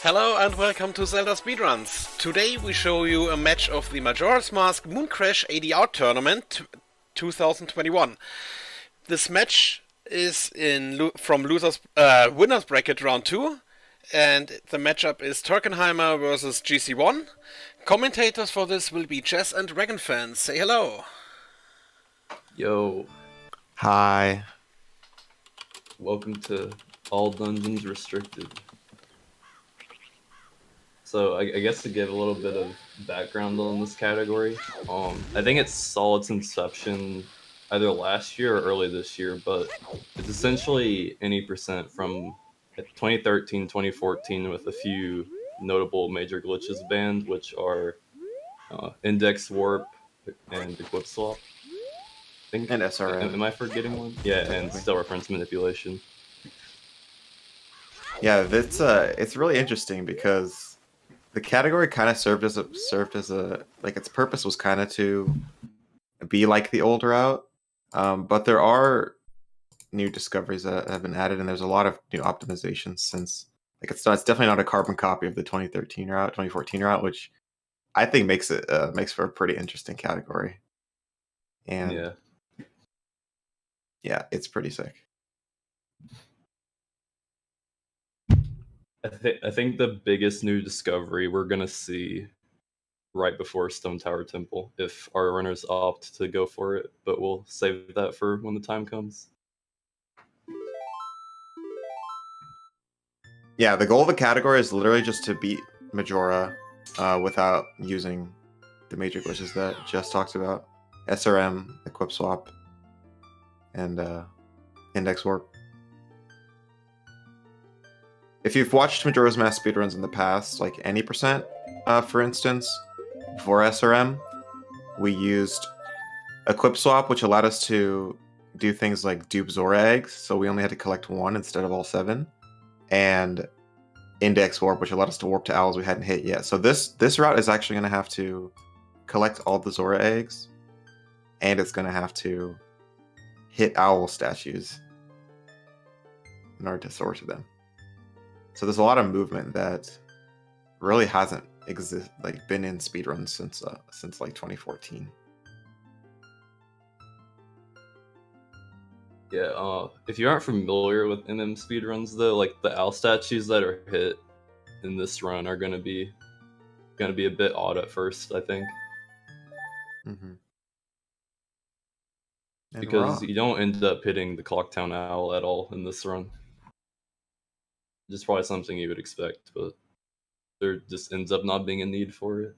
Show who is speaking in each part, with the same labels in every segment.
Speaker 1: Hello and welcome to Zelda Speedruns. Today we show you a match of the Majora's Mask MoonCrash ADR tournament 2021. This match is from winners bracket round 2, and the matchup is Turkenheimer versus gc1. Commentators for this will be Jess and Dragonfans. Say hello.
Speaker 2: Yo.
Speaker 3: Hi.
Speaker 2: Welcome to All Dungeons Restricted. So I guess to give a little bit of background on this category, I think it saw its inception either last year or early this year, but it's essentially any percent from 2013, 2014 with a few notable major glitches banned, which are index warp and equip swap. I think,
Speaker 3: and SRM.
Speaker 2: Am I forgetting one? Yeah, and still reference manipulation.
Speaker 3: Yeah, it's really interesting because the category kind of served as a like its purpose was kind of to be like the old route, but there are new discoveries that have been added, and there's a lot of new optimizations since it's definitely not a carbon copy of the 2013 route, 2014 route, which I think makes for a pretty interesting category. And yeah, it's pretty sick.
Speaker 2: I think the biggest new discovery we're gonna see right before Stone Tower Temple if our runners opt to go for it, but we'll save that for when the time comes.
Speaker 3: Yeah, the goal of the category is literally just to beat Majora without using the major glitches that Jess talks about. SRM, equip swap, and index warp. If you've watched Majora's Mask speedruns in the past, like any percent, for instance, for SRM, we used equip swap, which allowed us to do things like dupe Zora eggs, so we only had to collect one instead of all 7, and index warp, which allowed us to warp to owls we hadn't hit yet. So this route is actually going to have to collect all the Zora eggs, and it's going to have to hit owl statues in order to soar to them. So there's a lot of movement that really hasn't been in speedruns since like 2014.
Speaker 2: Yeah, if you aren't familiar with MM speedruns though, like the owl statues that are hit in this run are gonna be a bit odd at first, I think.
Speaker 3: Mm-hmm.
Speaker 2: Because you don't end up hitting the Clocktown Owl at all in this run. Just probably something you would expect, but there just ends up not being a need for it.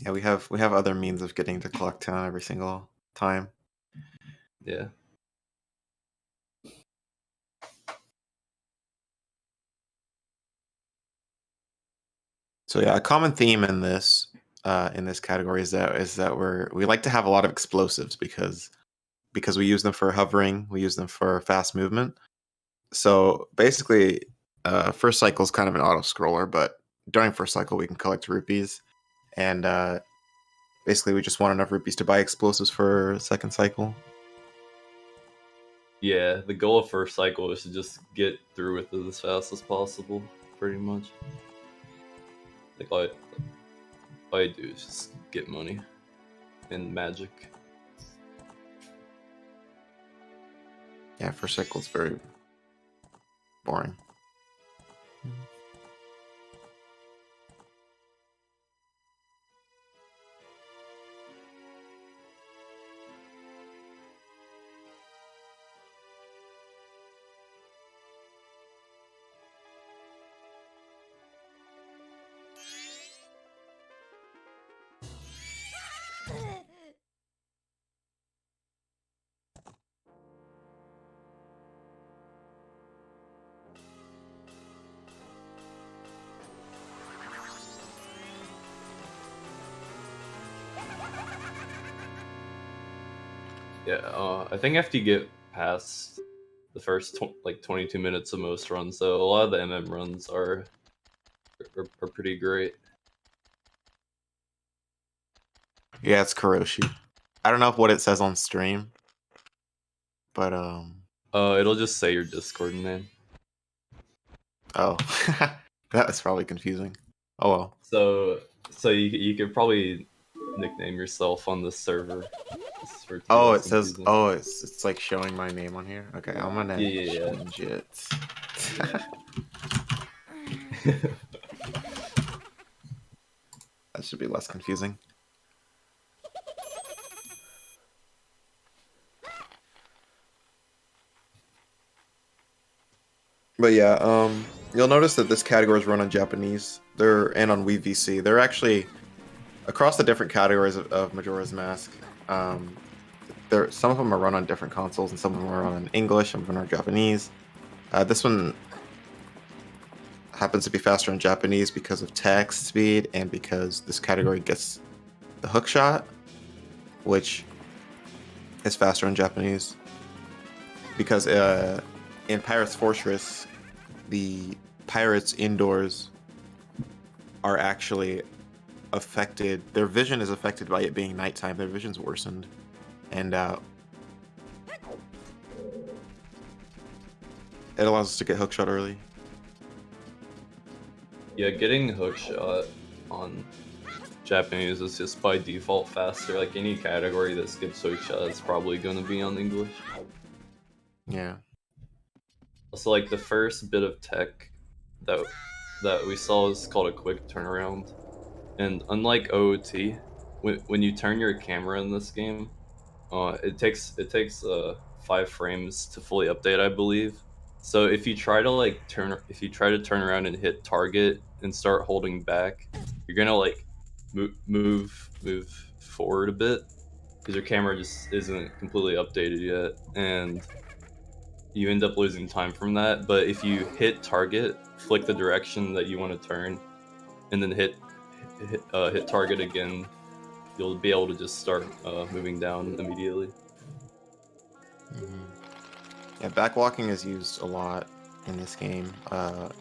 Speaker 3: Yeah, we have other means of getting to Clocktown every single time.
Speaker 2: Yeah.
Speaker 3: So yeah, a common theme in this category is that we like to have a lot of explosives because we use them for hovering, we use them for fast movement. So basically, first cycle is kind of an auto scroller, but during first cycle we can collect rupees, and basically we just want enough rupees to buy explosives for second cycle.
Speaker 2: Yeah, the goal of first cycle is to just get through with it as fast as possible, pretty much. Like all I do is just get money and magic.
Speaker 3: Yeah, first cycle is very boring.
Speaker 2: Yeah, I think after you get past the first 22 minutes of most runs, though, a lot of the MM runs are pretty great.
Speaker 3: Yeah, it's Karoshi. I don't know what it says on stream, but
Speaker 2: it'll just say your Discord name.
Speaker 3: Oh, That was probably confusing. Oh well.
Speaker 2: So you could probably nickname yourself on this server. This is too
Speaker 3: Oh,
Speaker 2: less
Speaker 3: it says.
Speaker 2: confusing.
Speaker 3: Oh, it's like showing my name on here. Okay, I'm gonna
Speaker 2: Yeah.
Speaker 3: change it. That should be less confusing. But yeah, you'll notice that this category is run on Japanese. And on WeVC. They're actually across the different categories of Majora's Mask. Some of them are run on different consoles, and some of them are run in English, some of them are Japanese. This one happens to be faster in Japanese because of text speed and because this category gets the hook shot, which is faster in Japanese. Because in Pirate's Fortress, the pirates indoors are actually affected. Their vision is affected by it being nighttime. Their vision's worsened. And it allows us to get hookshot early.
Speaker 2: Yeah, getting hookshot on Japanese is just by default faster. Like any category that skips hookshot is probably going to be on English.
Speaker 3: Yeah.
Speaker 2: Also, like the first bit of tech that we saw is called a quick turnaround, and unlike OOT, when you turn your camera in this game, it takes 5 frames to fully update, I believe. So if you try to turn around and hit target and start holding back, you're gonna like move forward a bit because your camera just isn't completely updated yet, and you end up losing time from that. But if you hit target, flick the direction that you want to turn, and then hit target again, you'll be able to just start moving down immediately.
Speaker 3: Yeah, backwalking is used a lot in this game,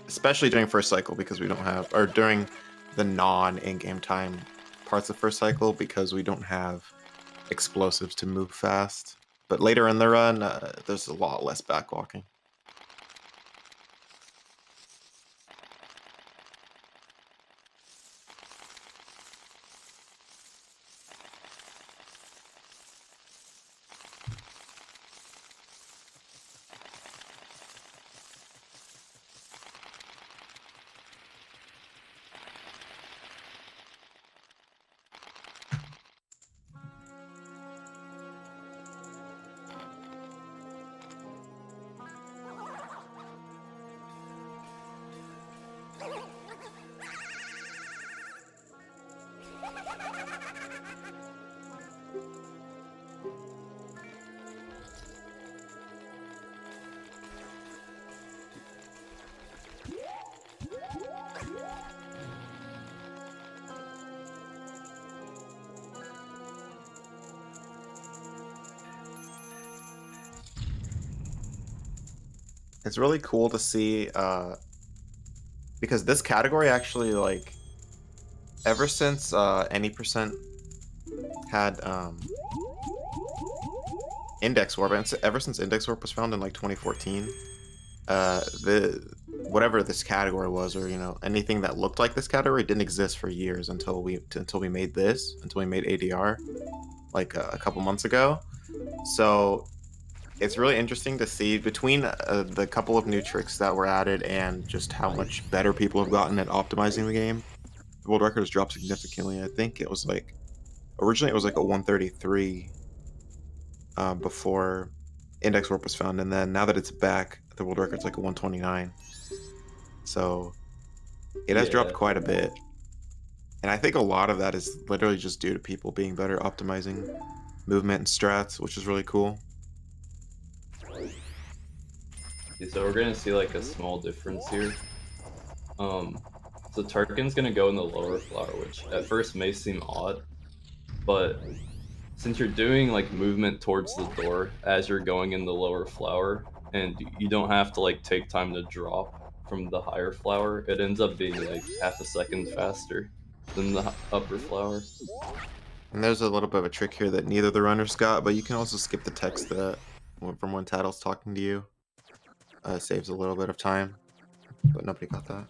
Speaker 3: especially during first cycle because we don't have, or during the non-in-game time parts of first cycle because we don't have explosives to move fast. But later in the run, there's a lot less backwalking. It's really cool to see, because this category actually, like, ever since any percent had Index Warp, and ever since Index Warp was found in like 2014, whatever this category was, or anything that looked like this category didn't exist for years until we made ADR like a couple months ago. So it's really interesting to see between the couple of new tricks that were added and just how much better people have gotten at optimizing the game. The world record has dropped significantly. I think it was like originally it was like a 133 before Index Warp was found, and then now that it's back, the world record's like a 129. So it has dropped quite a bit, and I think a lot of that is literally just due to people being better optimizing movement and strats, which is really cool.
Speaker 2: So we're gonna see like a small difference here. So Tarkin's gonna go in the lower flower, which at first may seem odd, but since you're doing like movement towards the door as you're going in the lower flower, and you don't have to like take time to drop from the higher flower, it ends up being like half a second faster than the upper flower.
Speaker 3: And there's a little bit of a trick here that neither of the runners got, but you can also skip the text that from when Title's talking to you. Saves a little bit of time, but nobody got that.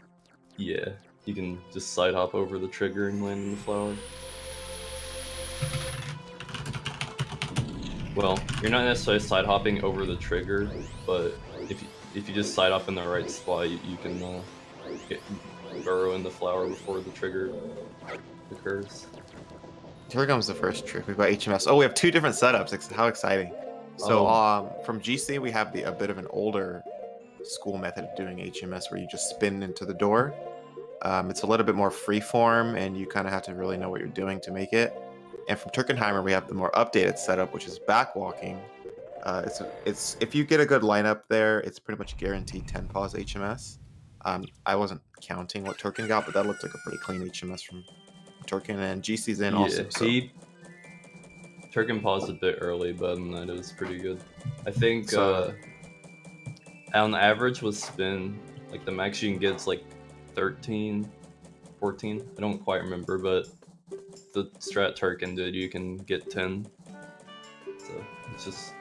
Speaker 2: Yeah, you can just side hop over the trigger and land in the flower. Well, you're not necessarily side hopping over the trigger, but if you just side hop in the right spot, you can burrow in the flower before the trigger occurs.
Speaker 3: Here comes the first trick. We've got HMS. Oh, we have two different setups. How exciting! So, from GC, we have a bit of an older school method of doing HMS, where you just spin into the door. It's a little bit more freeform, and you kind of have to really know what you're doing to make it. And from Turkenheimer, we have the more updated setup, which is backwalking. It's if you get a good lineup there, it's pretty much guaranteed 10 pause HMS. I wasn't counting what Turken got, but that looked like a pretty clean HMS from Turken, and GC's in also. So.
Speaker 2: Turken paused a bit early, but other than that, it was pretty good. I think on average with spin, like the max you can get is like 13, 14. I don't quite remember, but the strat Turken did, you can get 10. So it's just,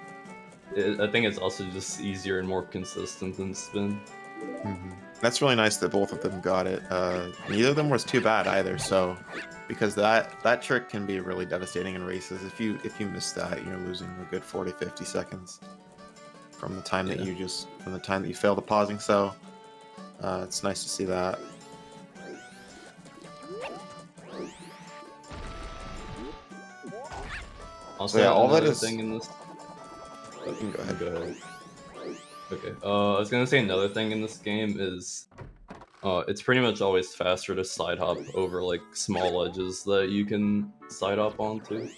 Speaker 2: I think it's also just easier and more consistent than spin.
Speaker 3: Mm-hmm. That's really nice that both of them got it. Neither of them was too bad either. So, because that trick can be really devastating in races. If you miss that, you're losing a good 40-50 seconds from the time that you fail the pausing. So, it's nice to see that.
Speaker 2: Also,
Speaker 3: yeah, all that is.
Speaker 2: Thing in this.
Speaker 3: You can go ahead.
Speaker 2: Go ahead. Okay. I was gonna say another thing in this game is, it's pretty much always faster to side hop over like small ledges that you can side hop onto,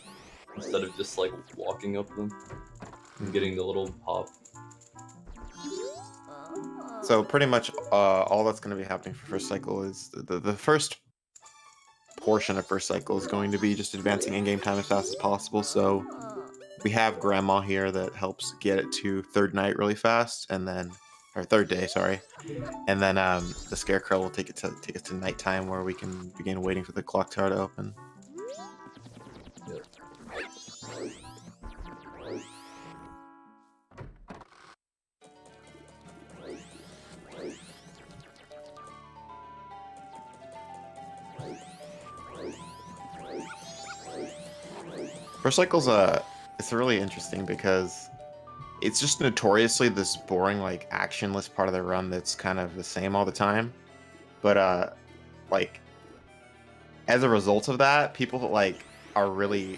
Speaker 2: instead of just like walking up them and getting the little hop.
Speaker 3: So pretty much all that's going to be happening for first cycle is the first portion of first cycle is going to be just advancing in-game time as fast as possible. So we have Grandma here that helps get it to third night really fast, and then third day, sorry, and then the Scarecrow will take us to nighttime, where we can begin waiting for the clock tower to open.
Speaker 2: Yep.
Speaker 3: First cycle's it's really interesting because it's just notoriously this boring, like, actionless part of the run that's kind of the same all the time. But like, as a result of that, people like are really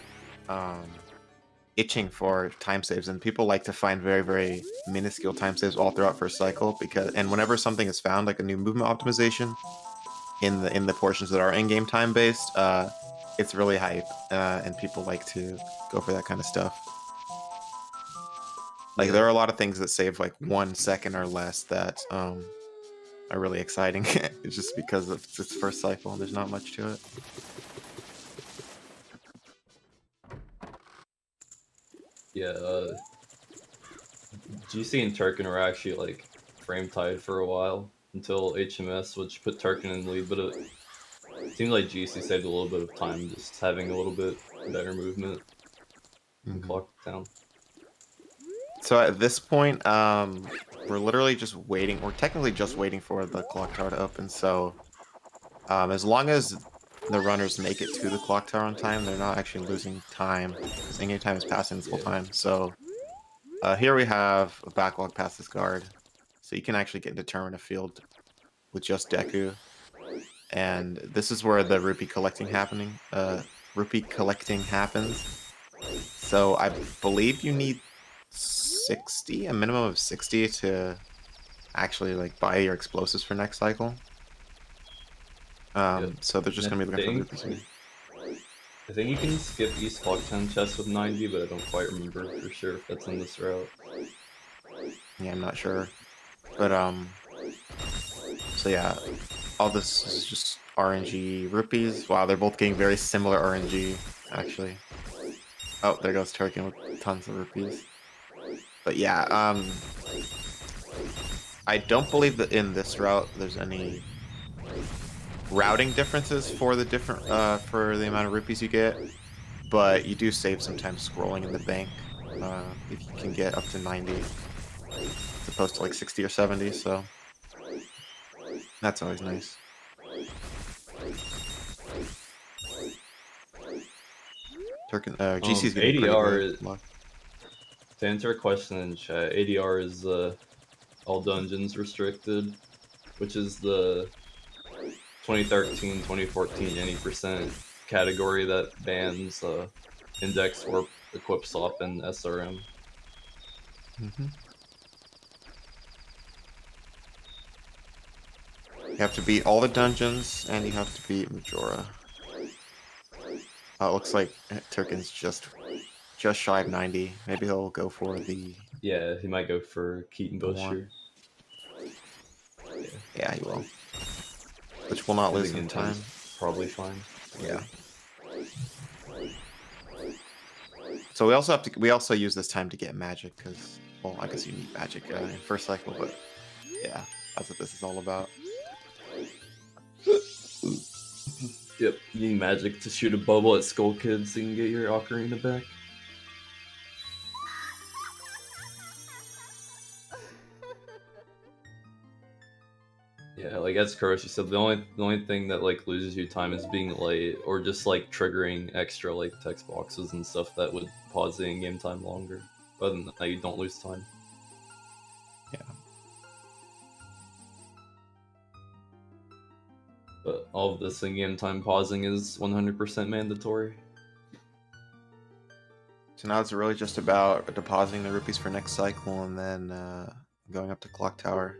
Speaker 3: itching for time saves, and people like to find very, very minuscule time saves all throughout first cycle, and whenever something is found, like a new movement optimization in the portions that are in-game time based, it's really hype, and people like to go for that kind of stuff. Like, there are a lot of things that save like 1 second or less that are really exciting. It's just because it's first cycle and there's not much to it.
Speaker 2: Yeah, GC and Turken were actually like frame tied for a while until HMS, which put Turken in the lead, but it seemed like GC saved a little bit of time just having a little bit better movement and clock down.
Speaker 3: So at this point, we're literally just waiting. We're technically just waiting for the clock tower to open. So as long as the runners make it to the clock tower on time, they're not actually losing time. In-game time is passing this whole time. So here we have a backlog past this guard. So you can actually get into tournament field with just Deku. And this is where the rupee collecting happens. So I believe you need 60, a minimum of 60 to actually like buy your explosives for next cycle. So they're just gonna be looking for rupees.
Speaker 2: I think you can skip East Clock 10 chests with 90, but I don't quite remember for sure if that's in this route.
Speaker 3: Yeah, I'm not sure. But so yeah, all this is just RNG rupees. Wow, they're both getting very similar RNG, actually. Oh, there goes Turken with tons of rupees. But yeah, I don't believe that in this route there's any routing differences for the different for the amount of rupees you get, but you do save some time scrolling in the bank if you can get up to 90 as opposed to like 60 or 70, so that's always nice. GC's getting pretty
Speaker 2: ADR,
Speaker 3: good luck.
Speaker 2: to answer a question in chat, ADR is all dungeons restricted, which is the 2013, 2014 any percent category that bans index warp, equip swap, and SRM.
Speaker 3: You have to beat all the dungeons, and you have to beat Majora. It looks like Turken's just shy of 90. Maybe he'll go for the...
Speaker 2: Yeah, he might go for Keaton Busher.
Speaker 3: Yeah, he will. Which will not lose him time.
Speaker 2: Probably fine.
Speaker 3: Yeah. So we also use this time to get magic, because, well, I guess you need magic in first cycle, but yeah, that's what this is all about.
Speaker 2: Yep, you need magic to shoot a bubble at Skull Kid so you can get your ocarina back. Yeah, like as Kuroshi said, the only thing that like loses you time is being late or just like triggering extra like text boxes and stuff that would pause the in-game time longer. Other than that, you don't lose time.
Speaker 3: Yeah.
Speaker 2: But all of this in-game time pausing is 100% mandatory.
Speaker 3: So now it's really just about depositing the rupees for next cycle and then going up to Clock Tower.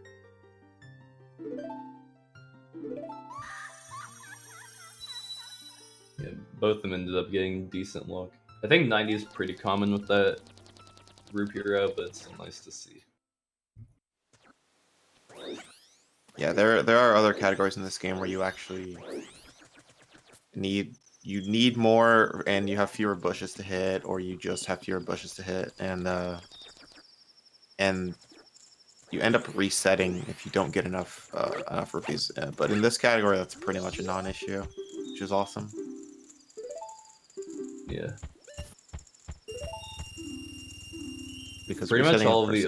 Speaker 2: Yeah, both of them ended up getting decent luck. I think 90 is pretty common with that rupee route, but it's still nice to see.
Speaker 3: Yeah, there are other categories in this game where you actually need more, and you have fewer bushes to hit, or you just have fewer bushes to hit, and you end up resetting if you don't get enough rupees. But in this category, that's pretty much a non-issue, which is awesome.
Speaker 2: Yeah.
Speaker 3: Because
Speaker 2: pretty much all the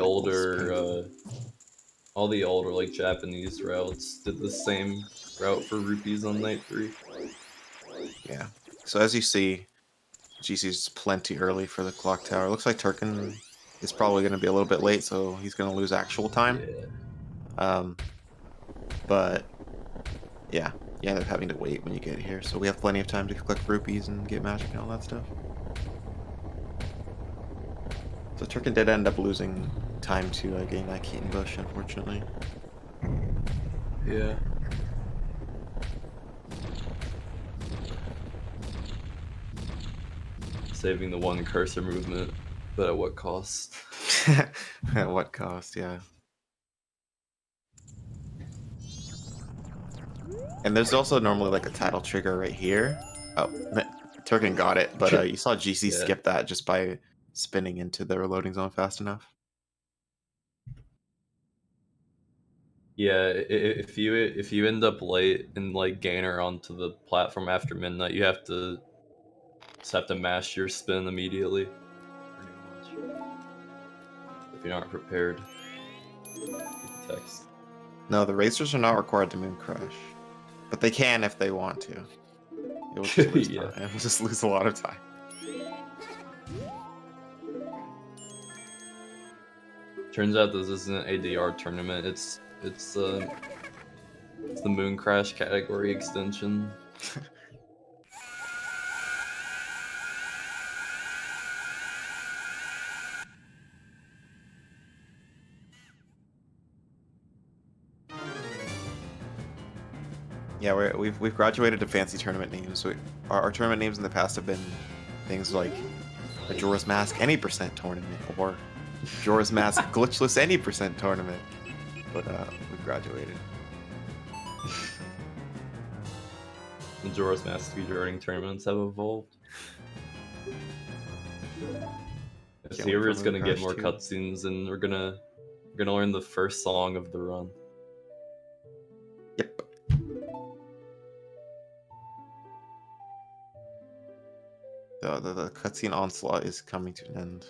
Speaker 2: older like Japanese routes did the same route for rupees on night 3.
Speaker 3: Yeah. So as you see, GC's plenty early for the Clock Tower. Looks like Turken is probably going to be a little bit late, so he's going to lose actual time.
Speaker 2: Yeah.
Speaker 3: But yeah, you end up having to wait when you get here. So we have plenty of time to collect rupees and get magic and all that stuff. So Turken did end up losing time to gain that Keaton Bush, unfortunately.
Speaker 2: Yeah. Saving the one cursor movement, but at what cost?
Speaker 3: At what cost, yeah. And there's also normally like a title trigger right here. Oh, Turken got it, but you saw GC skip that just by spinning into the reloading zone fast enough.
Speaker 2: Yeah, if you end up late and like gainer onto the platform after midnight, you just have to mash your spin immediately. Pretty much. If you're not prepared. Text.
Speaker 3: No, the racers are not required to MoonCrash, but they can if they want to. You'll just lose time. You'll just lose a lot of time.
Speaker 2: Turns out this isn't an ADR tournament. It's the MoonCrash category extension.
Speaker 3: Yeah, we've graduated to fancy tournament names. Our tournament names in the past have been things like Majora's Mask Any Percent Tournament or Majora's Mask Glitchless Any Percent Tournament. But we've graduated.
Speaker 2: Majora's Mask speedrunning tournaments have evolved. Zero's gonna get more cutscenes, and we're gonna learn the first song of the run.
Speaker 3: Yep. The cutscene onslaught is coming to an end,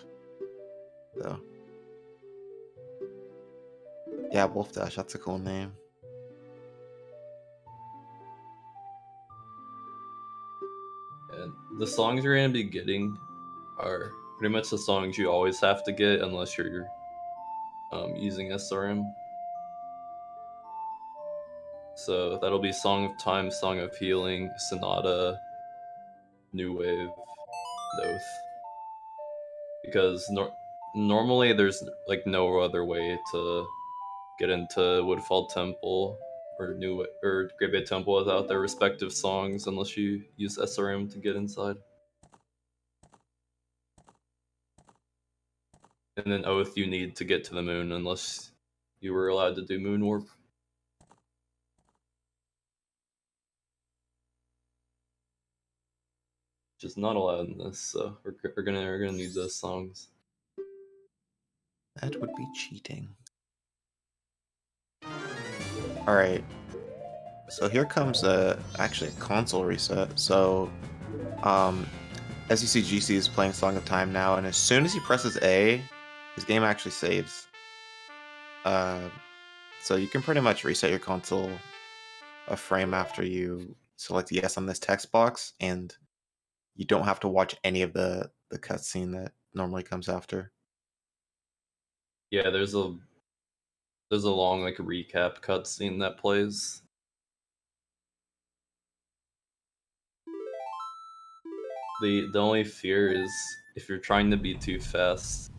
Speaker 3: though. Yeah, Wolf Dash, that's a cool name.
Speaker 2: And the songs you're gonna be getting are pretty much the songs you always have to get unless you're using SRM. So that'll be Song of Time, Song of Healing, Sonata, New Wave, Oath. Because normally there's like no other way to get into Woodfall Temple or Great Bay Temple without their respective songs unless you use SRM to get inside. And then Oath you need to get to the moon unless you were allowed to do Moon Warp. Which is not allowed in this, so we're gonna need those songs.
Speaker 3: That would be cheating. Alright. So here comes actually a console reset. So as you see, GC is playing Song of Time now, and as soon as he presses A, his game actually saves. So you can pretty much reset your console a frame after you select yes on this text box, and you don't have to watch any of the cutscene that normally comes after.
Speaker 2: Yeah, there's a long like recap cutscene that plays. The only fear is if you're trying to be too fast,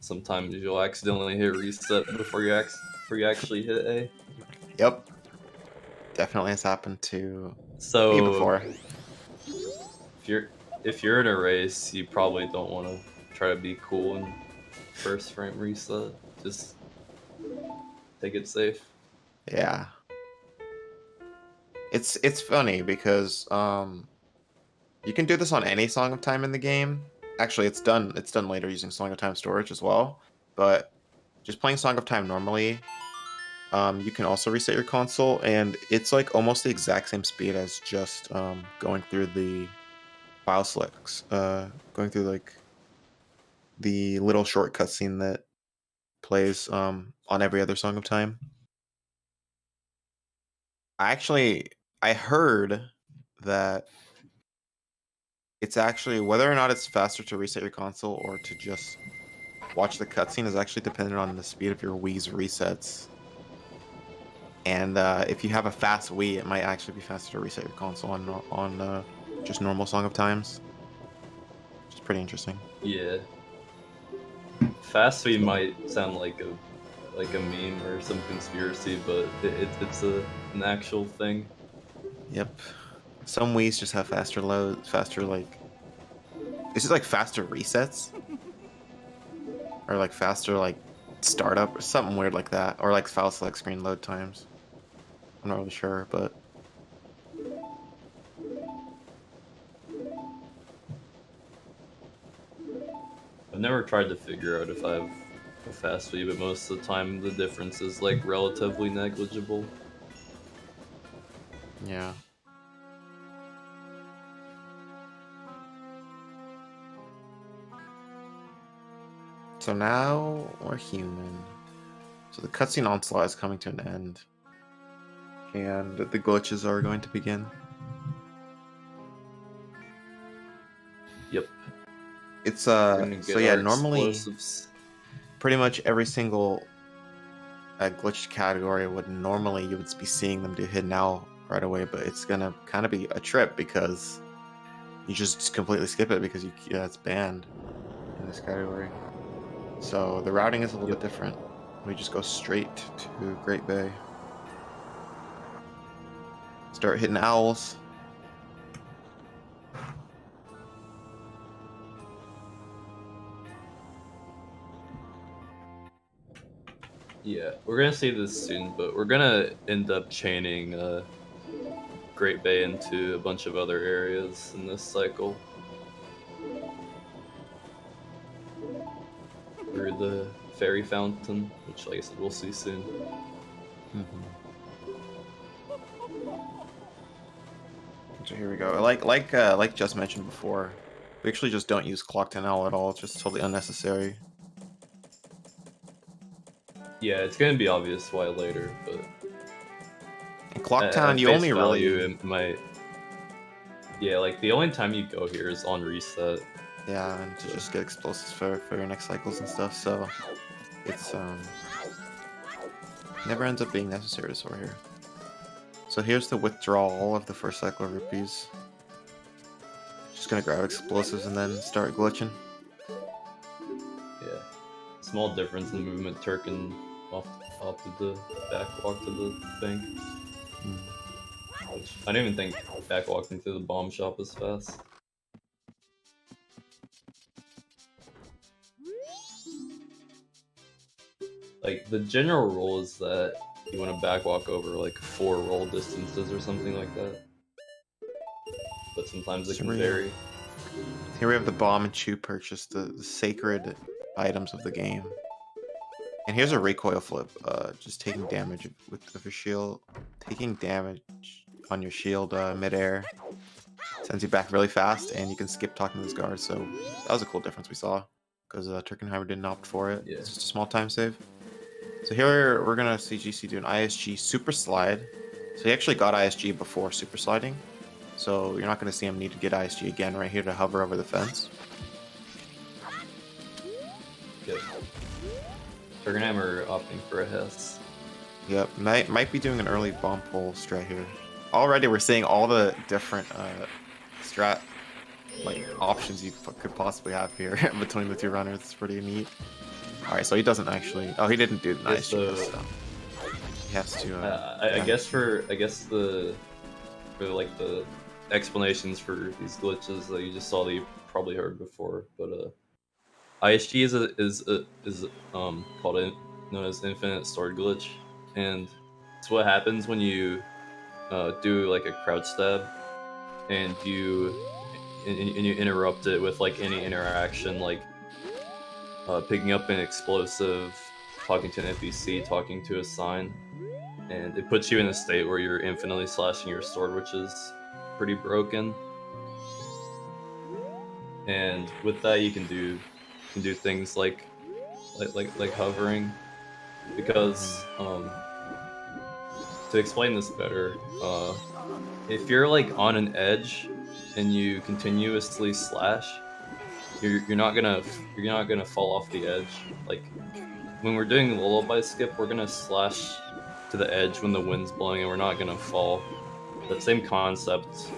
Speaker 2: sometimes you'll accidentally hit reset before you actually hit A.
Speaker 3: Yep, definitely has happened to
Speaker 2: So
Speaker 3: me before.
Speaker 2: If you're in a race, you probably don't want to try to be cool and first frame reset. Just take it safe.
Speaker 3: Yeah. It's funny because you can do this on any Song of Time in the game. Actually, it's done later using Song of Time storage as well. But just playing Song of Time normally, you can also reset your console, and it's like almost the exact same speed as just going through the file selects, going through like the little short cutscene that plays on every other Song of Time. I heard that it's actually, whether or not it's faster to reset your console or to just watch the cutscene is actually dependent on the speed of your Wii's resets. And if you have a fast Wii, it might actually be faster to reset your console on just normal Song of Times. Which is pretty interesting.
Speaker 2: Yeah. Fast Wii might sound like a meme or some conspiracy, but it's an actual thing.
Speaker 3: Yep. Some Wii's just have faster loads, faster like... Is it like faster resets? Or like faster like startup or something weird like that. Or like file select screen load times. I'm not really sure, but...
Speaker 2: I've never tried to figure out if I have a fast Wii, but most of the time the difference is like relatively negligible.
Speaker 3: Yeah. So now we're human. So the cutscene onslaught is coming to an end. And the glitches are going to begin.
Speaker 2: Yep.
Speaker 3: It's so yeah, normally
Speaker 2: explosives.
Speaker 3: pretty much every single glitched category would normally you would be seeing them do hidden owl right away, but it's gonna kind of be a trip because you just completely skip it because it's banned in this category. So the routing is a little bit different. We just go straight to Great Bay. Start hitting owls.
Speaker 2: Yeah, we're gonna see this soon, but we're gonna end up chaining Great Bay into a bunch of other areas in this cycle. Through the fairy fountain, which like I said, we'll see soon.
Speaker 3: So here we go. Like just mentioned before, we actually just don't use Clock 10 Owl at all. It's just totally unnecessary.
Speaker 2: Yeah, it's gonna be obvious why later, but
Speaker 3: in Clock Town, you only really
Speaker 2: it might Yeah, like the only time you go here is on reset.
Speaker 3: Yeah, and to just get explosives for your next cycles and stuff. So it's never ends up being necessary to soar here. So here's the withdrawal of the first cycle of rupees. Just gonna grab explosives and then start glitching.
Speaker 2: Yeah, small difference in movement. Turken opted to backwalk to the bank. Which I didn't even think backwalking to the bomb shop was fast. Like the general rule is that you want to backwalk over like 4 roll distances or something like that. But sometimes it can vary.
Speaker 3: Here we have the bomb and chew purchase, the sacred items of the game. And here's a recoil flip, just taking damage with your shield. Taking damage on your shield midair sends you back really fast, and you can skip talking to this guard. So that was a cool difference we saw, because Turkenheimer didn't opt for it.
Speaker 2: Yeah.
Speaker 3: It's just a small time save. So here we're gonna see GC do an ISG super slide. So he actually got ISG before super sliding. So you're not gonna see him need to get ISG again right here to hover over the fence.
Speaker 2: Good. Turkenheimer opting for a Hess.
Speaker 3: Yep, might be doing an early bomb pull strat here. Already we're seeing all the different strat options you could possibly have here between the two runners. It's pretty neat. Alright, so he doesn't actually... Oh, he didn't do the nice. So he has to...
Speaker 2: I guess the explanations for these glitches that you just saw that you probably heard before, but ISG is called known as infinite sword glitch, and it's what happens when you do like a crouch stab and you interrupt it with like any interaction, like picking up an explosive, talking to an NPC, talking to a sign, and it puts you in a state where you're infinitely slashing your sword, which is pretty broken. And with that, you can do things like hovering, because to explain this better, if you're like on an edge and you continuously slash, you're not gonna fall off the edge. Like when we're doing the lullaby skip, we're gonna slash to the edge when the wind's blowing and we're not gonna fall. That same concept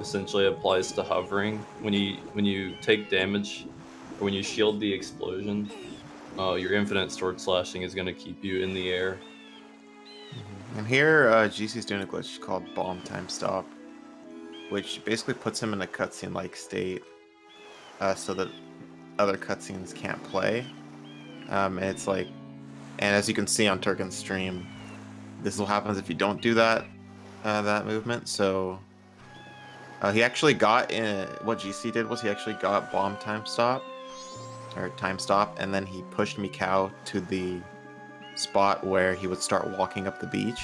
Speaker 2: essentially applies to hovering. When you take damage or when you shield the explosion, your infinite sword slashing is gonna keep you in the air.
Speaker 3: And here GC's doing a glitch called bomb time stop, which basically puts him in a cutscene like state, so that other cutscenes can't play. And it's like, and as you can see on Turken's stream, this is what happens if you don't do that movement. So he actually got what GC did was he actually got bomb time stop, and then he pushed Mikau to the spot where he would start walking up the beach,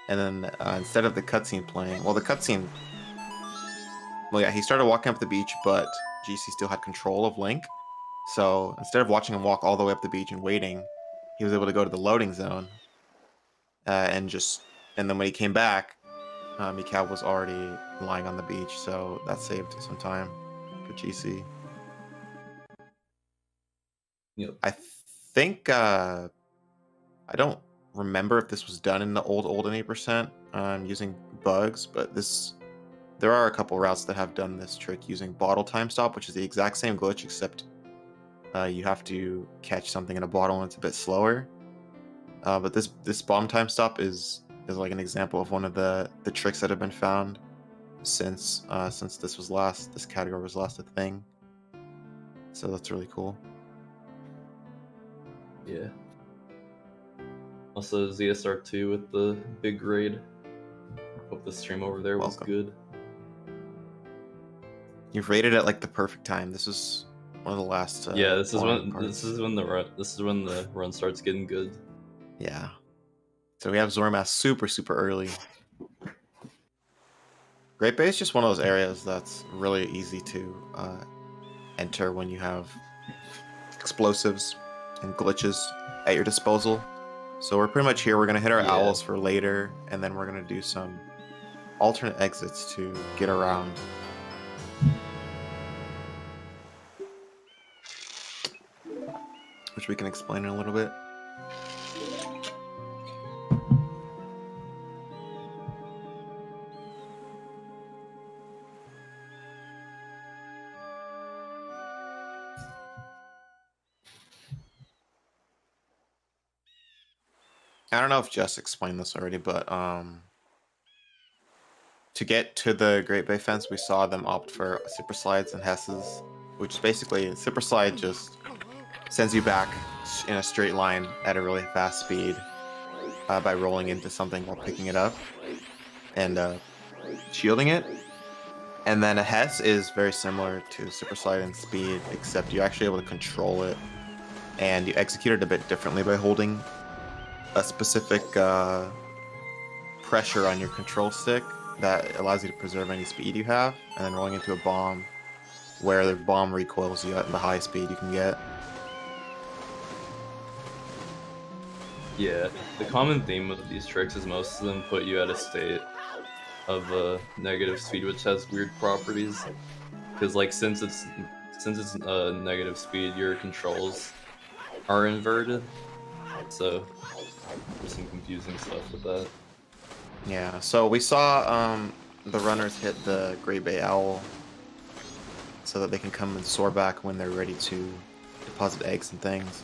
Speaker 3: and then instead of the cutscene playing, he started walking up the beach, but GC still had control of Link. So instead of watching him walk all the way up the beach and waiting, he was able to go to the loading zone, and then when he came back, Mikau was already lying on the beach, so that saved some time for GC.
Speaker 2: Yep.
Speaker 3: I think I don't remember if this was done in the old in 8% using bugs, but there are a couple routes that have done this trick using bottle time stop, which is the exact same glitch, except you have to catch something in a bottle and it's a bit slower. But this bomb time stop is like an example of one of the tricks that have been found since this category was last a thing. So that's really cool.
Speaker 2: Yeah. Also ZSR2 with the big raid. Hope the stream over there was good.
Speaker 3: You've rated at like the perfect time. This is one of the last.
Speaker 2: Yeah, this is when the run starts getting good.
Speaker 3: Yeah. So we have Zora super early. Great Bay is just one of those areas that's really easy to enter when you have explosives and glitches at your disposal. So we're pretty much here. We're going to hit our owls for later, and then we're going to do some alternate exits to get around which we can explain in a little bit. I don't know if Jess explained this already, but to get to the Great Bay Fence, we saw them opt for Super Slides and Hesses, which basically, Super Slide just sends you back in a straight line at a really fast speed by rolling into something while picking it up and shielding it. And then a Hess is very similar to Super Slide in speed, except you're actually able to control it, and you execute it a bit differently by holding a specific pressure on your control stick that allows you to preserve any speed you have, and then rolling into a bomb where the bomb recoils you at the high speed you can get.
Speaker 2: Yeah, the common theme with these tricks is most of them put you at a state of negative speed, which has weird properties. Because like since it's negative speed, your controls are inverted, so there's some confusing stuff with that.
Speaker 3: Yeah, so we saw the runners hit the Great Bay Owl so that they can come and soar back when they're ready to deposit eggs and things.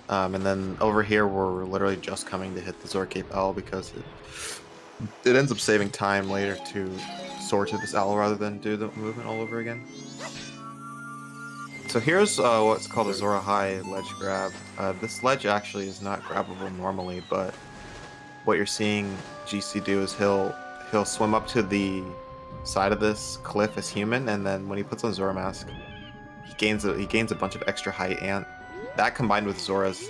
Speaker 3: And then over here, we're literally just coming to hit the Zora Cape Owl because it ends up saving time later to soar to this owl rather than do the movement all over again. So here's what's called a Zora High ledge grab. This ledge actually is not grabbable normally, but what you're seeing GC do is he'll swim up to the side of this cliff as human, and then when he puts on Zora Mask, he gains a bunch of extra height, and that combined with Zora's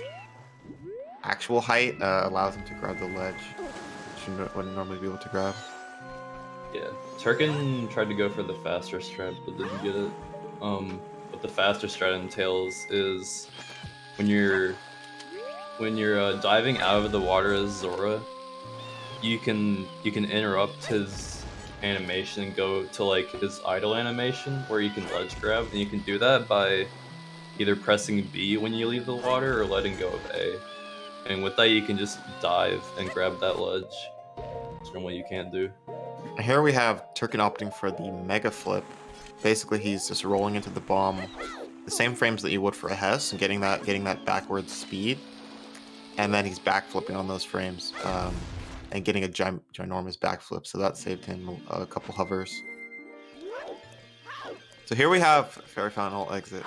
Speaker 3: actual height allows him to grab the ledge, which you wouldn't normally be able to grab.
Speaker 2: Yeah, Turken tried to go for the faster strat, but didn't get it. What the faster strat entails is when you're diving out of the water as Zora, you can interrupt his animation and go to like his idle animation where you can ledge grab, and you can do that by either pressing B when you leave the water or letting go of A. And with that, you can just dive and grab that ledge, which normally you can't do.
Speaker 3: Here we have Turken opting for the Mega Flip. Basically, he's just rolling into the bomb, the same frames that you would for a Hess, and getting that backwards speed, and then he's backflipping on those frames, and getting a ginormous backflip. So that saved him a couple hovers. So here we have Fairy Fountain Hall exit.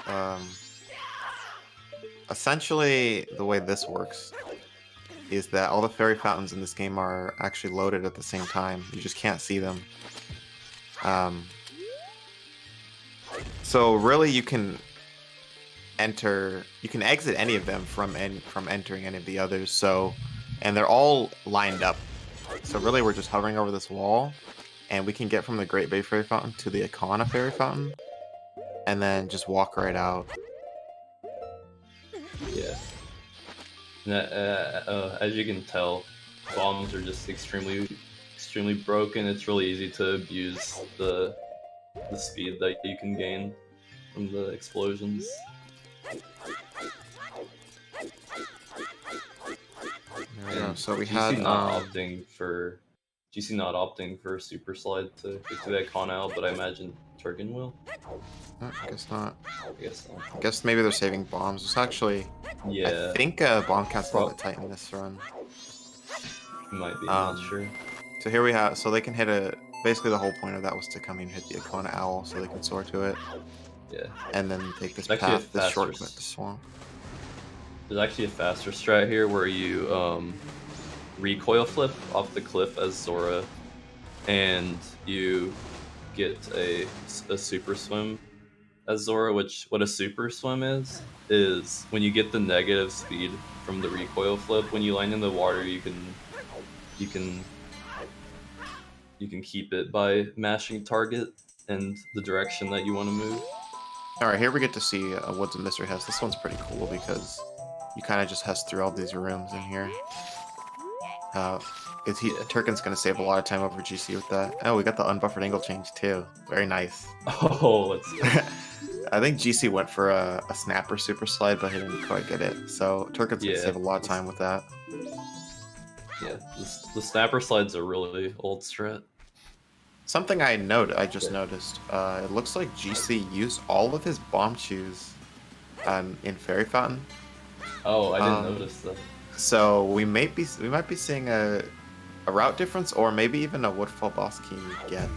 Speaker 3: Essentially, the way this works is that all the fairy fountains in this game are actually loaded at the same time. You just can't see them. So really, you can exit any of them from entering any of the others. So, and they're all lined up. So really, we're just hovering over this wall, and we can get from the Great Bay Fairy Fountain to the Ikana Fairy Fountain, and then just walk right out.
Speaker 2: Yeah. As you can tell, bombs are just extremely broken. It's really easy to abuse the speed that you can gain from the explosions.
Speaker 3: There we go. So we
Speaker 2: GC
Speaker 3: had
Speaker 2: not opting for Super Slide to get to that con out, but I imagine Turken will.
Speaker 3: I guess not.
Speaker 2: I guess not.
Speaker 3: I guess maybe they're saving bombs. It's actually,
Speaker 2: Yeah.
Speaker 3: I think bomb count's a little bit tight in this run.
Speaker 2: Might be, I'm not sure.
Speaker 3: So here we have, so they can hit basically the whole point of that was to come and hit the Ikana Owl so they can soar to it.
Speaker 2: Yeah.
Speaker 3: And then take this
Speaker 2: It's actually
Speaker 3: path, this shortcut to Swamp.
Speaker 2: There's actually a faster strat here where you recoil flip off the cliff as Zora, and you get a super swim as Zora, which what a super swim is when you get the negative speed from the recoil flip, when you land in the water, you can keep it by mashing target and the direction that you want to move.
Speaker 3: Alright, here we get to see Woods of Mystery Hess. This one's pretty cool because you kind of just Hess through all these rooms in here. Turken's going to save a lot of time over GC with that. Oh, we got the unbuffered angle change too. Very nice.
Speaker 2: Oh, let's
Speaker 3: I think GC went for a snapper super slide, but he didn't quite get it. So Turkin's gonna save a lot of time with that.
Speaker 2: Yeah, the snapper slide's a really old strat.
Speaker 3: Something I just noticed. It looks like GC used all of his bomb chews in Fairy Fountain.
Speaker 2: Oh, I didn't notice that.
Speaker 3: So we might be seeing a route difference, or maybe even a Woodfall boss key get.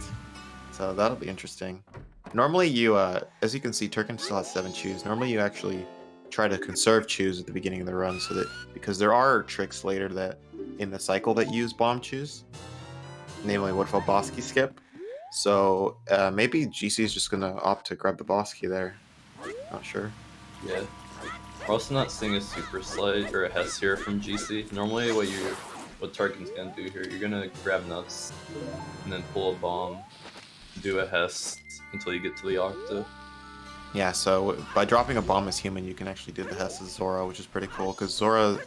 Speaker 3: So that'll be interesting. Normally, as you can see, Turkin still has 7 chews. Normally, you actually try to conserve chews at the beginning of the run, because there are tricks later that in the cycle that use bomb chews, namely Woodfall boss key skip. So maybe GC is just gonna opt to grab the boss key there. Not sure.
Speaker 2: Yeah. We're also not seeing a super slide or a Hess here from GC. Normally, what Tarkin's gonna do here, you're gonna grab nuts and then pull a bomb, do a Hess until you get to the Octa.
Speaker 3: Yeah, so by dropping a bomb as human, you can actually do the Hess as Zora, which is pretty cool, because Zora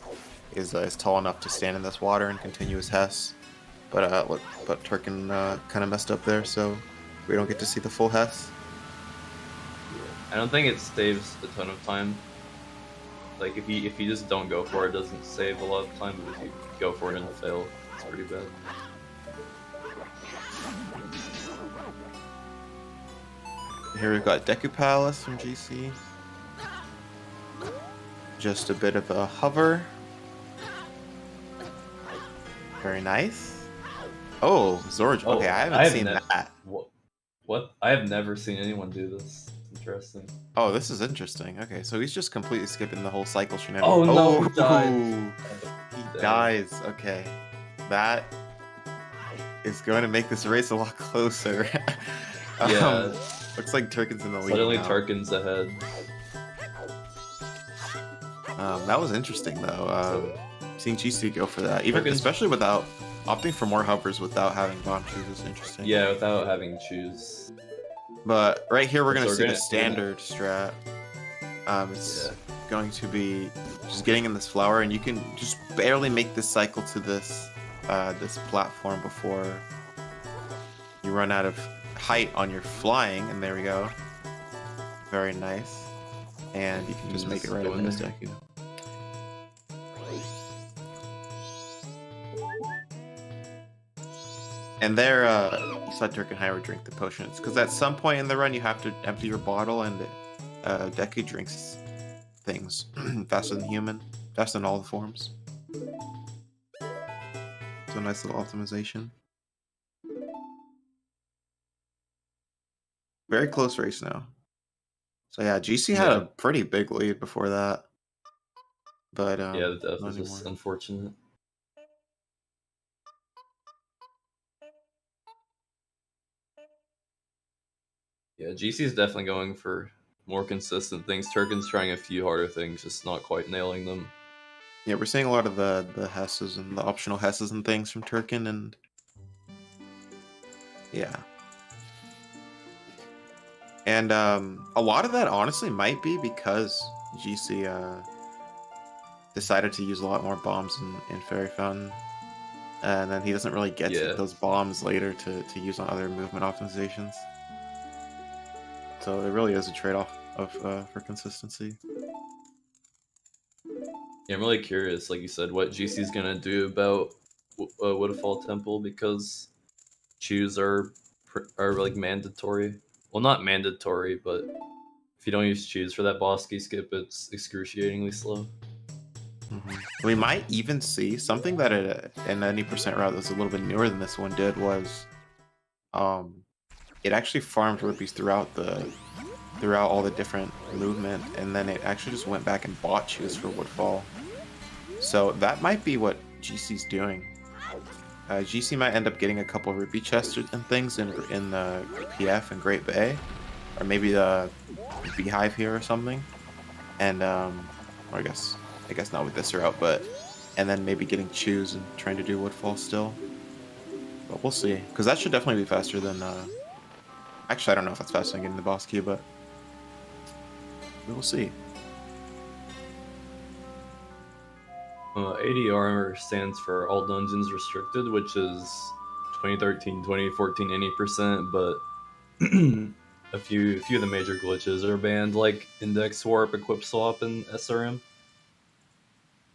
Speaker 3: is tall enough to stand in this water and continue his Hess. But Turkin kind of messed up there, so we don't get to see the full Hess.
Speaker 2: I don't think it saves a ton of time. Like if you just don't go for it, it doesn't save a lot of time, but if you go for it and fail, it's pretty bad.
Speaker 3: Here we've got Deku Palace from GC. Just a bit of a hover. Very nice. Oh, Zora. Okay, I haven't seen that.
Speaker 2: What? I have never seen anyone do this. Interesting.
Speaker 3: Oh, this is interesting. Okay, so he's just completely skipping the whole cycle shenanigans.
Speaker 2: Oh no, he died.
Speaker 3: He dies. Okay. That is going to make this race a lot closer.
Speaker 2: Yeah.
Speaker 3: Looks like Turkin's in the lead.
Speaker 2: Suddenly
Speaker 3: now.
Speaker 2: Turkin's ahead.
Speaker 3: That was interesting though. Seeing GC go for that, especially without opting for more hovers without having bomb chews is interesting.
Speaker 2: Yeah, without having choose.
Speaker 3: But right here we're gonna see the standard strat. It's going to be just getting in this flower, and you can just barely make this cycle to this this platform before you run out of height on your flying, and there we go. Very nice. And you can just make it right over this Deku. And there, you saw Turkenheimer drink the potions, because at some point in the run you have to empty your bottle, and Deku drinks things faster than human, faster than all the forms. So nice little optimization. Very close race now. So yeah, GC had a pretty big lead before that. But
Speaker 2: yeah, the death was just unfortunate. Yeah, GC is definitely going for more consistent things. Turkin's trying a few harder things, just not quite nailing them.
Speaker 3: Yeah, we're seeing a lot of the Hesses and the optional Hesses and things from Turkin, and yeah. And a lot of that honestly might be because GC decided to use a lot more bombs in Fairy Fountain, and then he doesn't really get those bombs later to use on other movement optimizations. So it really is a trade-off for consistency.
Speaker 2: Yeah, I'm really curious, like you said, what GC's gonna do about Woodfall Temple, because chews are like mandatory. Well, not mandatory, but if you don't use chews for that boss key skip, it's excruciatingly slow.
Speaker 3: Mm-hmm. We might even see something that an 90% route that's a little bit newer than this one did was, it actually farmed rupees throughout all the different movement, and then it actually just went back and bought chews for Woodfall. So that might be what GC's doing. GC might end up getting a couple rupee chests and things in the PF and Great Bay, or maybe the Beehive here or something. And or I guess not with this route, but and then maybe getting chews and trying to do Woodfall still. But we'll see, because that should definitely be faster than. Actually, I don't know if that's faster than getting the boss key, but we will see.
Speaker 2: ADR stands for All Dungeons Restricted, which is 2013, 2014, any percent, but a few of the major glitches are banned, like index warp, equip swap, and SRM.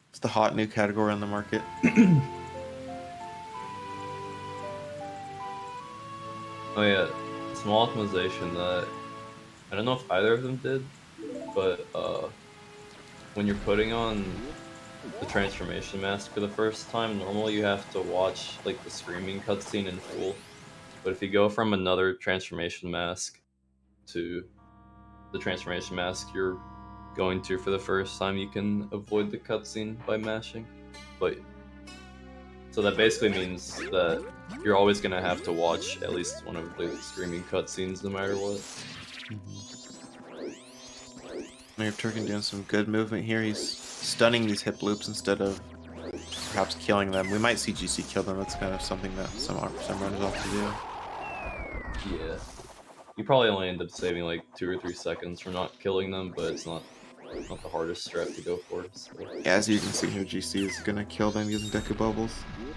Speaker 3: It's the hot new category on the market.
Speaker 2: Oh yeah, small optimization that I don't know if either of them did, but when you're putting on the transformation mask for the first time, normally you have to watch like the screaming cutscene in full. But if you go from another transformation mask to the transformation mask you're going to for the first time, you can avoid the cutscene by mashing. But so that basically means that you're always gonna have to watch at least one of the screaming cutscenes, no matter what.
Speaker 3: We have Turken doing some good movement here. He's stunning these hip loops instead of perhaps killing them. We might see GC kill them. That's kind of something that some runners often do.
Speaker 2: Yeah. You probably only end up saving like 2 or 3 seconds from not killing them, but it's not the hardest strat to go for. So.
Speaker 3: Yeah, as you can see here, GC is gonna kill them using Deku Bubbles.
Speaker 2: Yeah.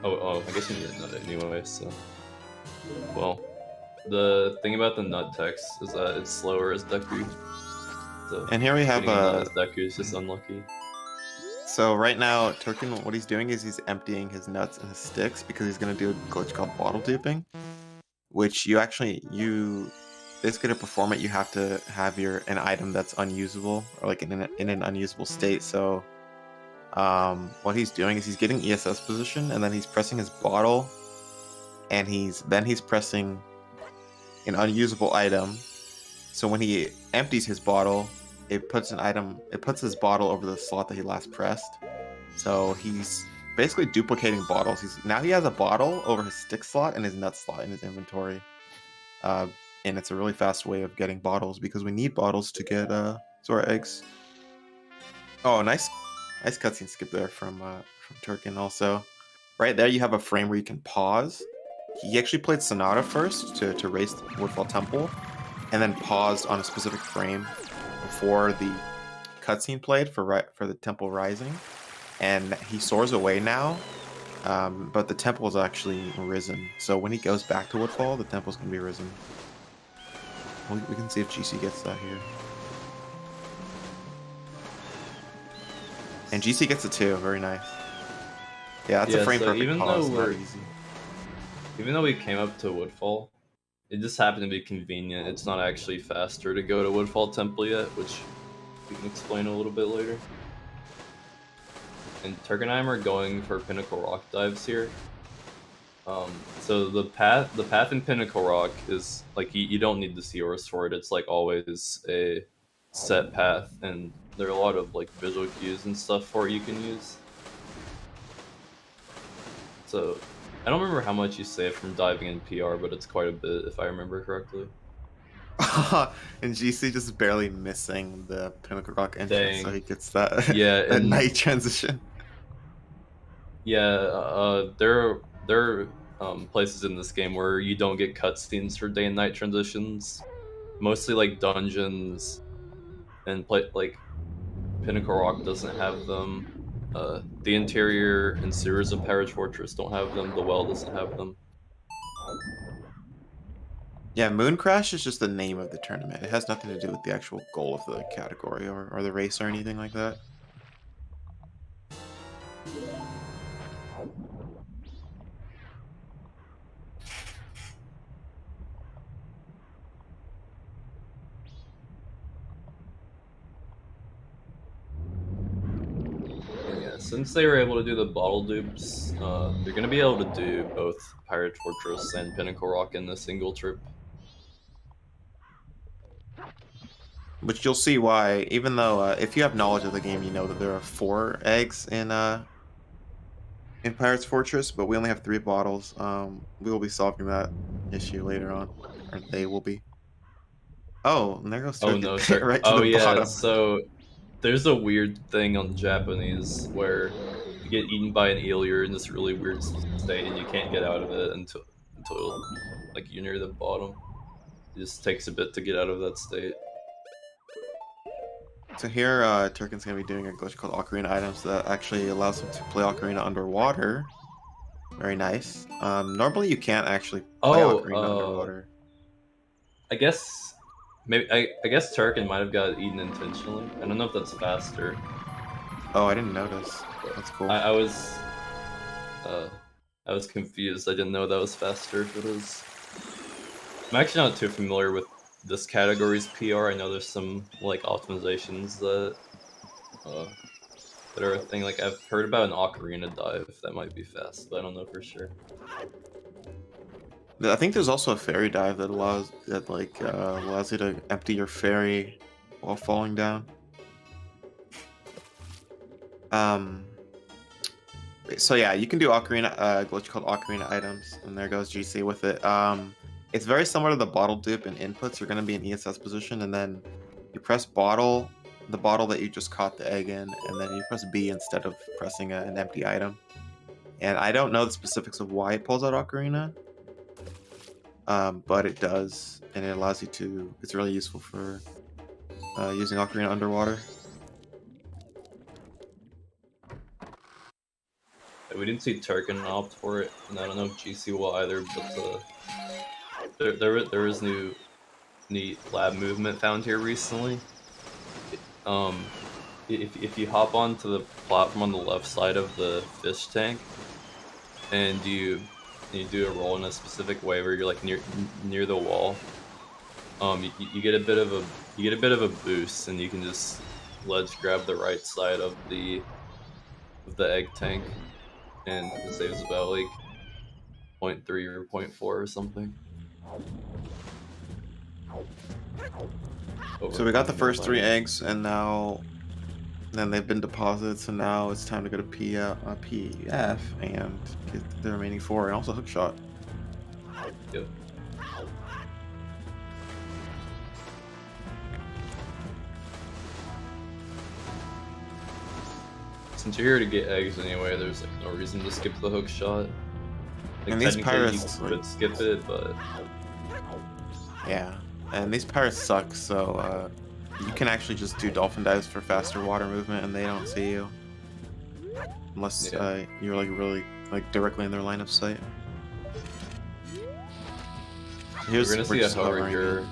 Speaker 2: Oh, I guess you need a nut anyway, so... Well, the thing about the nut text is that it's slower as Deku. So
Speaker 3: and here we have
Speaker 2: Deku is just unlucky.
Speaker 3: So right now, Turken, what he's doing is he's emptying his nuts and his sticks because he's gonna do a glitch called bottle duping, which you basically to perform it, you have to have an item that's unusable or like in an unusable state. So what he's doing is he's getting ESS position and then he's pressing his bottle, and he's pressing an unusable item. So when he empties his bottle, it puts his bottle over the slot that he last pressed. So he's basically duplicating bottles. Now he has a bottle over his stick slot and his nut slot in his inventory. And it's a really fast way of getting bottles because we need bottles to get Zora eggs. Oh, nice cutscene skip there from Turken also. Right there you have a frame where you can pause. He actually played Sonata first to race the Woodfall Temple, and then paused on a specific frame before the cutscene played for the temple rising, and he soars away now, but the temple is actually risen. So when he goes back to Woodfall, the temple's gonna be risen. We can see if GC gets that here, and GC gets it too. Very nice. Yeah, that's a frame perfect pause. Not easy.
Speaker 2: Even though we came up to Woodfall, it just happened to be convenient. It's not actually faster to go to Woodfall Temple yet, which we can explain a little bit later. And Turkenheimer going for Pinnacle Rock dives here. So the path in Pinnacle Rock is like you don't need the Seahorse for it. It's like always a set path, and there are a lot of like visual cues and stuff for it you can use. So I don't remember how much you save from diving in PR, but it's quite a bit if I remember correctly.
Speaker 3: And GC just barely missing the Pinnacle Rock entrance, so he gets that
Speaker 2: that
Speaker 3: night transition.
Speaker 2: Yeah, there are places in this game where you don't get cutscenes for day and night transitions. Mostly like dungeons, and like Pinnacle Rock doesn't have them. The interior and sewers of Pirates Fortress don't have them. The well doesn't have them.
Speaker 3: Yeah, MoonCrash is just the name of the tournament. It has nothing to do with the actual goal of the category or the race or anything like that.
Speaker 2: Since they were able to do the bottle dupes, they're going to be able to do both Pirate Fortress and Pinnacle Rock in a single trip.
Speaker 3: Which you'll see why, even though if you have knowledge of the game, you know that there are 4 eggs in Pirate's Fortress, but we only have 3 bottles. We will be solving that issue later on, or they will be. Oh, and there goes Turkey.
Speaker 2: Oh no,
Speaker 3: right to the bottom.
Speaker 2: So there's a weird thing on Japanese where you get eaten by an eel, you're in this really weird state, and you can't get out of it until like you're near the bottom. It just takes a bit to get out of that state.
Speaker 3: So here, Turken's gonna be doing a glitch called Ocarina Items that actually allows him to play Ocarina underwater. Very nice. Normally you can't actually play Ocarina underwater.
Speaker 2: I guess maybe I guess Turken might have got eaten intentionally. I don't know if that's faster.
Speaker 3: Oh, I didn't notice. That's cool.
Speaker 2: I was confused. I didn't know that was faster. If it was. I'm actually not too familiar with this category's PR. I know there's some like optimizations that that are a thing. Like I've heard about an ocarina dive that might be fast, but I don't know for sure.
Speaker 3: I think there's also a fairy dive that allows you to empty your fairy while falling down. So yeah, you can do Ocarina glitch called Ocarina Items, and there goes GC with it. It's very similar to the bottle dupe in inputs. You're going to be in ESS position, and then you press bottle, the bottle that you just caught the egg in, and then you press B instead of pressing an empty item. And I don't know the specifics of why it pulls out Ocarina, but it does, and it allows you to. It's really useful for using Ocarina underwater.
Speaker 2: We didn't see Turken opt for it, and I don't know if GC will either. But there is new neat lab movement found here recently. If you hop onto the platform on the left side of the fish tank, and you do a roll in a specific way where you're like near the wall, you get a bit of a boost, and you can just ledge grab the right side of the egg tank, and it saves about like 0.3 or 0.4 or something.
Speaker 3: So we got the first 3 eggs, and then they've been deposited, so now it's time to go to PF and get the remaining 4, and also hookshot.
Speaker 2: Yep. Since you're here to get eggs anyway, there's like no reason to skip the hookshot. Like,
Speaker 3: and these pirates
Speaker 2: you could skip it, but
Speaker 3: yeah, and these pirates suck. So you can actually just do dolphin dives for faster water movement, and they don't see you unless you're like really like directly in their line of sight.
Speaker 2: We're gonna see a hover here.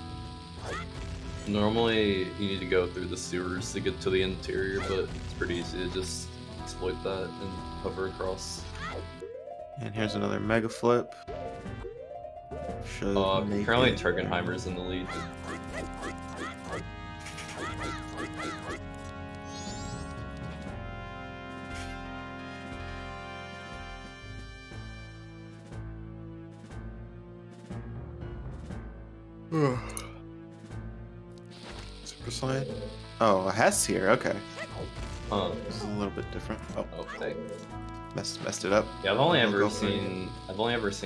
Speaker 2: Normally, you need to go through the sewers to get to the interior, but it's pretty easy to just exploit that and hover across.
Speaker 3: And here's another mega flip.
Speaker 2: Currently Turkenheimer's in the lead.
Speaker 3: Super slide. Oh, a Hess here. Okay. This is a little bit different. Oh,
Speaker 2: okay.
Speaker 3: Messed it up.
Speaker 2: Yeah, I've only ever seen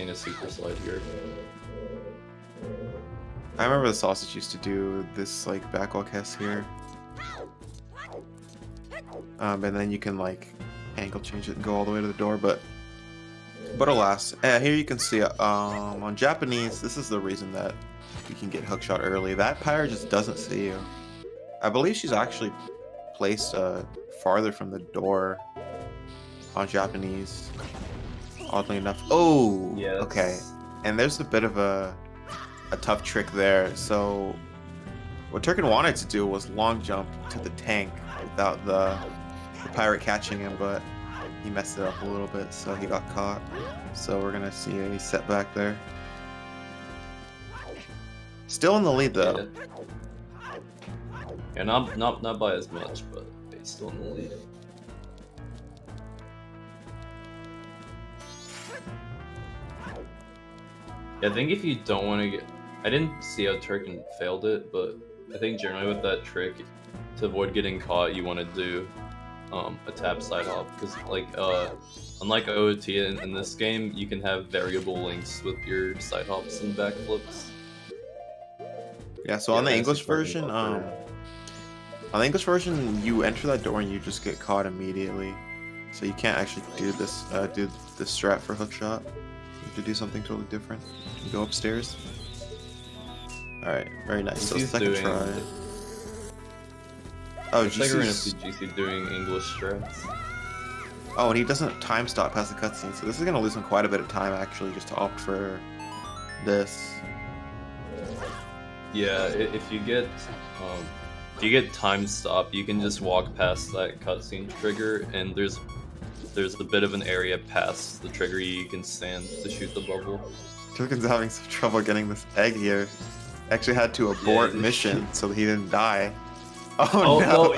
Speaker 2: a super slide here.
Speaker 3: I remember the sausage used to do this like backwalk Hess here. And then you can like angle change it and go all the way to the door, but alas, here you can see on Japanese, this is the reason that you can get hookshot early. That pirate just doesn't see you. I believe she's actually placed farther from the door on Japanese, oddly enough. Oh, yes. Okay. And there's a bit of a tough trick there. So what Turken wanted to do was long jump to the tank without the pirate catching him, but he messed it up a little bit, so he got caught. So we're gonna see a setback there. Still in the lead though.
Speaker 2: Yeah, not by as much, but he's still in the lead. Yeah, I think if you don't want to get... I didn't see how Turken failed it, but I think generally with that trick, to avoid getting caught, you want to do a tap side hop, because like unlike OOT in this game, you can have variable lengths with your side hops and backflips.
Speaker 3: Yeah, so on the English version, you enter that door and you just get caught immediately. So you can't actually do this strat for hookshot. You have to do something totally different. You go upstairs. All right, very nice. So second try. Oh,
Speaker 2: Looks like we're gonna see
Speaker 3: GC's...
Speaker 2: GC doing English strats.
Speaker 3: Oh, and he doesn't time stop past the cutscene, so this is gonna lose him quite a bit of time actually, just to opt for this.
Speaker 2: Yeah, if you get time stop, you can just walk past that cutscene trigger, and there's a bit of an area past the trigger you can stand to shoot the bubble.
Speaker 3: Turken's having some trouble getting this egg here. Actually had to abort mission so that he didn't die. Oh no!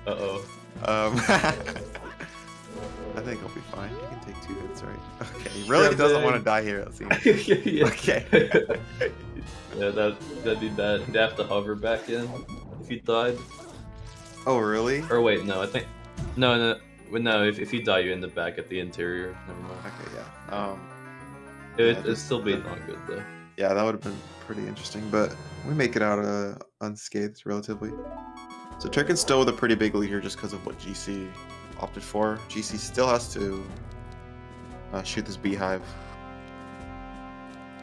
Speaker 2: Uh-oh.
Speaker 3: I think he'll be fine. He can take 2 hits, right? Okay, he really doesn't want to die here, it seems.
Speaker 2: Yeah.
Speaker 3: Okay.
Speaker 2: Yeah, that'd be bad. He'd have to hover back in if he died.
Speaker 3: Oh, really?
Speaker 2: Or wait, no, I think... No, if you die, you end up back at the interior. Never mind.
Speaker 3: Okay, yeah.
Speaker 2: It'd still be not good, though.
Speaker 3: Yeah, that would have been pretty interesting, but we make it out unscathed, relatively. So Turken's still with a pretty big lead here just because of what GC opted for. GC still has to shoot this beehive.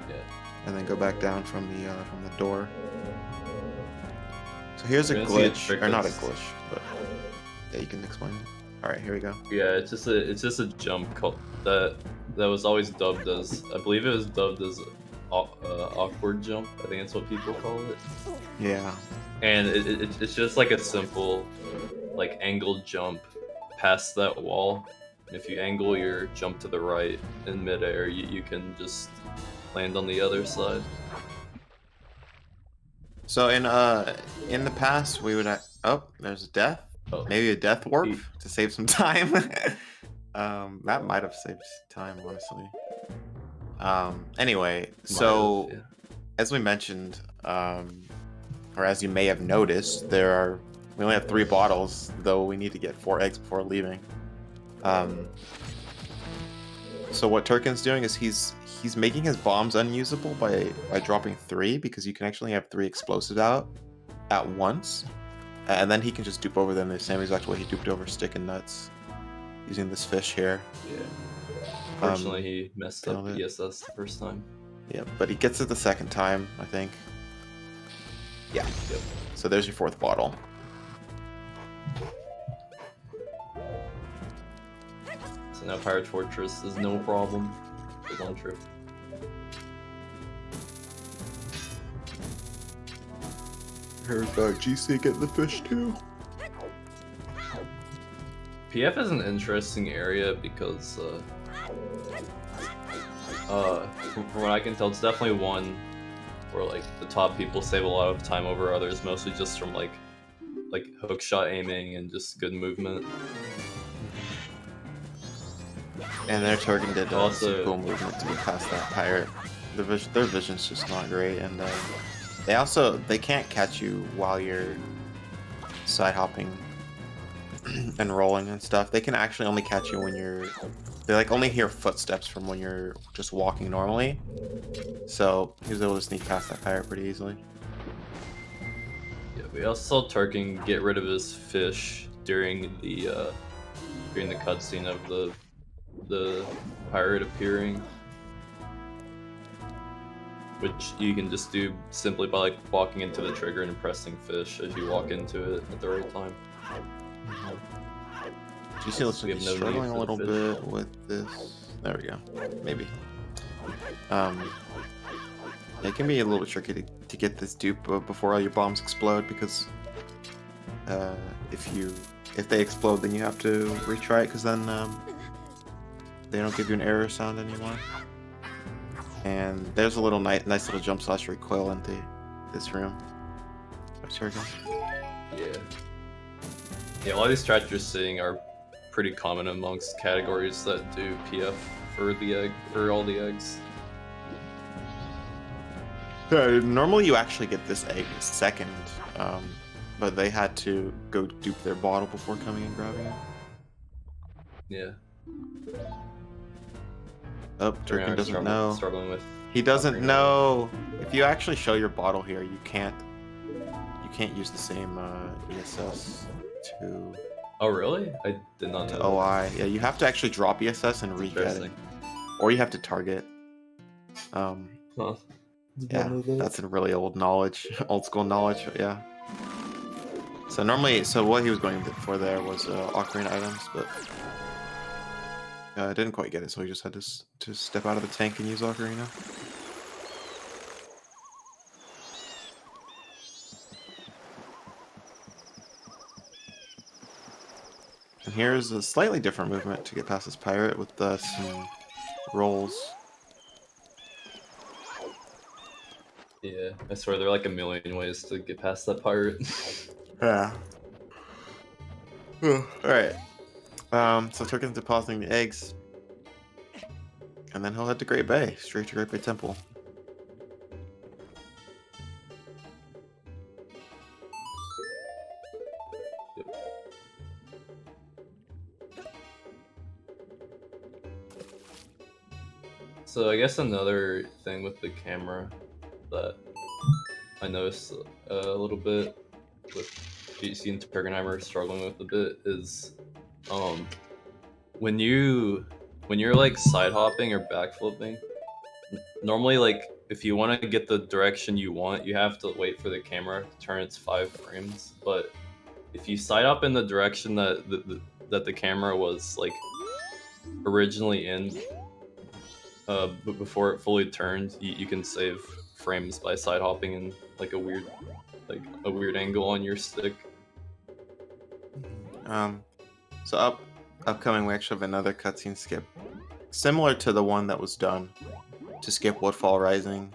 Speaker 2: Yeah.
Speaker 3: And then go back down from the door. So here's a
Speaker 2: We're gonna see a
Speaker 3: glitch,
Speaker 2: trick
Speaker 3: or not a
Speaker 2: that's-
Speaker 3: glitch, but yeah, you can explain it. All right, here we go.
Speaker 2: Yeah, it's just a jump called that was always dubbed as, I believe it was dubbed as awkward jump. I think that's what people call it.
Speaker 3: Yeah.
Speaker 2: And it's just like a simple, like, angled jump past that wall. And if you angle your jump to the right in midair, you can just land on the other side.
Speaker 3: So in the past we would oh, there's a death.
Speaker 2: Oh.
Speaker 3: Maybe a death warp to save some time. That might have saved time, honestly. Anyway, so
Speaker 2: yeah.
Speaker 3: as we mentioned, or as you may have noticed, we only have 3 bottles, though we need to get 4 eggs before leaving. So what Turken's doing is he's making his bombs unusable by dropping 3, because you can actually have 3 explosives out at once, and then he can just dupe over them the same exact way he duped over Stick and Nuts using this fish here.
Speaker 2: Yeah. Unfortunately, he messed up ESS the first time.
Speaker 3: Yeah, but he gets it the second time, I think. Yeah.
Speaker 2: Yep.
Speaker 3: So there's your 4th bottle.
Speaker 2: So now Pirate Fortress is no problem for one trip.
Speaker 3: Here's GC getting the fish too.
Speaker 2: PF is an interesting area because, from what I can tell, it's definitely one where, like, the top people save a lot of time over others, mostly just from like hook shot aiming and just good movement.
Speaker 3: And their Turken did
Speaker 2: Also-
Speaker 3: some cool movement to get past that pirate. Their vision's just not great, and they can't catch you while you're side hopping and rolling and stuff. They can actually only catch you when they like only hear footsteps from when you're just walking normally. So he was able to sneak past that pirate pretty easily.
Speaker 2: Yeah, we also saw Turken get rid of his fish during the cutscene of the pirate appearing, which you can just do simply by, like, walking into the trigger and pressing fish as you walk into it at the right time.
Speaker 3: GC looks like he's struggling a little bit with this. There we go. Maybe. It can be a little bit tricky to get this dupe before all your bombs explode, because if they explode, then you have to retry it, because then they don't give you an error sound anymore. And there's a little nice little jump slash recoil into this room.
Speaker 2: Yeah. Yeah, a lot of these strats you're seeing are pretty common amongst categories that do PF for all the eggs.
Speaker 3: Normally you actually get this egg second, but they had to go dupe their bottle before coming and grabbing it.
Speaker 2: Yeah.
Speaker 3: Oh, Turken doesn't know.
Speaker 2: Struggling with.
Speaker 3: He doesn't know. If you actually show your bottle here, you can't use the same ESS to.
Speaker 2: Oh really? I did not know.
Speaker 3: To OI. Yeah, you have to actually drop ESS and re-get it, or you have to target.
Speaker 2: Huh.
Speaker 3: Yeah, that's a really old school knowledge. But yeah. So normally, what he was going for there was ocarina items, but didn't quite get it, so he just had to step out of the tank and use ocarina. And here's a slightly different movement to get past this pirate with some rolls.
Speaker 2: Yeah, I swear there are like a million ways to get past that pirate.
Speaker 3: Yeah. Alright. So Turken's depositing the eggs. And then he'll head to Great Bay, straight to Great Bay Temple.
Speaker 2: Yep. So I guess another thing with the camera that I noticed a little bit with GC and Turkenheimer struggling with a bit is when you're like side hopping or backflipping, normally like if you want to get the direction you want, you have to wait for the camera to turn its 5 frames. But if you side hop in the direction that the camera was like originally in before it fully turned, you can save frames by side hopping in like a weird angle on your stick.
Speaker 3: So upcoming we actually have another cutscene skip, similar to the one that was done to skip Woodfall Rising.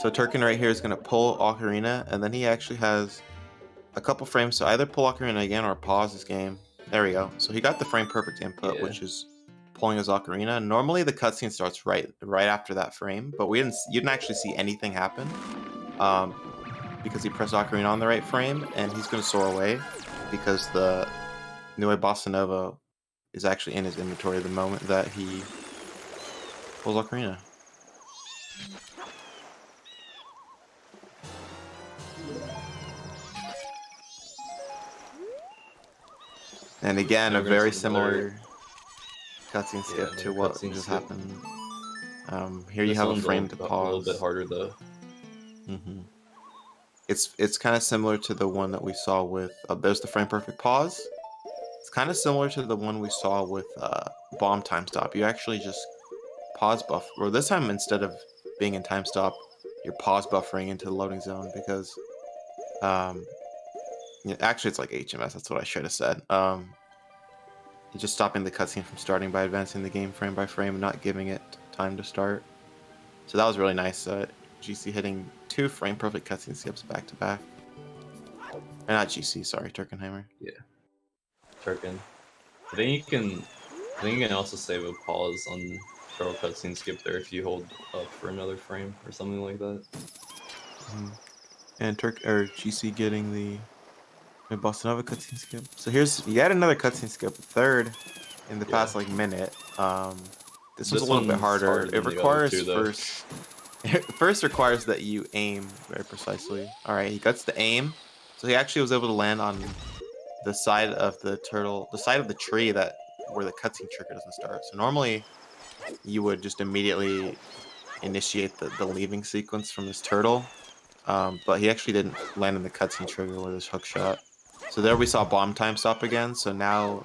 Speaker 3: So Turken right here is going to pull Ocarina, and then he actually has a couple frames to either pull Ocarina again or pause this game. There we go. So he got the frame perfect input, which is pulling his Ocarina. Normally the cutscene starts right after that frame, but you didn't actually see anything happen because he pressed Ocarina on the right frame, and he's going to soar away because the Nue Bossa Nova is actually in his inventory the moment that he pulls Ocarina. And again, a very similar cutscene skip to what just happened. Here you have a frame to pause.
Speaker 2: A little bit harder though.
Speaker 3: It's kind of similar to the one that we saw with there's the frame perfect pause. It's kind of similar to the one we saw with bomb time stop. You actually just pause buff, or this time instead of being in time stop, you're pause buffering into the loading zone because actually it's like HMS. That's what I should have said. You're just stopping the cutscene from starting by advancing the game frame by frame, not giving it time to start. So that was really nice. GC hitting 2 frame perfect cutscene skips back to back. Or not GC, sorry, Turkenheimer.
Speaker 2: Yeah, Turken. I think you can also save a pause on turtle cutscene skip there if you hold up for another frame or something like that.
Speaker 3: And GC getting the Bossa Nova cutscene skip. So you had another cutscene skip, third in the past like minute. This one's a little bit harder. It requires first requires that you aim very precisely. All right, he gets the aim, so he actually was able to land on the side of the tree where the cutscene trigger doesn't start. So normally you would just immediately initiate the leaving sequence from this turtle, but he actually didn't land in the cutscene trigger with his hook shot. So there we saw bomb time stop again. So now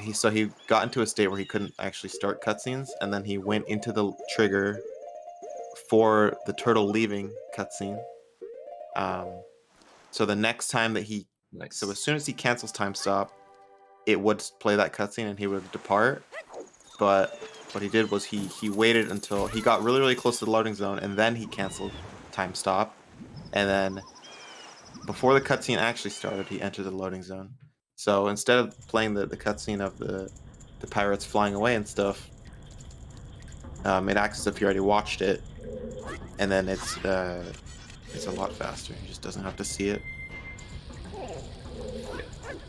Speaker 3: he got into a state where he couldn't actually start cutscenes, and then he went into the trigger for the turtle leaving cutscene. So the next time that so as soon as he cancels time stop, it would play that cutscene and he would depart. But what he did was he waited until he got really, really close to the loading zone, and then he canceled time stop. And then before the cutscene actually started, he entered the loading zone. So instead of playing the cutscene of the pirates flying away and stuff, it acts as if you already watched it, and then it's a lot faster. He just doesn't have to see it.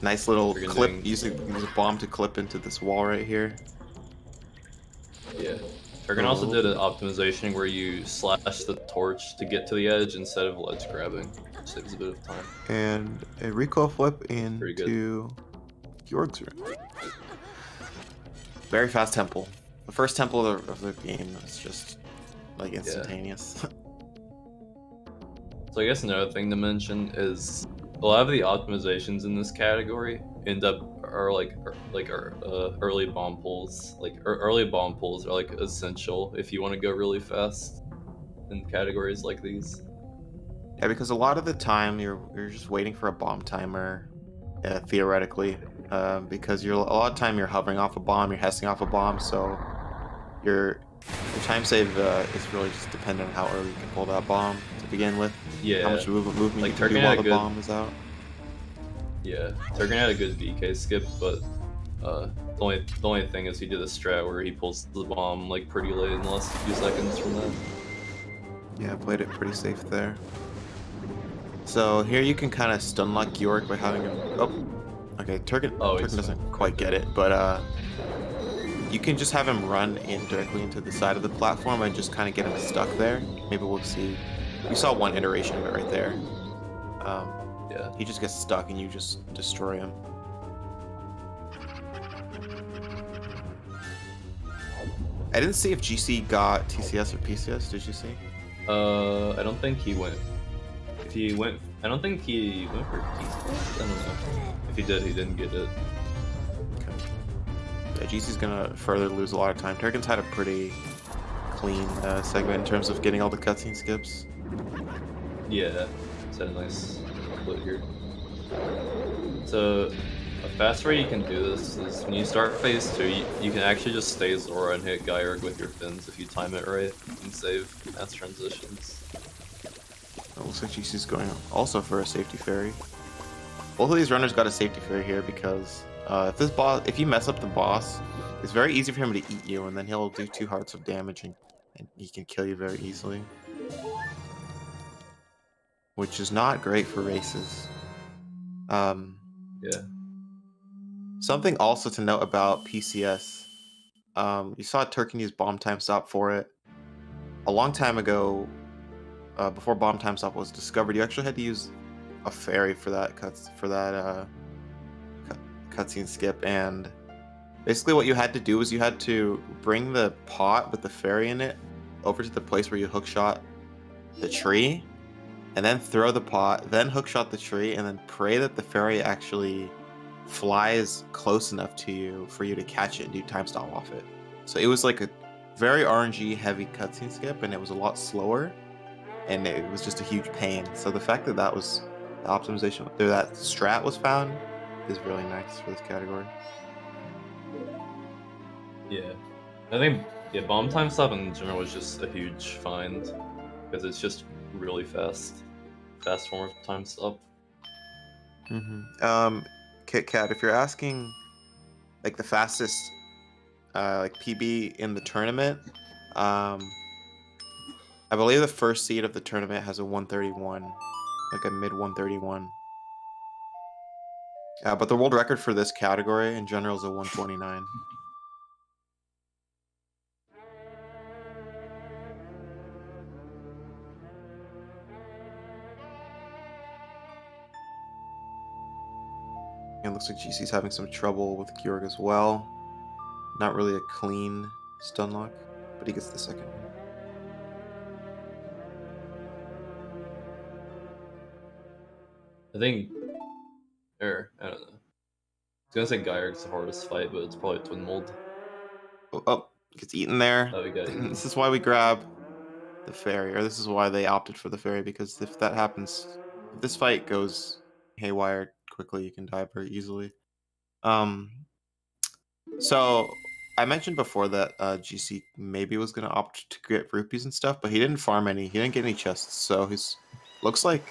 Speaker 3: Nice little clip, using a bomb to clip into this wall right here.
Speaker 2: Yeah. Turken also did an optimization where you slash the torch to get to the edge instead of ledge grabbing, which saves a bit of time.
Speaker 3: And a recoil flip into Georg's room. Very fast temple. The first temple of the game is just like instantaneous.
Speaker 2: So I guess another thing to mention is a lot of the optimizations in this category end up early bomb pulls. Early bomb pulls are like essential if you want to go really fast in categories like these.
Speaker 3: Yeah, because a lot of the time you're just waiting for a bomb timer, theoretically, because a lot of time you're hovering off a bomb, you're hessing off a bomb, so your time save is really just dependent on how early you can pull that bomb to begin with.
Speaker 2: Yeah.
Speaker 3: How much movement
Speaker 2: Like
Speaker 3: you can
Speaker 2: Turken
Speaker 3: do
Speaker 2: had
Speaker 3: while
Speaker 2: a
Speaker 3: the
Speaker 2: good-
Speaker 3: bomb is out.
Speaker 2: Yeah, Turken had a good VK skip, but the only thing is he did a strat where he pulls the bomb like pretty late in the last few seconds from that.
Speaker 3: Yeah, played it pretty safe there. So here you can kind of stun lock Georg by having him. Oh, okay. Turken doesn't quite get it, but you can just have him run in directly into the side of the platform and just kind of get him stuck there. Maybe we'll see. We saw one iteration of it right there.
Speaker 2: Yeah.
Speaker 3: He just gets stuck and you just destroy him. I didn't see if GC got TCS or PCS. Did you see?
Speaker 2: I don't think he went. If he went, I don't think he went for Keyscape. I don't know. If he did, he didn't get it.
Speaker 3: Okay. Yeah, GC's gonna further lose a lot of time. Turken's had a pretty clean segment in terms of getting all the cutscene skips.
Speaker 2: Yeah, it's had a nice split here. So, a fast way you can do this is when you start phase 2, you can actually just stay Zora and hit Gyurg with your fins if you time it right. You can save fast transitions.
Speaker 3: It looks like GC's going also for a safety fairy. Both of these runners got a safety fairy here because if you mess up the boss, it's very easy for him to eat you, and then he'll do 2 hearts of damage and he can kill you very easily. Which is not great for races.
Speaker 2: Yeah.
Speaker 3: Something also to note about PCS. You saw Turken use bomb time stop for it. A long time ago, before bomb time stop was discovered, you actually had to use a fairy for that cutscene skip, and basically what you had to do was you had to bring the pot with the fairy in it over to the place where you hookshot the tree, and then throw the pot, then hookshot the tree, and then pray that the fairy actually flies close enough to you for you to catch it and do time stop off it. So it was like a very RNG heavy cutscene skip, and it was a lot slower, and it was just a huge pain. So the fact that that was the optimization, that strat was found, is really nice for this category.
Speaker 2: Yeah. I think bomb time stop in general was just a huge find because it's just really fast form of time stop.
Speaker 3: Kit Kat, if you're asking like the fastest like PB in the tournament, I believe the first seed of the tournament has a 131, like a mid 131. But the world record for this category in general is a 129. It looks like GC's having some trouble with Georg as well. Not really a clean stun lock, but he gets the second one.
Speaker 2: I think, or I don't know. I was gonna say Gyurg's the hardest fight, but it's probably Twin Mold.
Speaker 3: Oh, gets eaten there.
Speaker 2: Oh, we got eaten.
Speaker 3: This is why we grab the fairy, or this is why they opted for the fairy, because if that happens, if this fight goes haywire quickly, you can die very easily. So I mentioned before that GC maybe was gonna opt to get rupees and stuff, but he didn't farm any. He didn't get any chests, so looks like.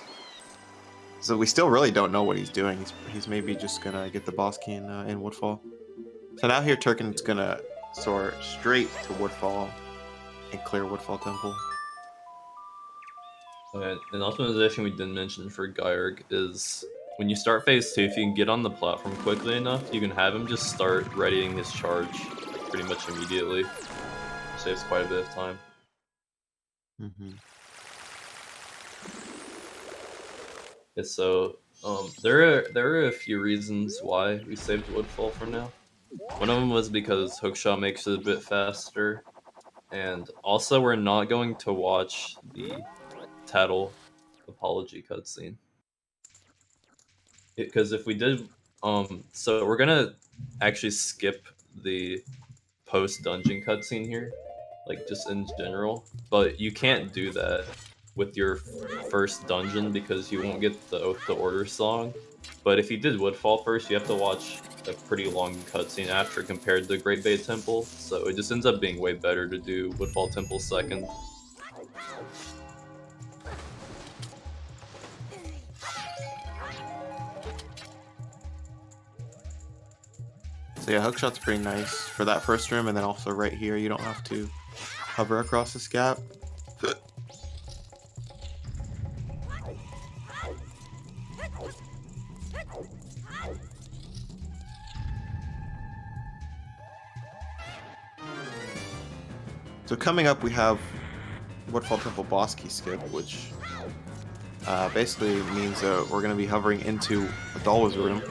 Speaker 3: So we still really don't know what he's doing. He's maybe just gonna get the boss key in Woodfall. So now here Turken's gonna soar straight to Woodfall and clear Woodfall Temple.
Speaker 2: Okay, an optimization we didn't mention for Gyurg is when you start phase 2, if you can get on the platform quickly enough, you can have him just start readying his charge pretty much immediately. Saves quite a bit of time. Yeah, so there are a few reasons why we saved Woodfall for now. One of them was because hookshot makes it a bit faster, and also we're not going to watch the tattle apology cutscene. Because if we did, so we're gonna actually skip the post-dungeon cutscene here, like just in general, but you can't do that with your first dungeon because you won't get the Oath to Order song. But if you did Woodfall first, you have to watch a pretty long cutscene after compared to Great Bay Temple, so it just ends up being way better to do Woodfall Temple second.
Speaker 3: So yeah, hookshot's pretty nice for that first room, and then also right here, you don't have to hover across this gap. So coming up, we have Woodfall Temple boss key skip, which basically means that we're going to be hovering into a Dolwa's room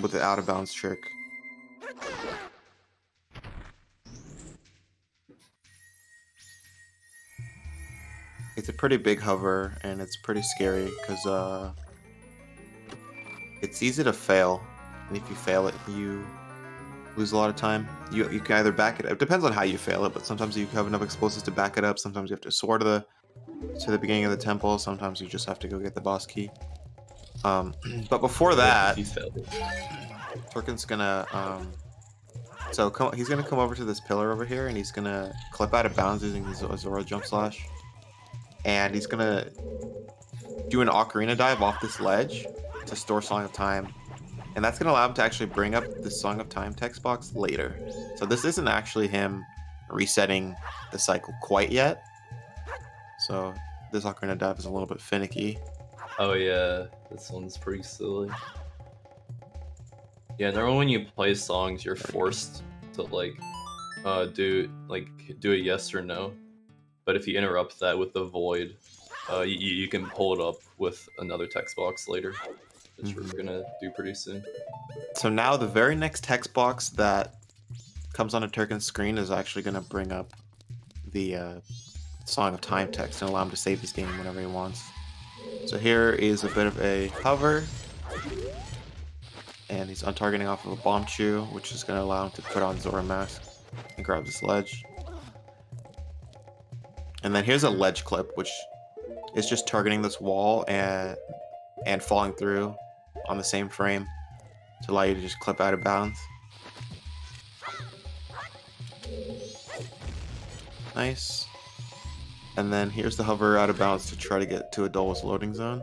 Speaker 3: with the out of bounds trick. It's a pretty big hover, and it's pretty scary because it's easy to fail, and if you fail it, you lose a lot of time. You can either back it up. It depends on how you fail it, but sometimes you have enough explosives to back it up. Sometimes you have to soar to the beginning of the temple. Sometimes you just have to go get the boss key. But before that, Turken's gonna he's gonna come over to this pillar over here, and he's gonna clip out of bounds using his Zora jump slash, and he's gonna do an ocarina dive off this ledge to store Song of Time. And that's going to allow him to actually bring up the Song of Time text box later. So this isn't actually him resetting the cycle quite yet. So this Ocarina Dive is a little bit finicky.
Speaker 2: Oh yeah, this one's pretty silly. Yeah, normally when you play songs, you're forced to do a yes or no. But if you interrupt that with the void, you can pull it up with another text box later, which we're gonna do pretty soon.
Speaker 3: So now the very next text box that comes on a Turken's screen is actually going to bring up the Song of Time text and allow him to save his game whenever he wants. So here is a bit of a hover, and he's untargeting off of a bomb chew, which is going to allow him to put on Zora mask and grab this ledge. And then here's a ledge clip, which is just targeting this wall and falling through on the same frame to allow you to just clip out of bounds. Nice. And then here's the hover out of bounds to try to get to a Dolwa's loading zone.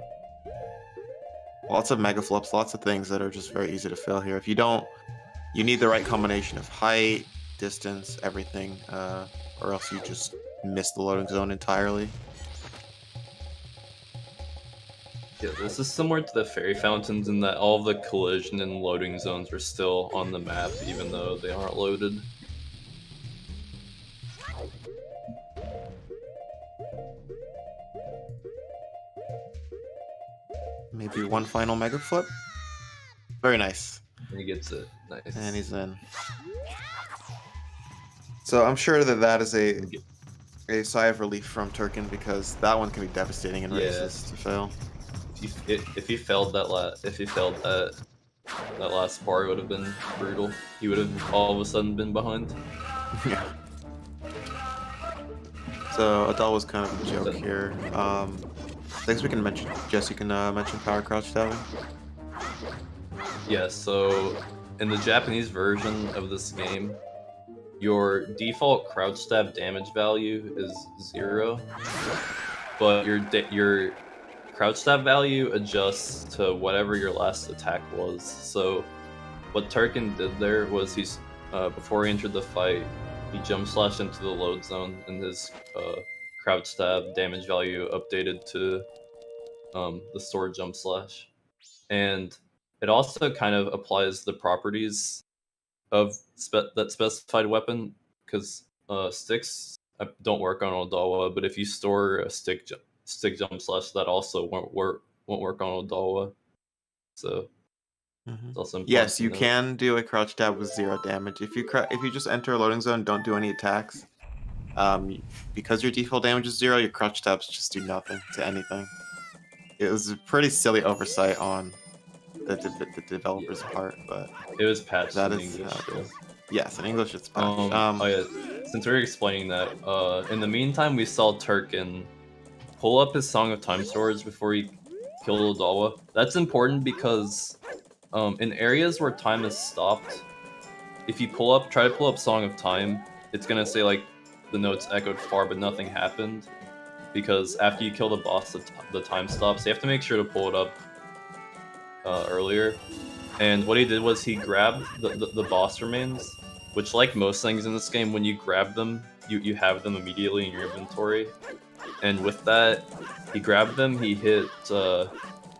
Speaker 3: Lots of mega flips, lots of things that are just very easy to fail here. If you don't, you need the right combination of height, distance, everything, or else you just miss the loading zone entirely.
Speaker 2: Yeah, this is similar to the fairy fountains in that all of the collision and loading zones are still on the map, even though they aren't loaded.
Speaker 3: Maybe one final mega flip. Very nice.
Speaker 2: He gets it. Nice.
Speaker 3: And he's in. So I'm sure that is a sigh of relief from Turken, because that one can be devastating in races to fail.
Speaker 2: If he failed that last bar, it would have been brutal. He would have all of a sudden been behind.
Speaker 3: Yeah. So Adele was kind of a joke here. Things we can mention. Jess, you can mention power crouch stabbing.
Speaker 2: Yeah. So in the Japanese version of this game, your default crouch stab damage value is 0, but your crouch stab value adjusts to whatever your last attack was. So what Turken did there was before he entered the fight, he jump slashed into the load zone, and his crouch stab damage value updated to the sword jump slash. And it also kind of applies the properties of that specified weapon, because sticks don't work on Odawa, but if you store a stick jump slash, that also won't work on Odawa. So it's also
Speaker 3: yes, you can do a crouch stab with 0 damage. If you just enter a loading zone, don't do any attacks. because your default damage is 0, your crouch steps just do nothing to anything. It was a pretty silly oversight on the developer's part, but
Speaker 2: it was patched
Speaker 3: that
Speaker 2: in
Speaker 3: is
Speaker 2: English. Though.
Speaker 3: Yes, in English it's patched.
Speaker 2: Oh yeah, since we were explaining that, in the meantime we saw Turken pull up his Song of Time storage before he killed Odawa. That's important because in areas where time is stopped, if you try to pull up Song of Time, it's gonna say like the notes echoed far but nothing happened, because after you kill the boss, the time stops. So you have to make sure to pull it up earlier. And what he did was he grabbed the boss remains, which, like most things in this game, when you grab them, you have them immediately in your inventory. And with that, he grabbed them, he hit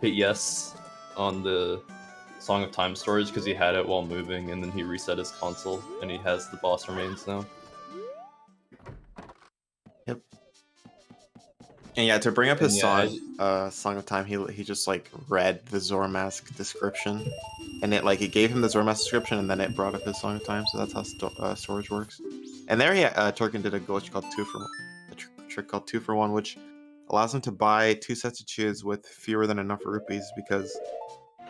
Speaker 2: yes on the Song of Time storage because he had it while moving, and then he reset his console, and he has the boss remains now.
Speaker 3: Yep. And yeah, to bring up his Song of Time, he just like read the Zora Mask description, and it gave him the Zora Mask description, and then it brought up his Song of Time. So that's how storage works. And there, Turken did a glitch called trick called 2 for 1, which allows him to buy 2 sets of chews with fewer than enough rupees, because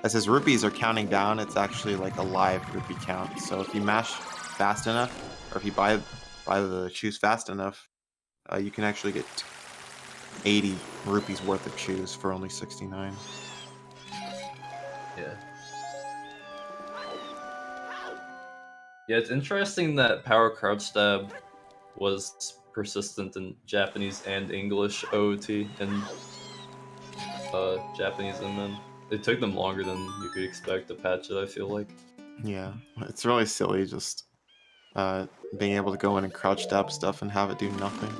Speaker 3: as his rupees are counting down, it's actually like a live rupee count. So if you mash fast enough, or if you buy the chews fast enough, you can actually get 80 rupees worth of chews for only 69.
Speaker 2: Yeah. Yeah, it's interesting that power crouch stab was persistent in Japanese and English OOT, and Japanese and then it took them longer than you could expect to patch it, I feel like.
Speaker 3: Yeah, it's really silly just being able to go in and crouch stab stuff and have it do nothing.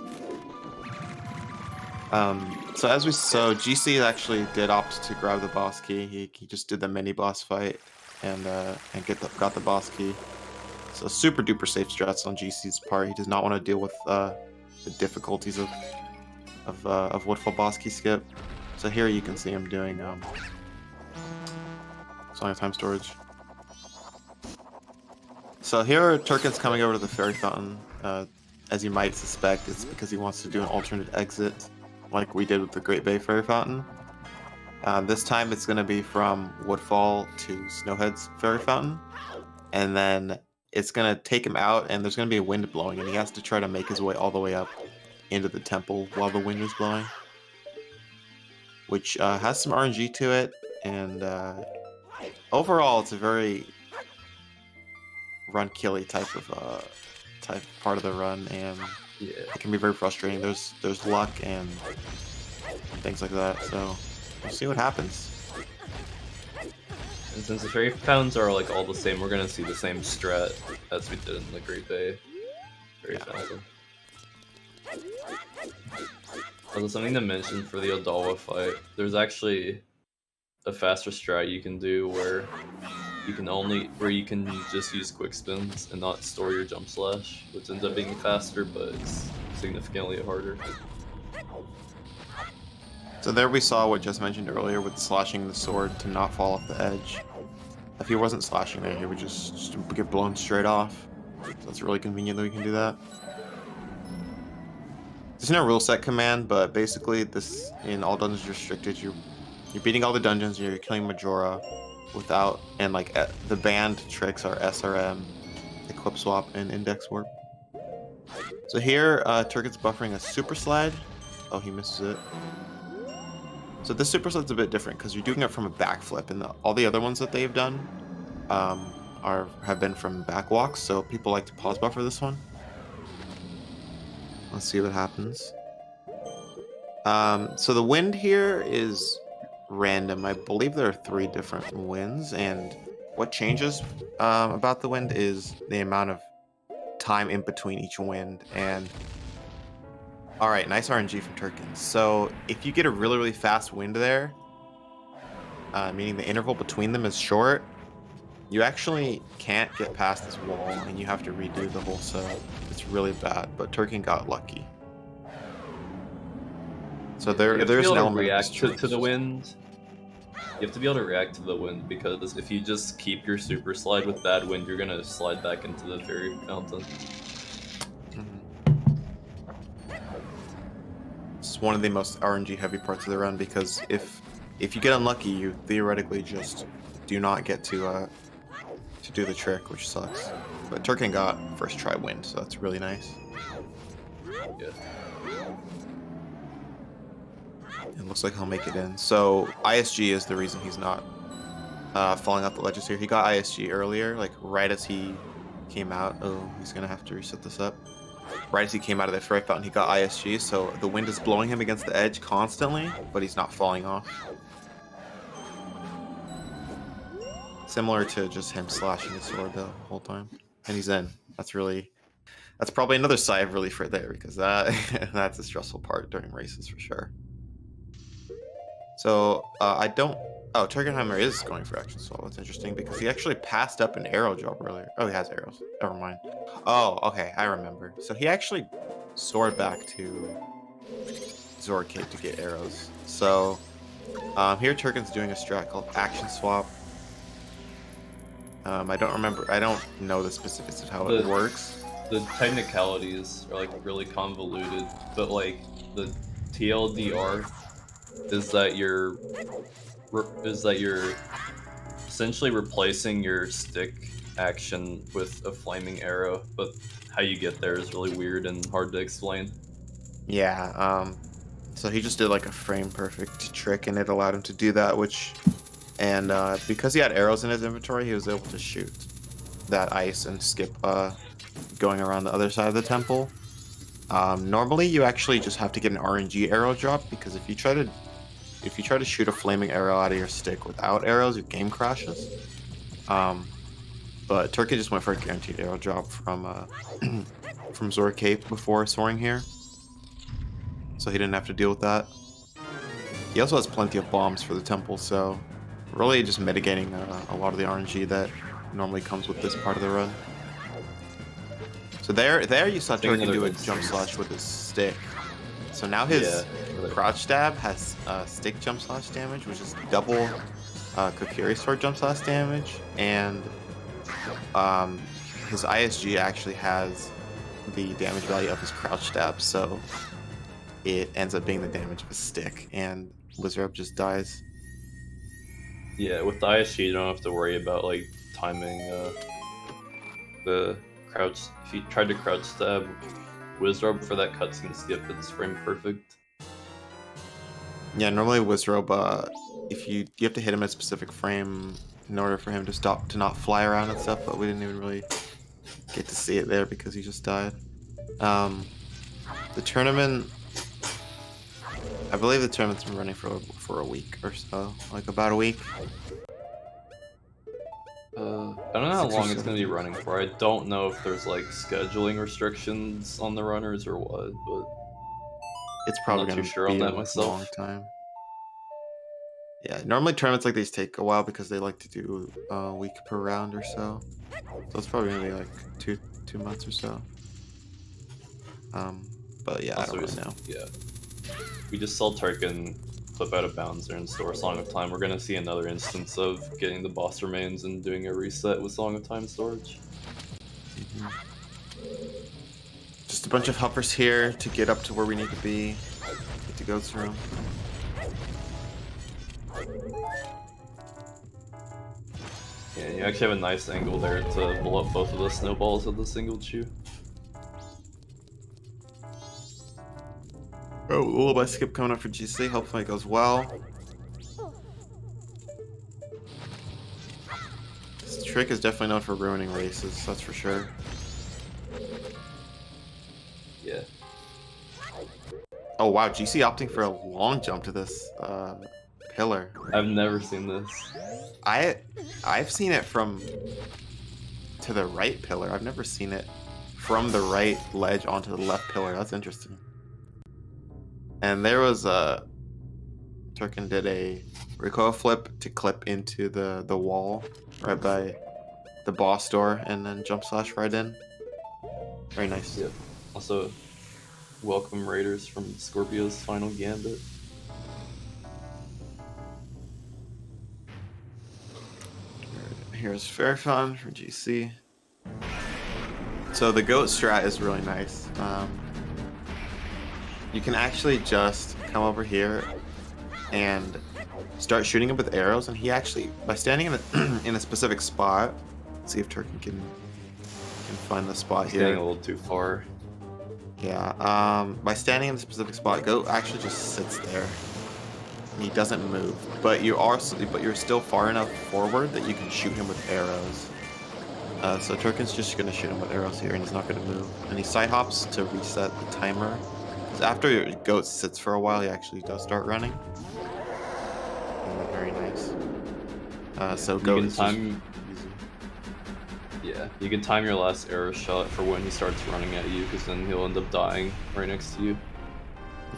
Speaker 3: So GC actually did opt to grab the boss key. He just did the mini boss fight and got the boss key. So super duper safe strats on GC's part. He does not want to deal with the difficulties of Woodfall boss key skip. So here you can see him doing Song of Time storage. So here Turken's coming over to the fairy fountain. As you might suspect, it's because he wants to do an alternate exit, like we did with the Great Bay Fairy Fountain. This time it's going to be from Woodfall to Snowhead's Fairy Fountain, and then it's going to take him out, and there's going to be a wind blowing, and he has to try to make his way all the way up into the temple while the wind is blowing, which has some RNG to it, and overall it's a very run-killy type part of the run, and
Speaker 2: yeah,
Speaker 3: it can be very frustrating. There's luck and things like that, so we'll see what happens.
Speaker 2: And since the fairy fountains are like all the same, we're gonna see the same strat as we did in the Great Bay Fairy Fountain. Also, something to mention for the Odawa fight, there's actually a faster strat you can do where you can just use quick spins and not store your jump slash, which ends up being faster, but it's significantly harder.
Speaker 3: So there we saw what just mentioned earlier with slashing the sword to not fall off the edge. If he wasn't slashing there, he would just get blown straight off. So it's really convenient that we can do that. There's no rule set command, but basically this in all dungeons restricted, you're beating all the dungeons, you're killing Majora without, and like the banned tricks are SRM, Equip Swap, and Index Warp. So here, Turken's buffering a Super Slide. Oh, he misses it. So this Super Slide's a bit different because you're doing it from a backflip, and all the other ones that they've done have been from backwalks. So people like to pause buffer this one. Let's see what happens. So the wind here is random. I believe there are 3 different winds, and what changes about the wind is the amount of time in between each wind. And alright, nice RNG from Turken. So if you get a really, really fast wind there, meaning the interval between them is short, you actually can't get past this wall, and you have to redo the whole set. It's really bad, but Turken got lucky. So there's an element
Speaker 2: react to the wind. You have to be able to react to the wind, because if you just keep your super slide with bad wind, you're gonna slide back into the fairy fountain.
Speaker 3: It's one of the most RNG heavy parts of the run because if you get unlucky, you theoretically just do not get to do the trick, which sucks. But Turken got first try win, so that's really nice.
Speaker 2: Yeah.
Speaker 3: It looks like he'll make it in. So ISG is the reason he's not falling out the ledges here. He got ISG earlier, like right as he came out. Oh, he's gonna have to reset this up. Right as he came out of the fray fountain, he got ISG, so the wind is blowing him against the edge constantly, but he's not falling off. Similar to just him slashing his sword the whole time. And he's in. That's probably another sigh of relief right there, because that's a stressful part during races for sure. So, oh, Turkenheimer is going for action swap. That's interesting, because he actually passed up an arrow drop earlier. Oh, he has arrows. Never mind. Oh, okay, I remember. So he actually soared back to Zora Cape to get arrows. So, here Turken's doing a strat called action swap. I don't know the specifics of how it works.
Speaker 2: The technicalities are like really convoluted, but like the TLDR is that you're essentially replacing your stick action with a flaming arrow, but how you get there is really weird and hard to explain.
Speaker 3: Yeah, so he just did like a frame perfect trick and it allowed him to do that, and because he had arrows in his inventory, he was able to shoot that ice and skip going around the other side of the temple. Normally you actually just have to get an RNG arrow drop, because if you try to shoot a flaming arrow out of your stick without arrows, your game crashes. But Turkey just went for a guaranteed arrow drop from from Zora Cape before soaring here, so he didn't have to deal with that. He also has plenty of bombs for the temple, so really just mitigating a lot of the RNG that normally comes with this part of the run. So there you saw Turkey do a jump slash with his stick. So now his crouch stab has stick jump slash damage, which is double Kokiri sword jump slash damage, and his ISG actually has the damage value of his crouch stab, so it ends up being the damage of a stick, and Wizard just dies.
Speaker 2: Yeah, with the ISG, you don't have to worry about like timing the crouch. If you tried to crouch stab Wizrobe for that cutscene skip, it's frame perfect.
Speaker 3: Yeah, normally Wizrobe, if you have to hit him at a specific frame in order for him to not fly around and stuff, but we didn't even really get to see it there because he just died. The tournament, I believe the tournament's been running for a week or so, like about a week.
Speaker 2: I don't know how long it's going to be running for. I don't know if there's like scheduling restrictions on the runners or what, but
Speaker 3: it's probably going to be a long time. Yeah, normally tournaments like these take a while because they like to do a week per round or so. So it's probably going to be like two months or so. But yeah, also, I don't really know.
Speaker 2: Yeah. We just saw Turken flip out of bounds there in Store Song of Time. We're going to see another instance of getting the boss remains and doing a reset with Song of Time storage.
Speaker 3: Just a bunch of hoppers here to get up to where we need to be. Get to go through.
Speaker 2: Yeah, you actually have a nice angle there to blow up both of the snowballs with a single chew.
Speaker 3: Oh, a little bit skip coming up for GC. Hopefully it goes well. This trick is definitely known for ruining races, that's for sure.
Speaker 2: Yeah.
Speaker 3: Oh wow, GC opting for a long jump to this pillar.
Speaker 2: I've never seen this.
Speaker 3: I've seen it from to the right pillar. I've never seen it from the right ledge onto the left pillar. That's interesting. And there was Turken did a recoil flip to clip into the wall right by the boss door and then jump slash right in. Very nice.
Speaker 2: Yeah. Also, welcome Raiders from Scorpio's final gambit.
Speaker 3: Here's Fair Fun for GC. So the goat strat is really nice. you can actually just come over here and start shooting him with arrows, and he actually, by standing in a, in a specific spot, let's see if Turken can find the spot
Speaker 2: He's
Speaker 3: here.
Speaker 2: getting a little too far.
Speaker 3: Yeah, by standing in a specific spot, Goat actually just sits there. He doesn't move, but you're still far enough forward that you can shoot him with arrows. So Turken's just gonna shoot him with arrows here, and he's not gonna move. And he side hops to reset the timer. Because after Goat sits for a while, he actually does start running. Very nice. So Goat is
Speaker 2: time. Yeah, you can time your last arrow shot for when he starts running at you, because then he'll end up dying right next to you.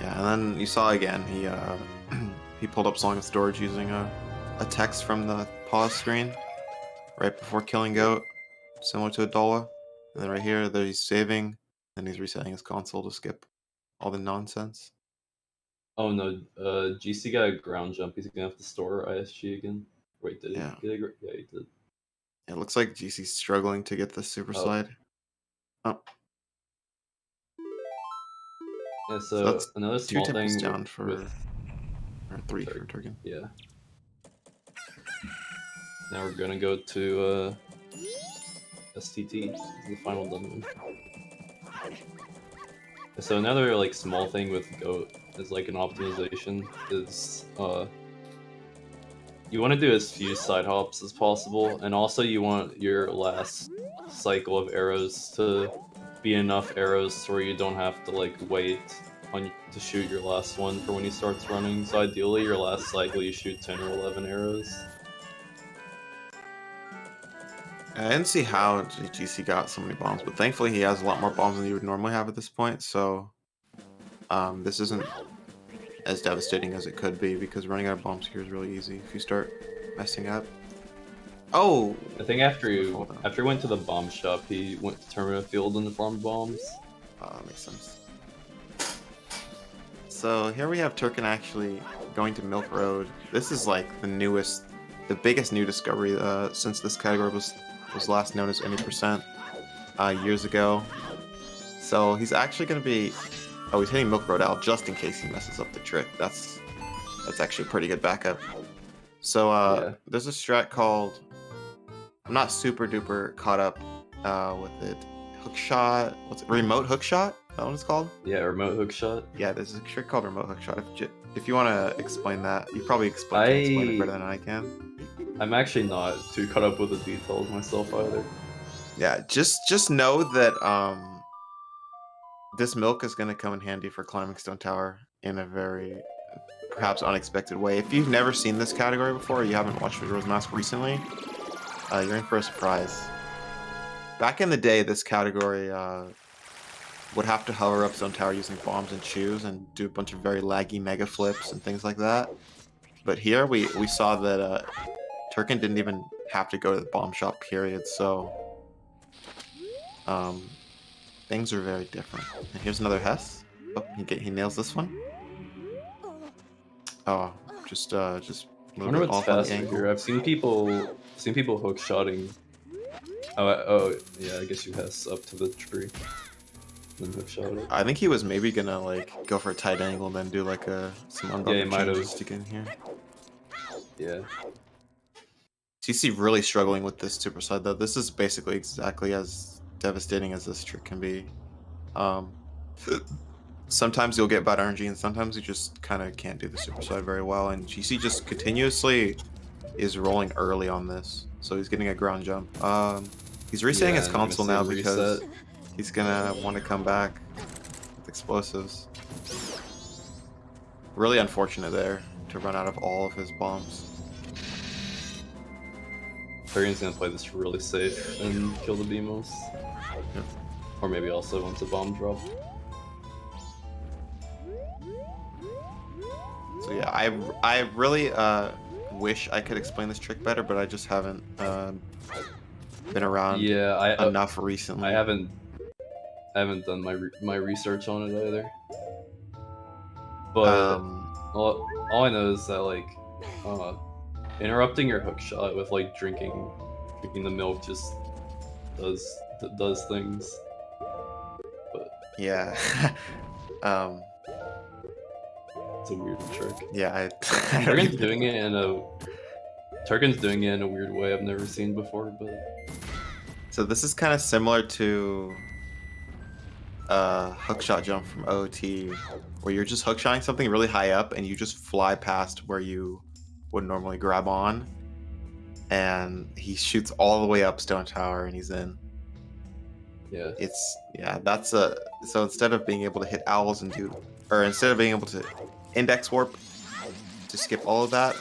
Speaker 3: Yeah, and then you saw again, he he pulled up Song of Storage using a text from the pause screen right before killing Goat, similar to a Dola. And then right here, there he's saving, and he's resetting his console to skip all the nonsense.
Speaker 2: Oh no, GC got a ground jump. He's gonna have to store ISG again. Wait, did he?
Speaker 3: Yeah.
Speaker 2: Yeah, he did.
Speaker 3: It looks like GC's struggling to get the super slide. Oh.
Speaker 2: Yeah, so
Speaker 3: that's
Speaker 2: another small
Speaker 3: two
Speaker 2: thing
Speaker 3: tempos down for,
Speaker 2: or
Speaker 3: 3 for Turken.
Speaker 2: Yeah. Now we're gonna go to STT, the final dungeon. So another like small thing with Goat is like an optimization is you want to do as few side hops as possible, and also you want your last cycle of arrows to be enough arrows where you don't have to like wait to shoot your last one for when he starts running. So ideally your last cycle you shoot 10 or 11 arrows.
Speaker 3: I didn't see how GC got so many bombs, but thankfully he has a lot more bombs than you would normally have at this point, so this isn't as devastating as it could be, because running out of bombs here is really easy if you start messing up. Oh!
Speaker 2: I think after he went to the bomb shop, he went to Terminal Field and farmed bombs.
Speaker 3: That makes sense. So here we have Turken actually going to Milk Road. This is like the biggest new discovery since this category was last known as any percent years ago. So he's actually going to be... Oh, he's hitting Milk Road out just in case he messes up the trick. That's actually a pretty good backup. So there's a strat called... I'm not super duper caught up with it. Hook shot. What's it? Remote hook shot? Is that what it's called?
Speaker 2: Yeah, remote hook shot.
Speaker 3: Yeah, there's a trick called remote hook shot. If you want to explain that, you probably can explain it better than I can.
Speaker 2: I'm actually not too caught up with the details myself either.
Speaker 3: Yeah, just know that this milk is going to come in handy for climbing Stone Tower in a very perhaps unexpected way. If you've never seen this category before, or you haven't watched Majora's Mask recently, you're in for a surprise. Back in the day, this category would have to hover up Stone Tower using bombs and shoes and do a bunch of very laggy mega flips and things like that. But here we saw that Turken didn't even have to go to the bomb shop, period, so things are very different. And here's another Hess. Oh, he nails this one. Oh, just
Speaker 2: I wonder what's faster here. I've seen people hook shotting. Oh yeah, I guess you Hess up to the tree. Then hook shot it.
Speaker 3: I think he was maybe gonna like go for a tight angle and then do like some unbuffed changes to get in here.
Speaker 2: Yeah.
Speaker 3: CC really struggling with this super slide though. This is basically exactly as devastating as this trick can be. Sometimes you'll get bad RNG and sometimes you just kind of can't do the super slide very well, and GC just continuously is rolling early on this, so he's getting a ground jump. He's resetting his console now because he's gonna want to come back with explosives. Really unfortunate there to run out of all of his bombs.
Speaker 2: Turken's gonna play this really safe and kill the Beamos.
Speaker 3: Yep.
Speaker 2: Or maybe also once a bomb drop.
Speaker 3: So yeah, I really wish I could explain this trick better, but I just haven't been around enough recently.
Speaker 2: I haven't done my research on it either. But all I know is that like interrupting your hook shot with like drinking the milk just does things. But
Speaker 3: yeah.
Speaker 2: a weird trick.
Speaker 3: Yeah, I don't
Speaker 2: Turken's
Speaker 3: even-
Speaker 2: doing it in a weird way I've never seen before, but
Speaker 3: So this is kind of similar to hookshot jump from OT, where you're just hookshotting something really high up and you just fly past where you would normally grab on, and he shoots all the way up Stone Tower and he's in.
Speaker 2: yeah.
Speaker 3: That's a so instead of being able to hit owls and do, or instead of being able to index warp to skip all of that,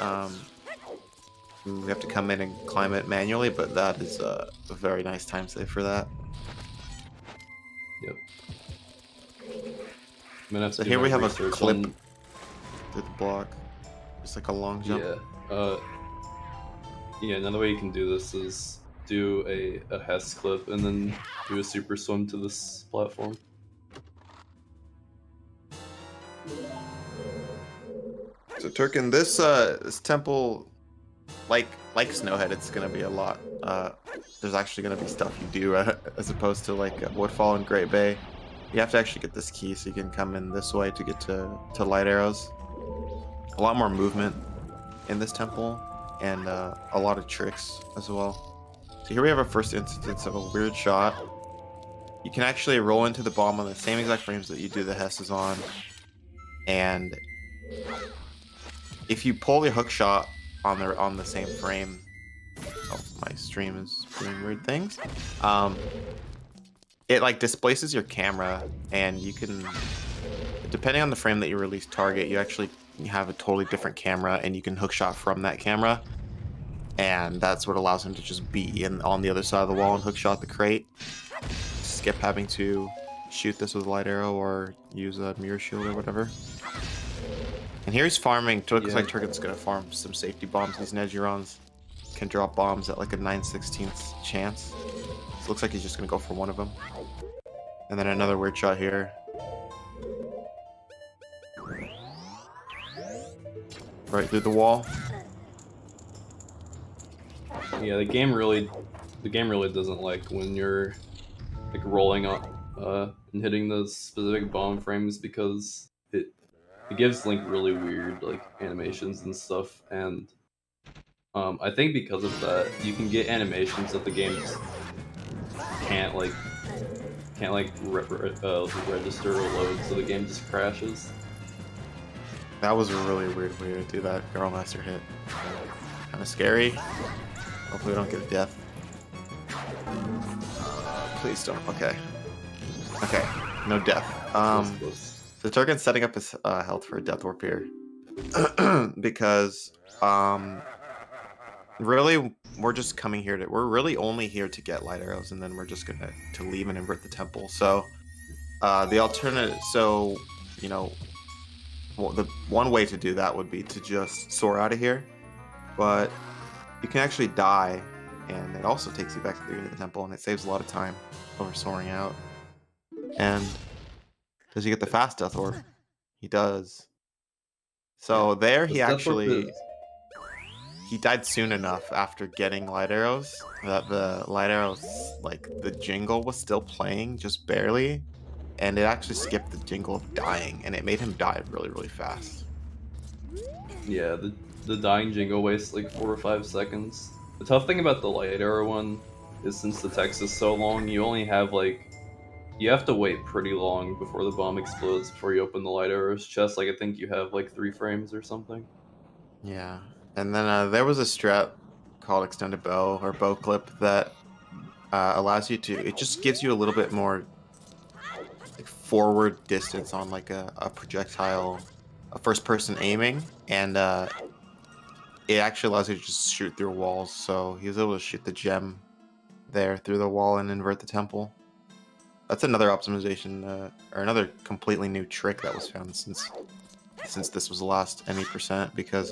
Speaker 3: we have to come in and climb it manually, but that is a very nice time save for that.
Speaker 2: Yep. I'm gonna have to
Speaker 3: So
Speaker 2: do
Speaker 3: here
Speaker 2: my
Speaker 3: we have a
Speaker 2: research
Speaker 3: clip
Speaker 2: on-
Speaker 3: through the block, just like a long jump.
Speaker 2: Yeah. Yeah, another way you can do this is do a Hess clip and then do a super swim to this platform.
Speaker 3: So Turken, this temple, like Snowhead, it's gonna be a lot. There's actually gonna be stuff you do as opposed to like Woodfall and Great Bay. You have to actually get this key so you can come in this way to get to Light Arrows. A lot more movement in this temple, and a lot of tricks as well. So here we have our first instance of a weird shot. You can actually roll into the bomb on the same exact frames that you do the Hesses on, and if you pull your hook shot on the same frame, oh, my stream is doing weird things. It like displaces your camera, and you can, depending on the frame that you release target, you actually have a totally different camera, and you can hook shot from that camera, and that's what allows him to just be on the other side of the wall and hook shot the crate. Skip having to shoot this with a light arrow or use a mirror shield or whatever. And here he's farming. Looks like Turken's gonna farm some safety bombs. These Nejirons can drop bombs at like a 9/16 chance. So it looks like he's just gonna go for one of them. And then another weird shot here. Right through the wall.
Speaker 2: Yeah, the game really doesn't like when you're like rolling up and hitting those specific bomb frames, because it gives Link really weird like animations and stuff, and I think because of that you can get animations that the game just can't register or load, so the game just crashes.
Speaker 3: That was a really weird way to do that Girl Master hit. Kind of scary. Hopefully we don't get a death. Please don't. Okay. Okay. No death. So Turken's setting up his health for a death warp here. Because really we're just coming here we're really only here to get light arrows, and then we're just gonna leave and invert the temple. So the alternative, so you know, well, the one way to do that would be to just soar out of here, but you can actually die, and it also takes you back to the beginning of the temple, and it saves a lot of time over soaring out. And does he get the fast death orb? He does. So there he actually he died soon enough after getting light arrows that the light arrows, like the jingle was still playing just barely, and it actually skipped the jingle of dying, and it made him die really, really fast.
Speaker 2: Yeah, the dying jingle wastes like 4 or 5 seconds. The tough thing about the light arrow one is, since the text is so long, you only have you have to wait pretty long before the bomb explodes before you open the light arrow's chest. Like I think you have like 3 frames or something.
Speaker 3: Yeah, and then there was a strat called extended bow or bow clip that allows you to. It just gives you a little bit more like forward distance on like a projectile, a first-person aiming, and it actually allows you to just shoot through walls. So he was able to shoot the gem there through the wall and invert the temple. That's another optimization, or another completely new trick that was found since this was the last any percent, because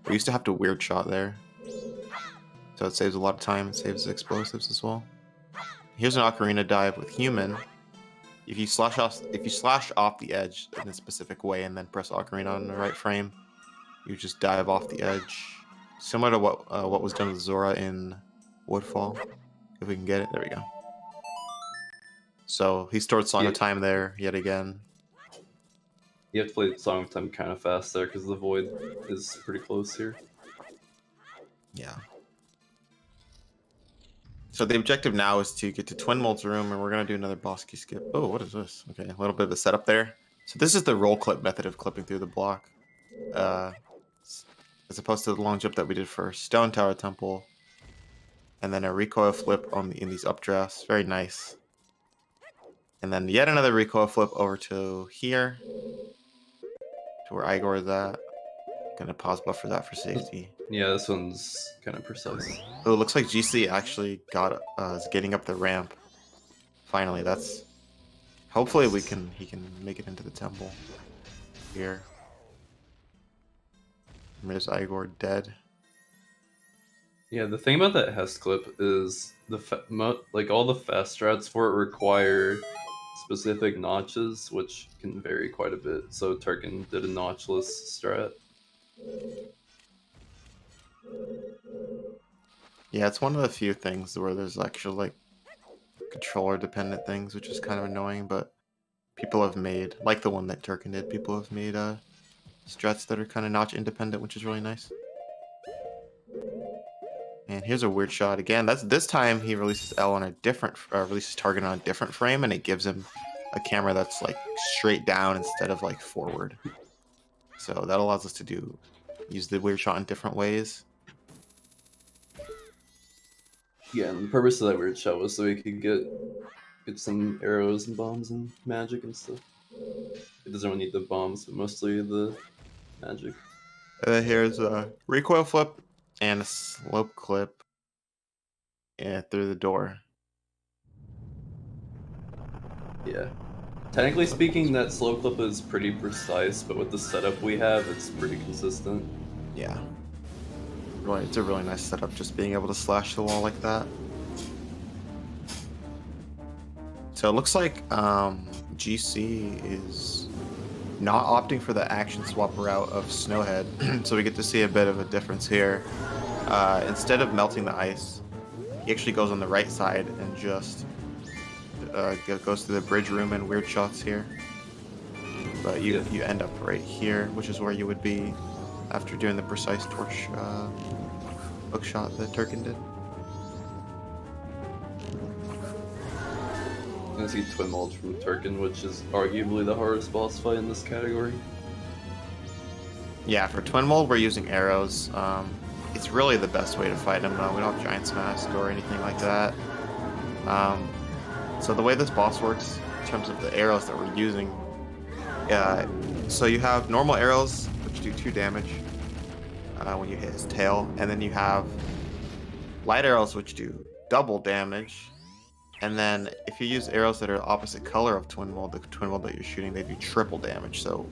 Speaker 3: we used to have to weird shot there. So it saves a lot of time, it saves explosives as well. Here's an ocarina dive with human. If you slash off the edge in a specific way and then press ocarina on the right frame, you just dive off the edge. Similar to what was done with Zora in Woodfall. If we can get it, there we go. So he stored Song of Time there yet again.
Speaker 2: You have to play Song of Time kind of fast there because the void is pretty close here.
Speaker 3: Yeah. So the objective now is to get to Twin Mold's room, and we're gonna do another boss key skip. Oh, what is this? Okay, a little bit of a setup there. So this is the roll clip method of clipping through the block, as opposed to the long jump that we did for Stone Tower Temple, and then a recoil flip in these updrafts. Very nice. And then yet another recoil flip over to here, to where Igor is at. Gonna pause buffer that for safety.
Speaker 2: Yeah, this one's kind of precise.
Speaker 3: Oh, it looks like GC actually is getting up the ramp. Finally, that's. Hopefully, he can make it into the temple here. And there's Igor dead.
Speaker 2: Yeah, the thing about that Hess clip is like all the fast strats for it require specific notches, which can vary quite a bit. So Turken did a notchless strat.
Speaker 3: Yeah, it's one of the few things where there's actually like controller dependent things, which is kind of annoying, but people have made, like the one that Turken did, people have made strats that are kind of notch independent, which is really nice. And here's a weird shot again. This time he releases L on a different releases target on a different frame, and it gives him a camera that's like straight down instead of like forward. So that allows us to use the weird shot in different ways.
Speaker 2: Yeah, and the purpose of that weird shot was so we could get some arrows and bombs and magic and stuff. It doesn't really need the bombs, but mostly the magic.
Speaker 3: Here's a recoil flip and a slope clip through the door.
Speaker 2: Yeah. Technically speaking, that slope clip is pretty precise, but with the setup we have, it's pretty consistent.
Speaker 3: Yeah. Really, it's a really nice setup, just being able to slash the wall like that. So it looks like GC is not opting for the action swap route of Snowhead, so we get to see a bit of a difference here. Instead of melting the ice, he actually goes on the right side and just goes to the bridge room and weird shots here. But you end up right here, which is where you would be after doing the precise torch hook shot that Turken did.
Speaker 2: I'm gonna see Twin Mold from Turken, which is arguably the hardest boss fight in this category.
Speaker 3: Yeah, for Twin Mold, we're using arrows. It's really the best way to fight him. We don't have Giant's Mask or anything like that. So the way this boss works, in terms of the arrows that we're using, so you have normal arrows, which do 2 damage when you hit his tail, and then you have light arrows, which do double damage. And then if you use arrows that are opposite color of Twin Mold, the Twin Mold that you're shooting, they do triple damage. So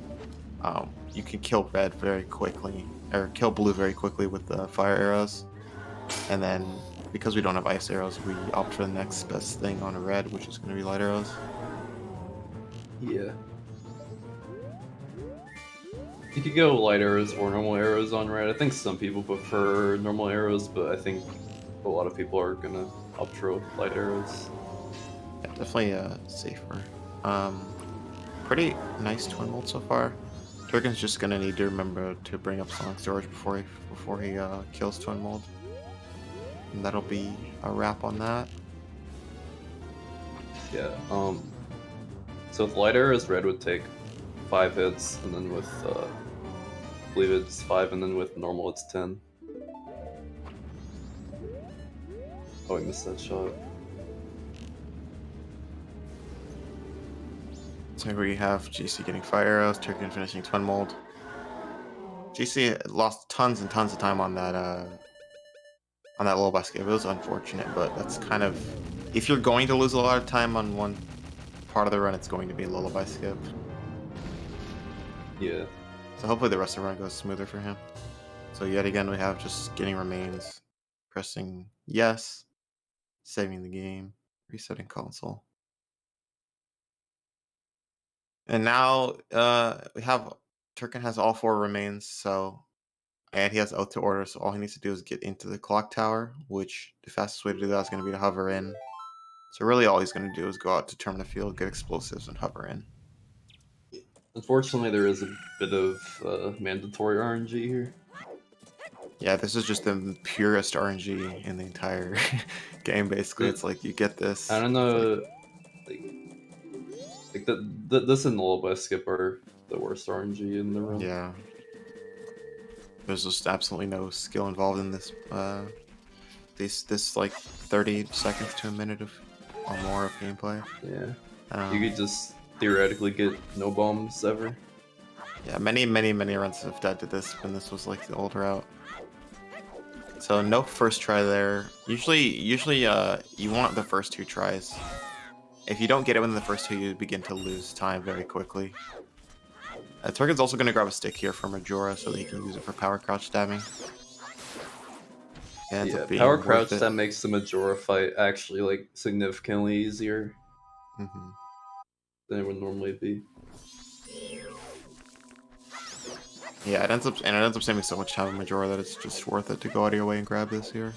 Speaker 3: you can kill red very quickly, or kill blue very quickly with the fire arrows. And then because we don't have ice arrows, we opt for the next best thing on a red, which is going to be light arrows.
Speaker 2: Yeah. You could go light arrows or normal arrows on red. I think some people prefer normal arrows, but I think a lot of people are gonna opt for light arrows.
Speaker 3: Yeah, definitely safer. Pretty nice Twin Mold so far. Turken's just gonna need to remember to bring up Sonic Storage before he kills Twin Mold. And that'll be a wrap on that.
Speaker 2: Yeah, so with light arrows, red would take 5 hits, and then with, I believe it's 5, and then with normal it's 10. Oh, I missed that shot.
Speaker 3: So here we have GC getting fire arrows, Turken finishing Twin Mold. GC lost tons and tons of time on that lullaby skip. It was unfortunate, but that's kind of, if you're going to lose a lot of time on one part of the run, it's going to be lullaby skip.
Speaker 2: Yeah.
Speaker 3: So hopefully the rest of the run goes smoother for him. So yet again, we have just getting remains, pressing yes, saving the game, resetting console. And now we have, Turken has all 4 remains, and he has Oath to Order, so all he needs to do is get into the clock tower, which the fastest way to do that is going to be to hover in. So really all he's going to do is go out to Termina Field, get explosives, and hover in.
Speaker 2: Unfortunately, there is a bit of mandatory RNG here.
Speaker 3: Yeah, this is just the purest RNG in the entire game. Basically, it's like you get this.
Speaker 2: I don't know, this and the lullaby skip are the worst RNG in the room.
Speaker 3: Yeah. There's just absolutely no skill involved in this. This like 30 seconds to a minute of or more of gameplay.
Speaker 2: Yeah. You could just theoretically get no bombs ever.
Speaker 3: Yeah, many runs have died to this when this was like the old route. So no first try there. Usually you want the first 2 tries. If you don't get it within the first 2, you begin to lose time very quickly. Turken's also going to grab a stick here from Majora so that he can use it for power crouch stabbing.
Speaker 2: Yeah, power crouch that makes the Majora fight actually like significantly easier than it would normally be.
Speaker 3: Yeah, it ends up saving so much time in Majora that it's just worth it to go out of your way and grab this here,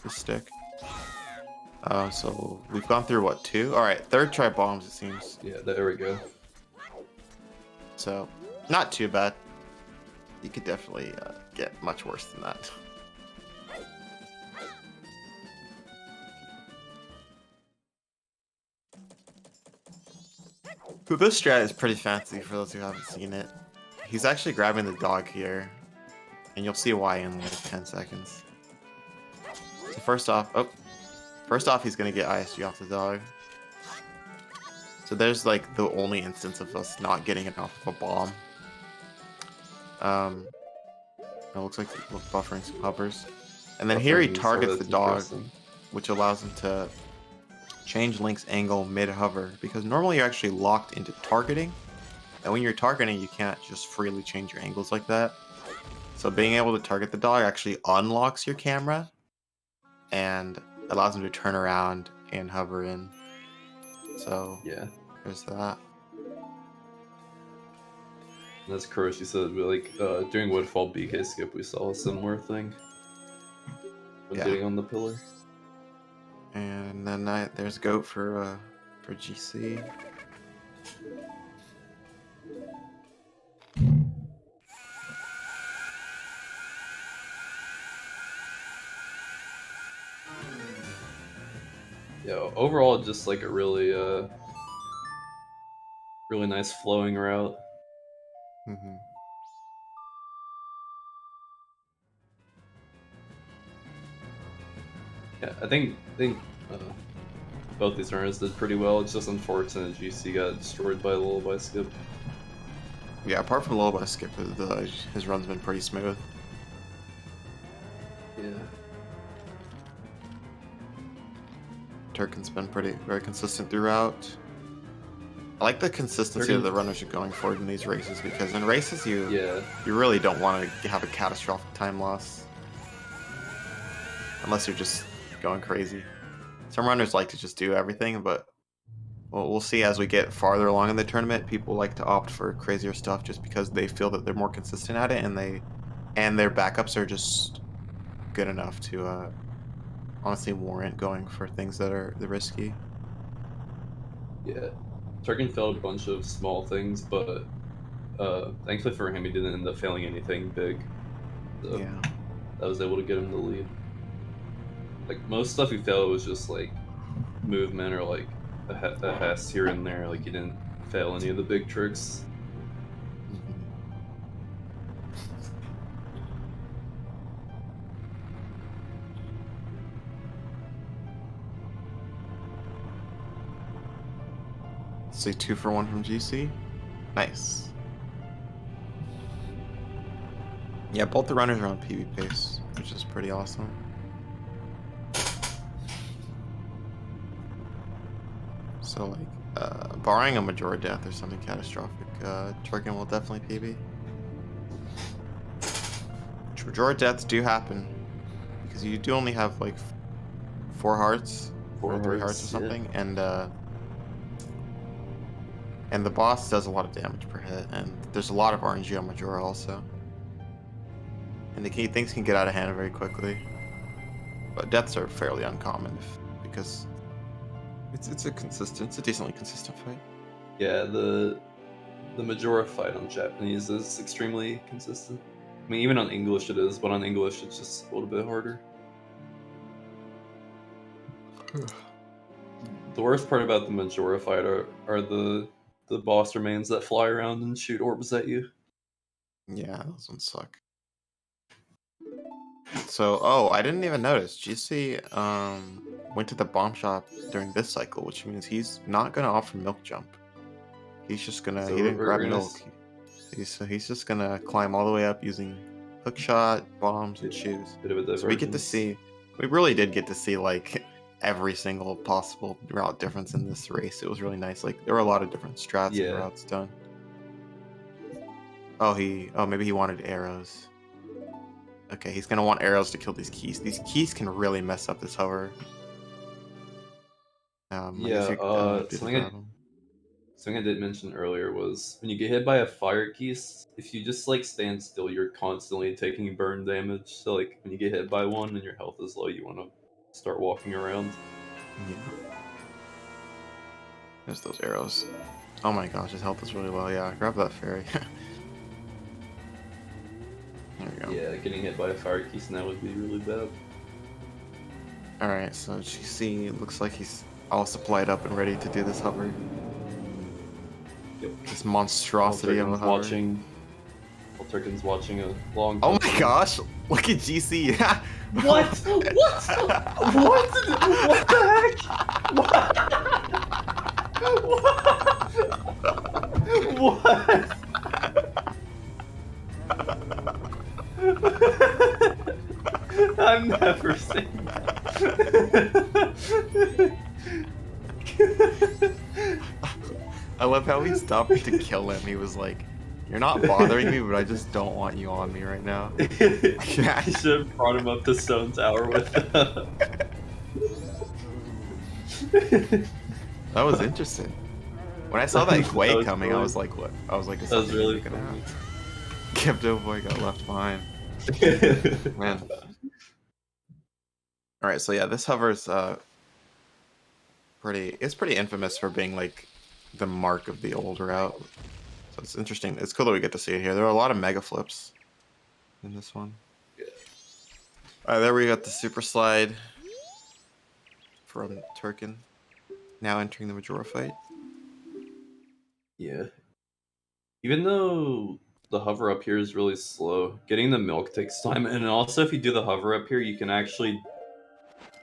Speaker 3: this stick. So we've gone through what, 2? All right, 3rd try bombs it seems.
Speaker 2: Yeah, there we go.
Speaker 3: So not too bad. You could definitely get much worse than that. So this strat is pretty fancy for those who haven't seen it. He's actually grabbing the dog here, and you'll see why in like 10 seconds. So first off, he's gonna get ISG off the dog. So there's like the only instance of us not getting it off of a bomb. It looks like we're buffering some hovers. And then here he targets the dog, which allows him to change Link's angle mid-hover, because normally you're actually locked into targeting, and when you're targeting you can't just freely change your angles like that. So being able to target the dog actually unlocks your camera and allows him to turn around and hover in. So yeah, there's that.
Speaker 2: That's correct. You said like during Woodfall BK skip we saw a similar thing when getting on the pillar.
Speaker 3: And then there's Goat for GC.
Speaker 2: Yeah, overall just like a really really nice flowing route. Yeah, I think both these runners did pretty well. It's just unfortunate GC got destroyed by the lullaby skip.
Speaker 3: Yeah, apart from the lullaby skip, his run's been pretty smooth.
Speaker 2: Yeah.
Speaker 3: Turken's been very consistent throughout. I like the consistency that the runners are going for in these races, because in races you really don't want to have a catastrophic time loss. Unless you're just going crazy. Some runners like to just do everything, but we'll see as we get farther along in the tournament. People like to opt for crazier stuff just because they feel that they're more consistent at it, and their backups are just good enough to honestly warrant going for things that are risky.
Speaker 2: Yeah, Turken failed a bunch of small things, but thankfully for him, he didn't end up failing anything big. So that was able to get him the lead. Like most stuff he failed was just like movement or like a hest here and there. Like he didn't fail any of the big tricks.
Speaker 3: See, 2 for 1 from GC. Nice. Yeah, both the runners are on PB pace, which is pretty awesome. So, like, barring a Majora death or something catastrophic, Turken will definitely PB. Majora deaths do happen, because you do only have, like, 4 hearts, or 3 hearts or something, and the boss does a lot of damage per hit, and there's a lot of RNG on Majora also. And things can get out of hand very quickly. But deaths are fairly uncommon, because it's a decently consistent fight.
Speaker 2: Yeah, the the Majora fight on Japanese is extremely consistent. I mean, even on English it is, but on English it's just a little bit harder. The worst part about the Majora fight are the boss remains that fly around and shoot orbs at you.
Speaker 3: Yeah, those ones suck. So, oh, I didn't even notice. GC went to the bomb shop during this cycle, which means he's not gonna offer milk jump. He's just gonna.
Speaker 2: So
Speaker 3: he didn't
Speaker 2: we're
Speaker 3: grab
Speaker 2: gonna
Speaker 3: milk. He's just gonna climb all the way up using hook shot, bombs, and shoes.
Speaker 2: Bit of a divergence.
Speaker 3: So we get to see. We really did get to see like every single possible route difference in this race. It was really nice. Like there were a lot of different strats and routes done. Oh, maybe he wanted arrows. Okay, he's gonna want arrows to kill these keys. These keys can really mess up this hover.
Speaker 2: Something I did mention earlier was when you get hit by a fire keys, if you just like stand still, you're constantly taking burn damage. So like when you get hit by one and your health is low, you want to start walking around.
Speaker 3: Yeah. There's those arrows. Oh my gosh, his health is really low. Yeah, grab that fairy. There we go.
Speaker 2: Yeah, getting hit by a fire key now would be really bad.
Speaker 3: Alright, so GC looks like he's all supplied up and ready to do this hover.
Speaker 2: Yep.
Speaker 3: This monstrosity of a hover.
Speaker 2: Turken's watching a long.
Speaker 3: Oh my gosh! Look at GC.
Speaker 2: What? What? What? What the heck? What? What? I've never seen that.
Speaker 3: I love how he stopped to kill him. He was like, "You're not bothering me, but I just don't want you on me right now."
Speaker 2: You should have brought him up to Stone Tower with
Speaker 3: That was interesting. When I saw that Quake coming, I was like, "What?" I was like,
Speaker 2: "That was really gonna happen."
Speaker 3: Kipto boy got left behind. Man. All right, so yeah, this hover's pretty infamous for being like the mark of the old route. So it's interesting. It's cool that we get to see it here. There are a lot of mega flips in this one.
Speaker 2: Yeah.
Speaker 3: All right, there we got the super slide from Turken. Now entering the Majora fight.
Speaker 2: Yeah. Even though the hover up here is really slow, getting the milk takes time, and also if you do the hover up here, you can actually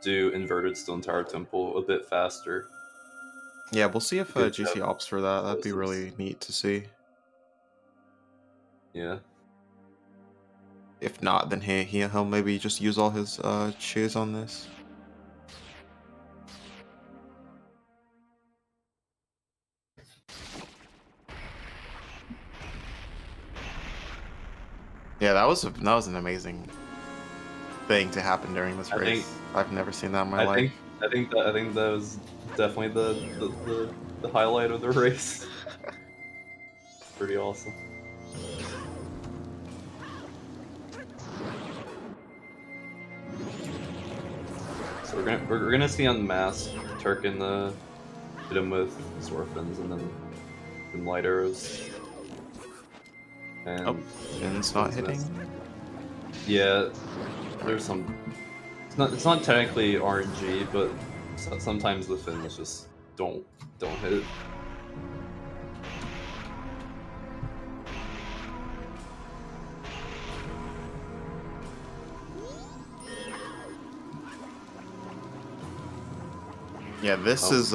Speaker 2: do inverted Stone Tower Temple a bit faster.
Speaker 3: Yeah, we'll see if GC opts for that. That'd be really neat to see.
Speaker 2: Yeah.
Speaker 3: If not, then he'll maybe just use all his shoes on this. Yeah, that was an amazing thing to happen during this race. I've never seen that in my life.
Speaker 2: I think that was definitely the highlight of the race. Pretty awesome. So we're gonna see on Mask Turken hit him with Zora fins and then light arrows. And
Speaker 3: Fin's not hitting.
Speaker 2: Yeah, there's some. It's not technically RNG, but sometimes the fins just don't hit.
Speaker 3: Yeah, this is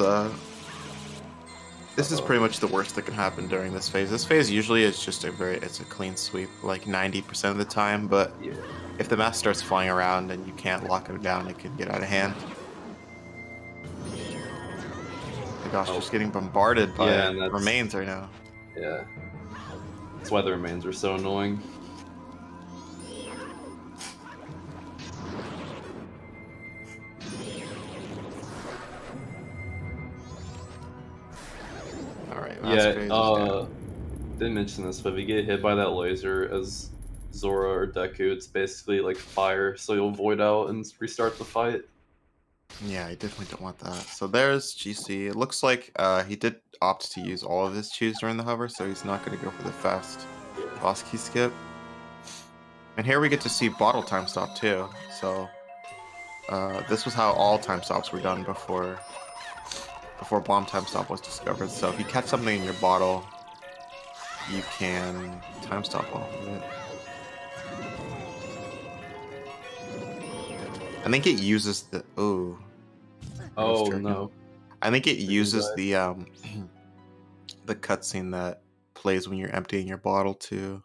Speaker 3: pretty much the worst that can happen during this phase. This phase usually is just it's a clean sweep, like 90% of the time, but
Speaker 2: yeah.
Speaker 3: If the mask starts flying around and you can't lock him down, it can get out of hand. Oh my gosh, just getting bombarded by remains right now.
Speaker 2: Yeah. That's why the remains are so annoying.
Speaker 3: Alright,
Speaker 2: didn't mention this, but if you get hit by that laser as Zora or Deku, it's basically like fire, so you'll void out and restart the fight.
Speaker 3: Yeah, I definitely don't want that. So there's GC. It looks like he did opt to use all of his chews during the hover, so he's not going to go for the fast boss key skip. And here we get to see bottle time stop too. So this was how all time stops were done before bomb time stop was discovered. So if you catch something in your bottle, you can time stop off of it. I think it uses the
Speaker 2: Oh no!
Speaker 3: I think it uses the the cutscene that plays when you're emptying your bottle to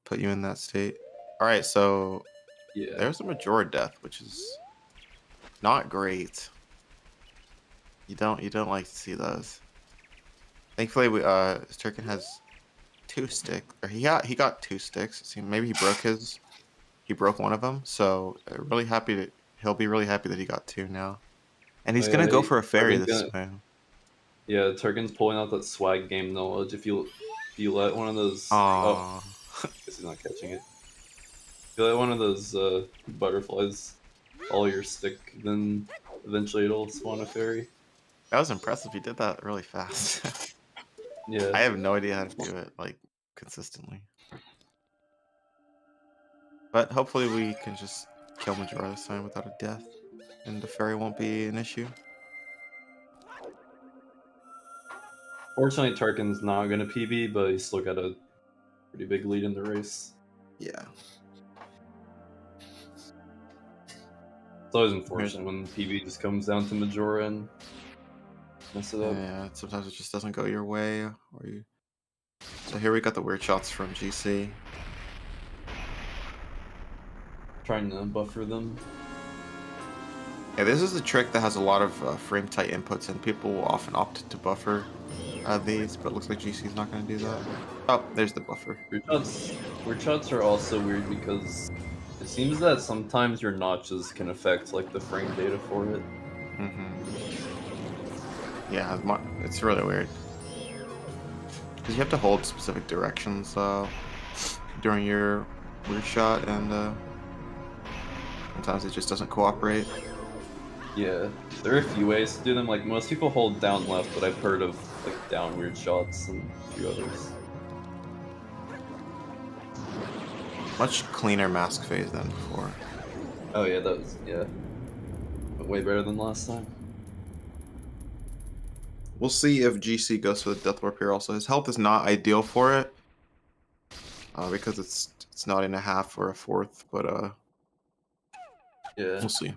Speaker 3: put you in that state. All right, so
Speaker 2: Yeah.
Speaker 3: there's a Majora death, which is not great. You don't like to see those. Thankfully, Turken has 2 sticks, or he got 2 sticks. See, maybe he broke one of them. So he'll be really happy that he got 2 now, and he's gonna go for a fairy this time.
Speaker 2: Yeah, Turken's pulling out that swag game knowledge. If you let one of those,
Speaker 3: Aww.
Speaker 2: guess he's not catching it. If you let one of those butterflies follow your stick, then eventually it'll spawn a fairy.
Speaker 3: That was impressive. He did that really fast.
Speaker 2: Yeah.
Speaker 3: I have no idea how to do it like consistently. But hopefully we can just kill Majora this time without a death, and the fairy won't be an issue.
Speaker 2: Fortunately, Turken's not gonna PB, but he's still got a pretty big lead in the race.
Speaker 3: Yeah.
Speaker 2: It's always unfortunate when PB just comes down to Majora and mess it up.
Speaker 3: Yeah, sometimes it just doesn't go your way, or you. So here we got the weird shots from GC.
Speaker 2: Trying to buffer them.
Speaker 3: Yeah, this is a trick that has a lot of frame tight inputs, and people will often opt to buffer these, but it looks like GC's not going to do that. Oh, there's the buffer.
Speaker 2: Weird shots are also weird because it seems that sometimes your notches can affect like the frame data for it.
Speaker 3: Yeah, it's really weird. Because you have to hold specific directions during your weird shot, and sometimes it just doesn't cooperate.
Speaker 2: Yeah, there are a few ways to do them. Like most people hold down left, but I've heard of like down weird shots and a few others.
Speaker 3: Much cleaner mask phase than before.
Speaker 2: Oh yeah, way better than last time.
Speaker 3: We'll see if GC goes for the Death Warp here also. His health is not ideal for it, because it's not in a half or a fourth, but
Speaker 2: yeah,
Speaker 3: we'll see.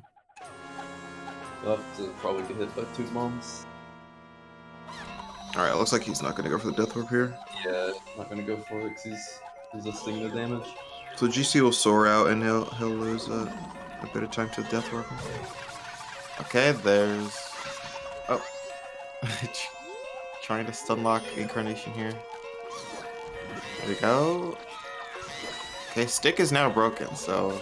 Speaker 2: We'll have to probably get hit by 2 bombs.
Speaker 3: Alright, looks like he's not going to go for the Death Warp here.
Speaker 2: Yeah, not gonna go for it because he's resisting the damage.
Speaker 3: So GC will soar out, and he'll lose a bit of time to the Death Warp. Okay, there's... Oh. Trying to stunlock Incarnation here. There we go. Okay, stick is now broken, so...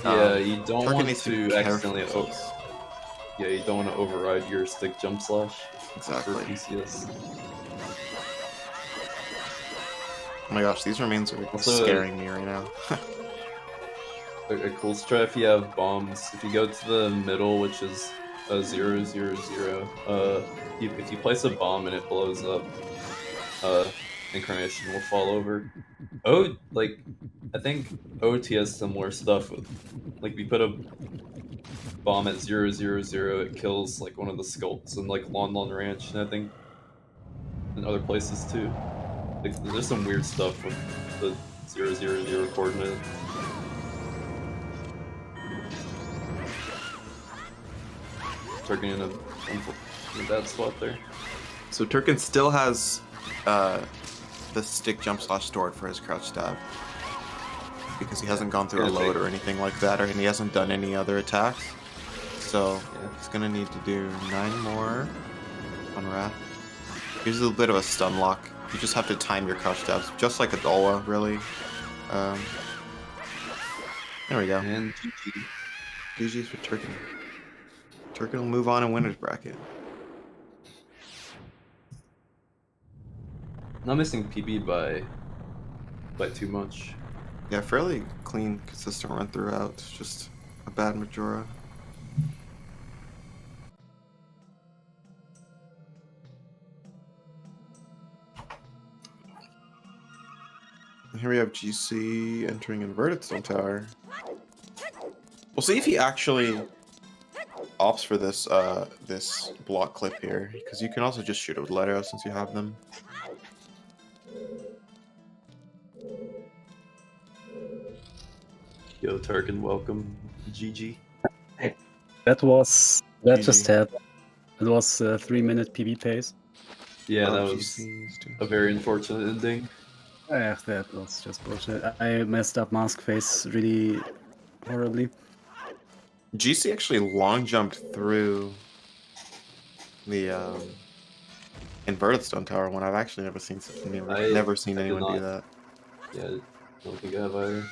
Speaker 2: Yeah, you don't
Speaker 3: Turken
Speaker 2: want
Speaker 3: needs
Speaker 2: to
Speaker 3: be
Speaker 2: accidentally...
Speaker 3: careful.
Speaker 2: Yeah, you don't want to override your stick jump slash.
Speaker 3: Exactly.
Speaker 2: For PCS.
Speaker 3: Oh my gosh, these remains are
Speaker 2: Also,
Speaker 3: scaring me right now.
Speaker 2: A cool strat if you have bombs. If you go to the middle, which is 0, 0, 0, if you place a bomb and it blows up, Incarnation will fall over. I think OT has similar stuff. Like, if you put a bomb at 0, 0, 0, it kills like one of the sculpts in like Lon Lon Ranch, and I think in other places too. Like, there's some weird stuff with the 0, 0, 0 coordinate. Turken in a bad spot there.
Speaker 3: So Turken still has the stick jump slash stored for his crouch stab, because he hasn't gone through a load or anything like that, and he hasn't done any other attacks. So he's gonna need to do 9 more on Wrath. Here's a little bit of a stun lock. You just have to time your crouch stabs, just like a Dolwa, really. There we go.
Speaker 2: And GG.
Speaker 3: GG's for Turken. Turken will move on in winner's bracket.
Speaker 2: Not missing PB by too much.
Speaker 3: Yeah, fairly clean, consistent run throughout. Just a bad Majora. Here we have GC entering inverted stone tower. We'll see if he actually opts for this this block clip here, because you can also just shoot it with light arrows since you have them.
Speaker 2: Yo, Turken, welcome. GG.
Speaker 4: That
Speaker 3: GG.
Speaker 4: just happened. It was a 3-minute PB pace.
Speaker 2: Yeah,
Speaker 3: Oh,
Speaker 2: that was
Speaker 3: GC's doing-
Speaker 2: a very unfortunate ending.
Speaker 4: That was just bullshit. I messed up mask face really horribly.
Speaker 3: GC actually long jumped through the inverted stone tower when I've actually never seen
Speaker 2: I did
Speaker 3: anyone do
Speaker 2: not.
Speaker 3: that.
Speaker 2: Yeah, I don't think I have either.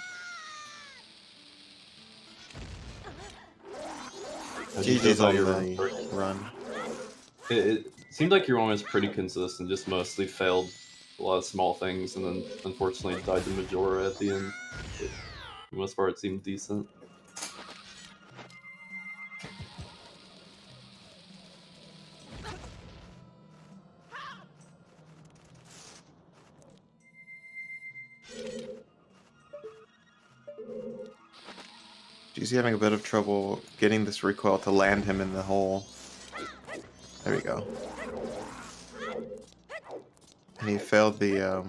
Speaker 2: How'd you feel
Speaker 3: GG's
Speaker 2: about
Speaker 3: on
Speaker 2: your
Speaker 3: the run.
Speaker 2: It seemed like your one was pretty consistent, just mostly failed a lot of small things, and then unfortunately died to Majora at the end. But for the most part, it seemed decent.
Speaker 3: GC having a bit of trouble getting this recoil to land him in the hole. There we go. And he failed the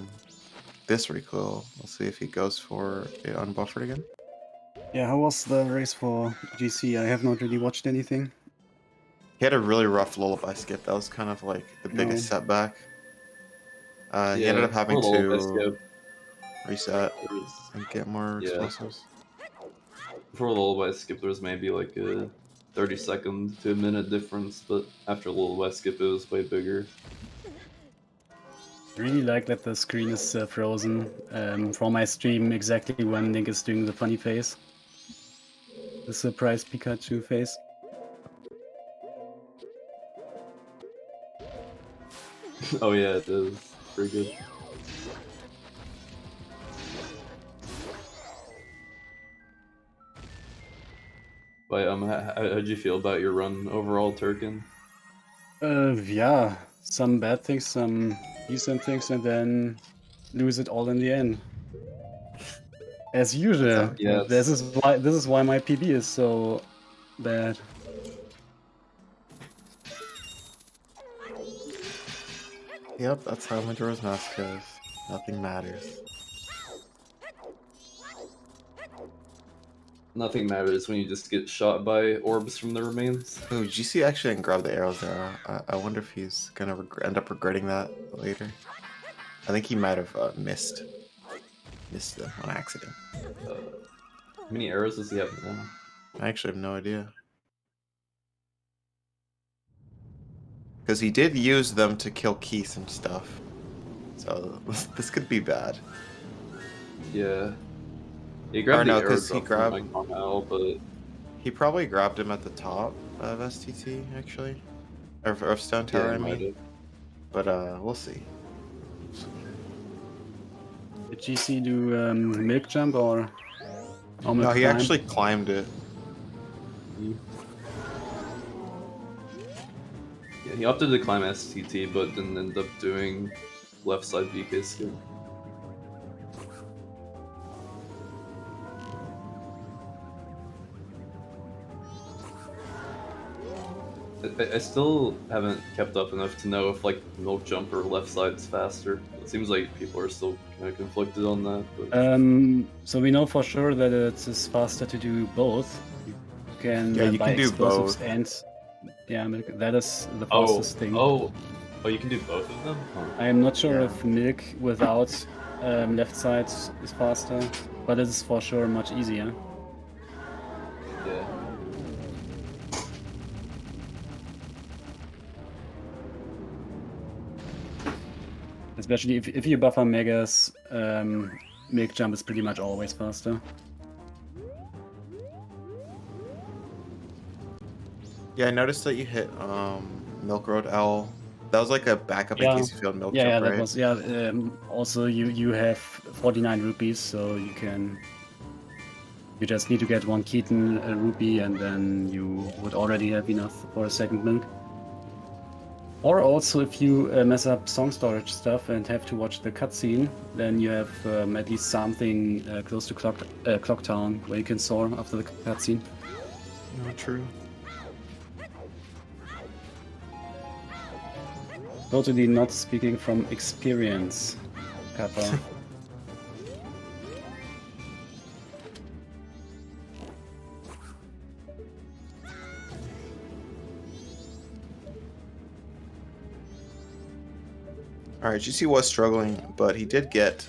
Speaker 3: this recoil. We'll see if he goes for it unbuffered again.
Speaker 4: Yeah, how was the race for GC? I have not really watched anything.
Speaker 3: He had a really rough lullaby skip. That was kind of like the biggest setback. He ended up having to reset and get more explosives.
Speaker 2: Before the lullaby skip, there was maybe like a 30-second to a minute difference, but after the lullaby skip, it was way bigger.
Speaker 4: I really like that the screen is frozen from my stream exactly when Link is doing the funny face. The surprise Pikachu face.
Speaker 2: Oh yeah, it is. Pretty good. But how'd you feel about your run overall, Turken?
Speaker 4: Yeah, some bad things, some decent things, and then lose it all in the end. As usual.
Speaker 2: Yeah,
Speaker 4: this is why my PB is so bad.
Speaker 3: Yep, that's how Majora's Mask goes. Nothing matters.
Speaker 2: Nothing matters when you just get shot by orbs from the remains.
Speaker 3: Oh, GC actually didn't grab the arrows there. I wonder if he's gonna end up regretting that later. I think he might have missed them on accident.
Speaker 2: How many arrows does he have now?
Speaker 3: I actually have no idea. Because he did use them to kill Keith and stuff. So this could be bad.
Speaker 2: Yeah. He grabbed
Speaker 3: no,
Speaker 2: the arrow
Speaker 3: 'cause he
Speaker 2: drop
Speaker 3: grabbed-
Speaker 2: from my Carmel, but
Speaker 3: He probably grabbed him at the top of STT, actually. Or of Stone Tower,
Speaker 2: yeah,
Speaker 3: I
Speaker 2: he might
Speaker 3: mean.
Speaker 2: have.
Speaker 3: But we'll see.
Speaker 4: Did GC do milk jump or?
Speaker 3: No, he actually climbed it.
Speaker 2: Yeah, he opted to climb STT, but then ended up doing left side VK skill. I still haven't kept up enough to know if like milk jump or left side's faster. It seems like people are still kind of conflicted on that. But...
Speaker 4: So we know for sure that it is faster to do both. You can
Speaker 3: Yeah, you
Speaker 4: buy
Speaker 3: can do
Speaker 4: explosives
Speaker 3: both.
Speaker 4: and yeah, milk, that is the fastest thing.
Speaker 2: Oh, you can do both of them? Huh.
Speaker 4: I am not sure
Speaker 3: Yeah.
Speaker 4: if milk without left side is faster, but it is for sure much easier.
Speaker 2: Yeah.
Speaker 4: Especially if you buffer megas, milk jump is pretty much always faster.
Speaker 3: Yeah, I noticed that you hit Milk Road L. That was like a backup in
Speaker 4: Yeah.
Speaker 3: case you failed milk
Speaker 4: Yeah,
Speaker 3: jump,
Speaker 4: that
Speaker 3: right?
Speaker 4: was also you have 49 rupees, so you just need to get one Keaton rupee, and then you would already have enough for a second milk. Or also, if you mess up song storage stuff and have to watch the cutscene, then you have at least something close to Clock Town where you can soar after the cutscene.
Speaker 3: Not true.
Speaker 4: Totally not speaking from experience, Kappa.
Speaker 3: Alright, GC was struggling, but he did get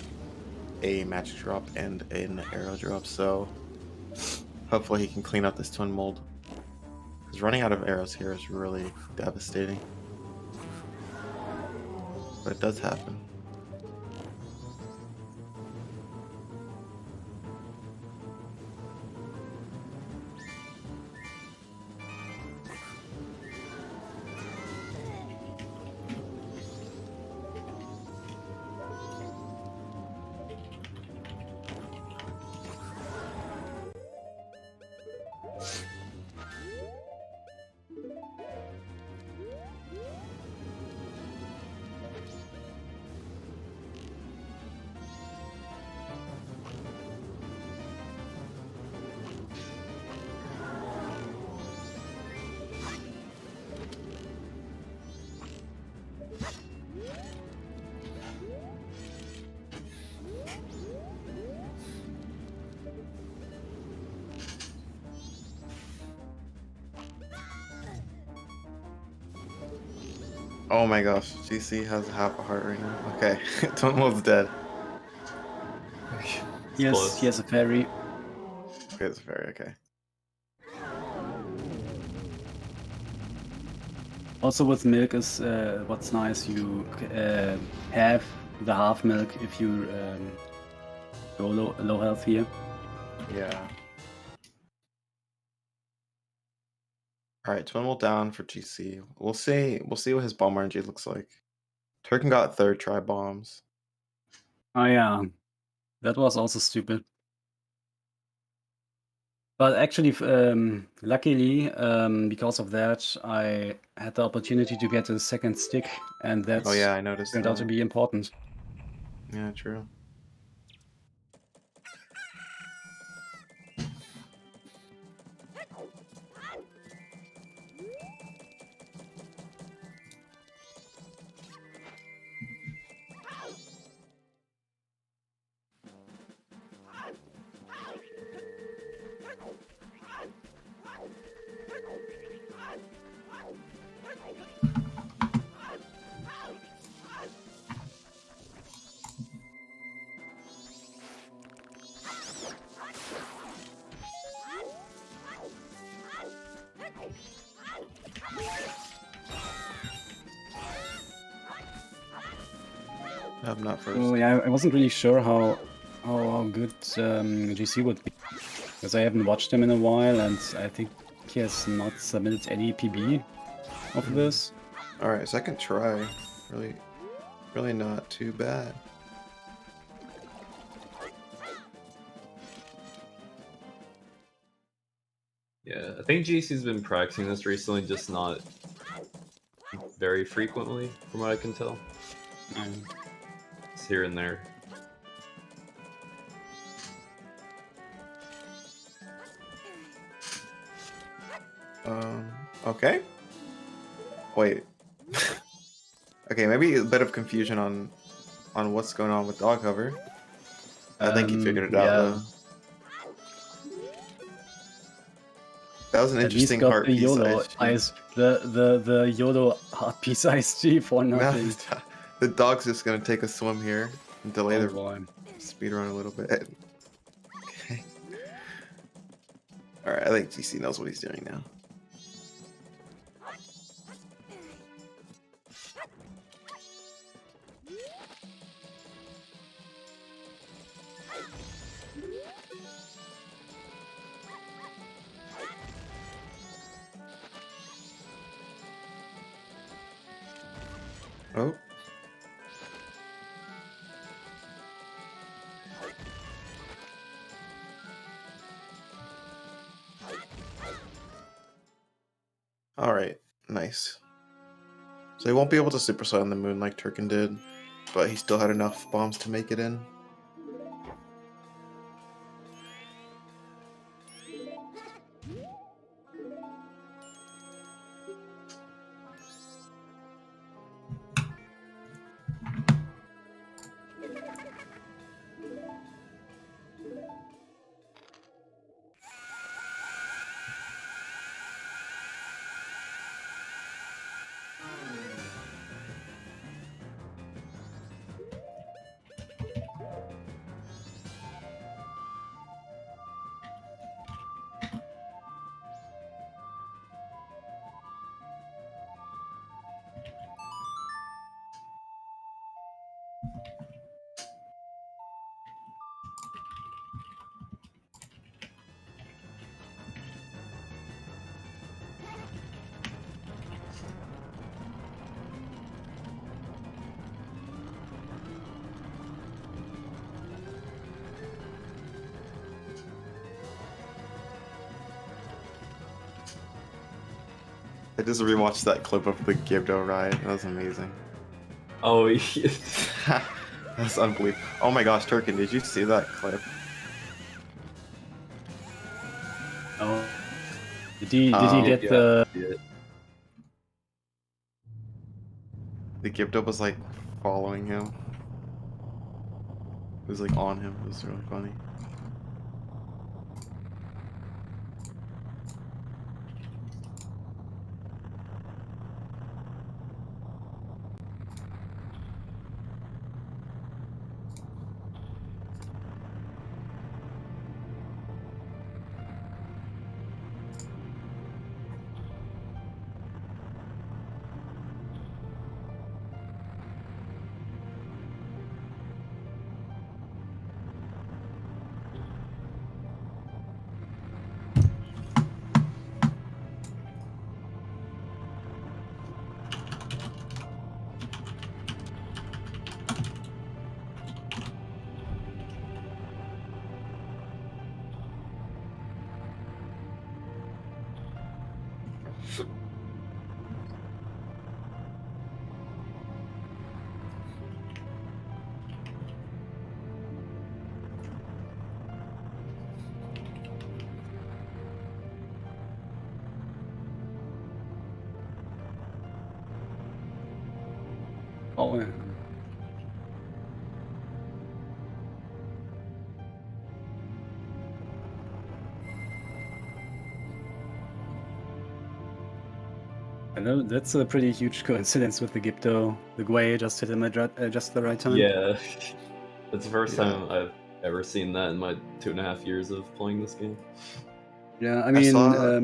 Speaker 3: a magic drop and an arrow drop, so hopefully he can clean up this twin mold. Because running out of arrows here is really devastating. But it does happen. Oh my gosh, GC has half a heart right now. Okay, twin mold's dead.
Speaker 4: Yes, he has a fairy.
Speaker 3: Okay, it's very okay.
Speaker 4: Also with milk is what's nice, you have the half milk if you go low health here.
Speaker 3: Yeah. Alright, twin mold down for GC. We'll see what his bomb RNG looks like. Turken got third try bombs.
Speaker 4: Oh yeah, that was also stupid. But actually, luckily, because of that, I had the opportunity to get a second stick, and that
Speaker 3: Oh yeah, I noticed
Speaker 4: turned out to
Speaker 3: that.
Speaker 4: be important.
Speaker 3: Yeah, true. I'm not first.
Speaker 4: So yeah, I wasn't really sure how good GC would be, because I haven't watched him in a while, and I think he has not submitted any PB of this.
Speaker 3: Alright, second try. Really not too bad.
Speaker 2: Yeah, I think GC's been practicing this recently, just not very frequently, from what I can tell. It's here and there.
Speaker 3: Okay. Wait. Okay, maybe a bit of confusion on what's going on with dog hover. I think he figured it out though. That was an interesting heart piece.
Speaker 4: The YOLO heart piece ISG for nothing.
Speaker 3: The dog's just gonna take a swim here and delay the
Speaker 4: boy.
Speaker 3: speedrun a little bit. Okay. Alright, I think GC knows what he's doing now. Oh. All right, nice. So he won't be able to supercell on the moon like Turken did, but he still had enough bombs to make it in. I just rewatched that clip of the Gibdo ride. That was amazing.
Speaker 2: Oh, yeah.
Speaker 3: That's unbelievable. Oh my gosh, Turken, did you see that clip?
Speaker 4: Oh. Did he get
Speaker 2: Yeah,
Speaker 4: the...
Speaker 2: yeah.
Speaker 3: The Gibdo was like following him. It was like on him. It was really funny.
Speaker 4: Oh, yeah. I know that's a pretty huge coincidence with the Gipto. The Gwei just hit him at just the right time.
Speaker 2: Yeah. That's the first
Speaker 3: Yeah.
Speaker 2: time I've ever seen that in my 2.5 years of playing this game.
Speaker 4: Yeah, I mean,
Speaker 3: saw-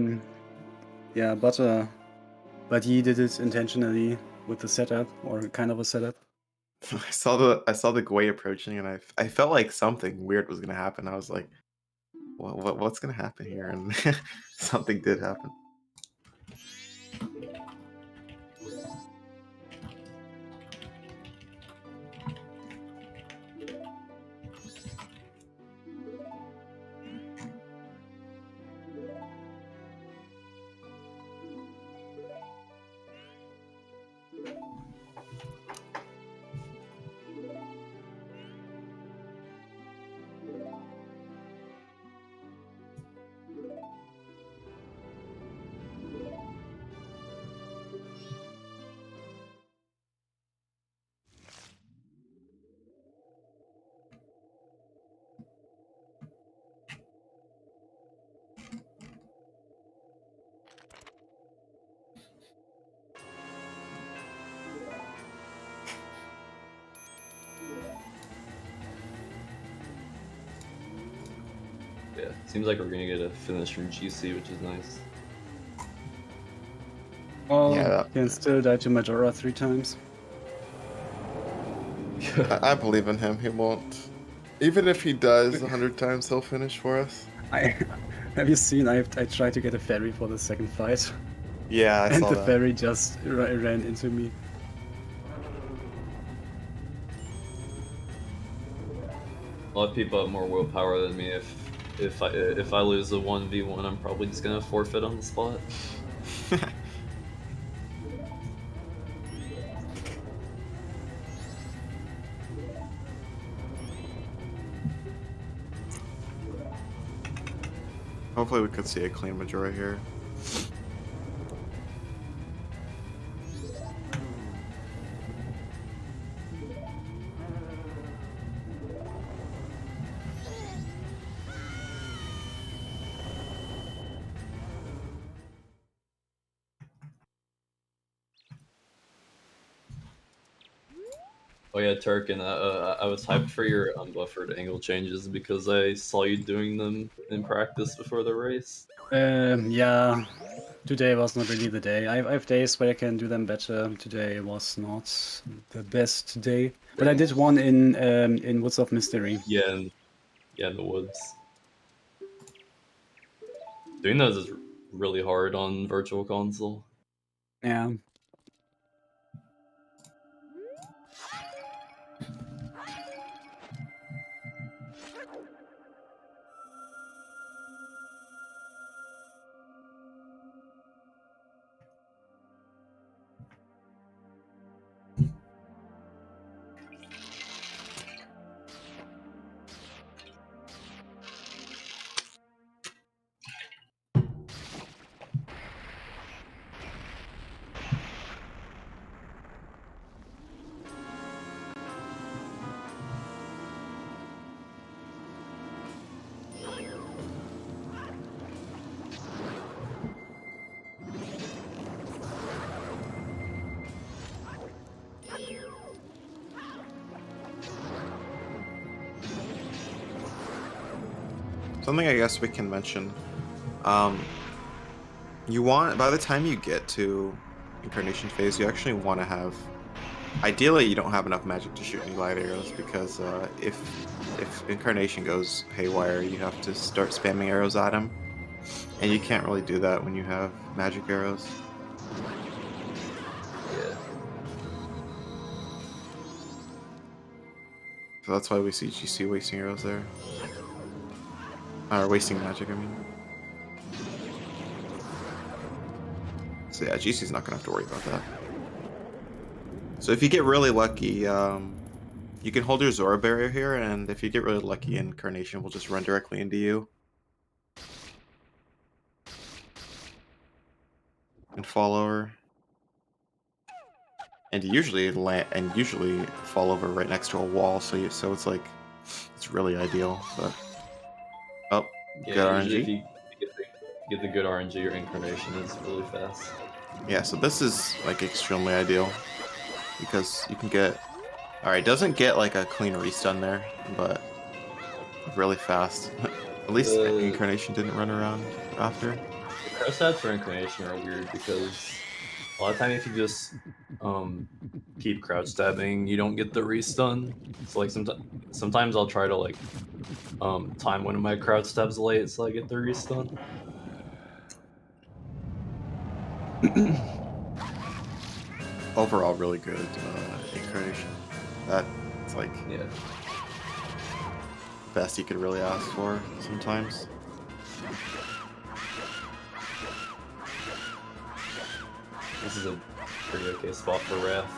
Speaker 4: yeah, but he did it intentionally with the setup, or kind of a setup.
Speaker 3: I saw the Gwei approaching, and I felt like something weird was gonna happen. I was like, what's gonna happen here? And something did happen.
Speaker 2: Yeah, seems like we're gonna get a finish from GC, which is nice.
Speaker 4: Oh,
Speaker 3: Yeah.
Speaker 4: can still die to Majora 3 times.
Speaker 3: I believe in him. He won't. Even if he does 100 times, he'll finish for us.
Speaker 4: Have you seen? I tried to get a ferry for the second fight,
Speaker 3: Yeah, I
Speaker 4: and
Speaker 3: saw
Speaker 4: the
Speaker 3: that.
Speaker 4: ferry just ran into me.
Speaker 2: A lot of people have more willpower than me. If I lose a 1v1, I'm probably just gonna forfeit on the spot.
Speaker 3: Hopefully we could see a clean Majora here.
Speaker 2: Oh yeah, Turkin, I was hyped for your unbuffered angle changes because I saw you doing them in practice before the race.
Speaker 4: Yeah, today was not really the day. I have days where I can do them better. Today was not the best day. But I did one in Woods of Mystery.
Speaker 2: Yeah, in the woods. Doing those is really hard on Virtual Console.
Speaker 4: Yeah.
Speaker 3: Something I guess we can mention. You want, by the time you get to Incarnation phase, you actually want to have, ideally you don't have enough magic to shoot any light arrows, because if Incarnation goes haywire, you have to start spamming arrows at him, and you can't really do that when you have magic arrows.
Speaker 2: Yeah.
Speaker 3: So that's why we see GC wasting arrows there. Or wasting magic, I mean. So yeah, GC's not gonna have to worry about that. So if you get really lucky, you can hold your Zora barrier here, and if you get really lucky, Incarnation will just run directly into you. And fall over. And usually fall over right next to a wall, so it's like, it's really ideal, but... Oh,
Speaker 2: Yeah,
Speaker 3: good
Speaker 2: usually
Speaker 3: RNG.
Speaker 2: if you get the good RNG, your Incarnation is really fast.
Speaker 3: Yeah, so this is like extremely ideal, because you can get... Alright, doesn't get like a clean restun there, but really fast. At least Incarnation didn't run around after.
Speaker 2: The crouch stats for Incarnation are weird because a lot of time if you just keep crouch stabbing, you don't get the restun. So like sometimes I'll try to like time one of my crouch stabs late so I get the restun.
Speaker 3: Overall, really good Incarnation. That's like
Speaker 2: Yeah.
Speaker 3: best you could really ask for sometimes.
Speaker 2: This is a pretty okay spot for Wrath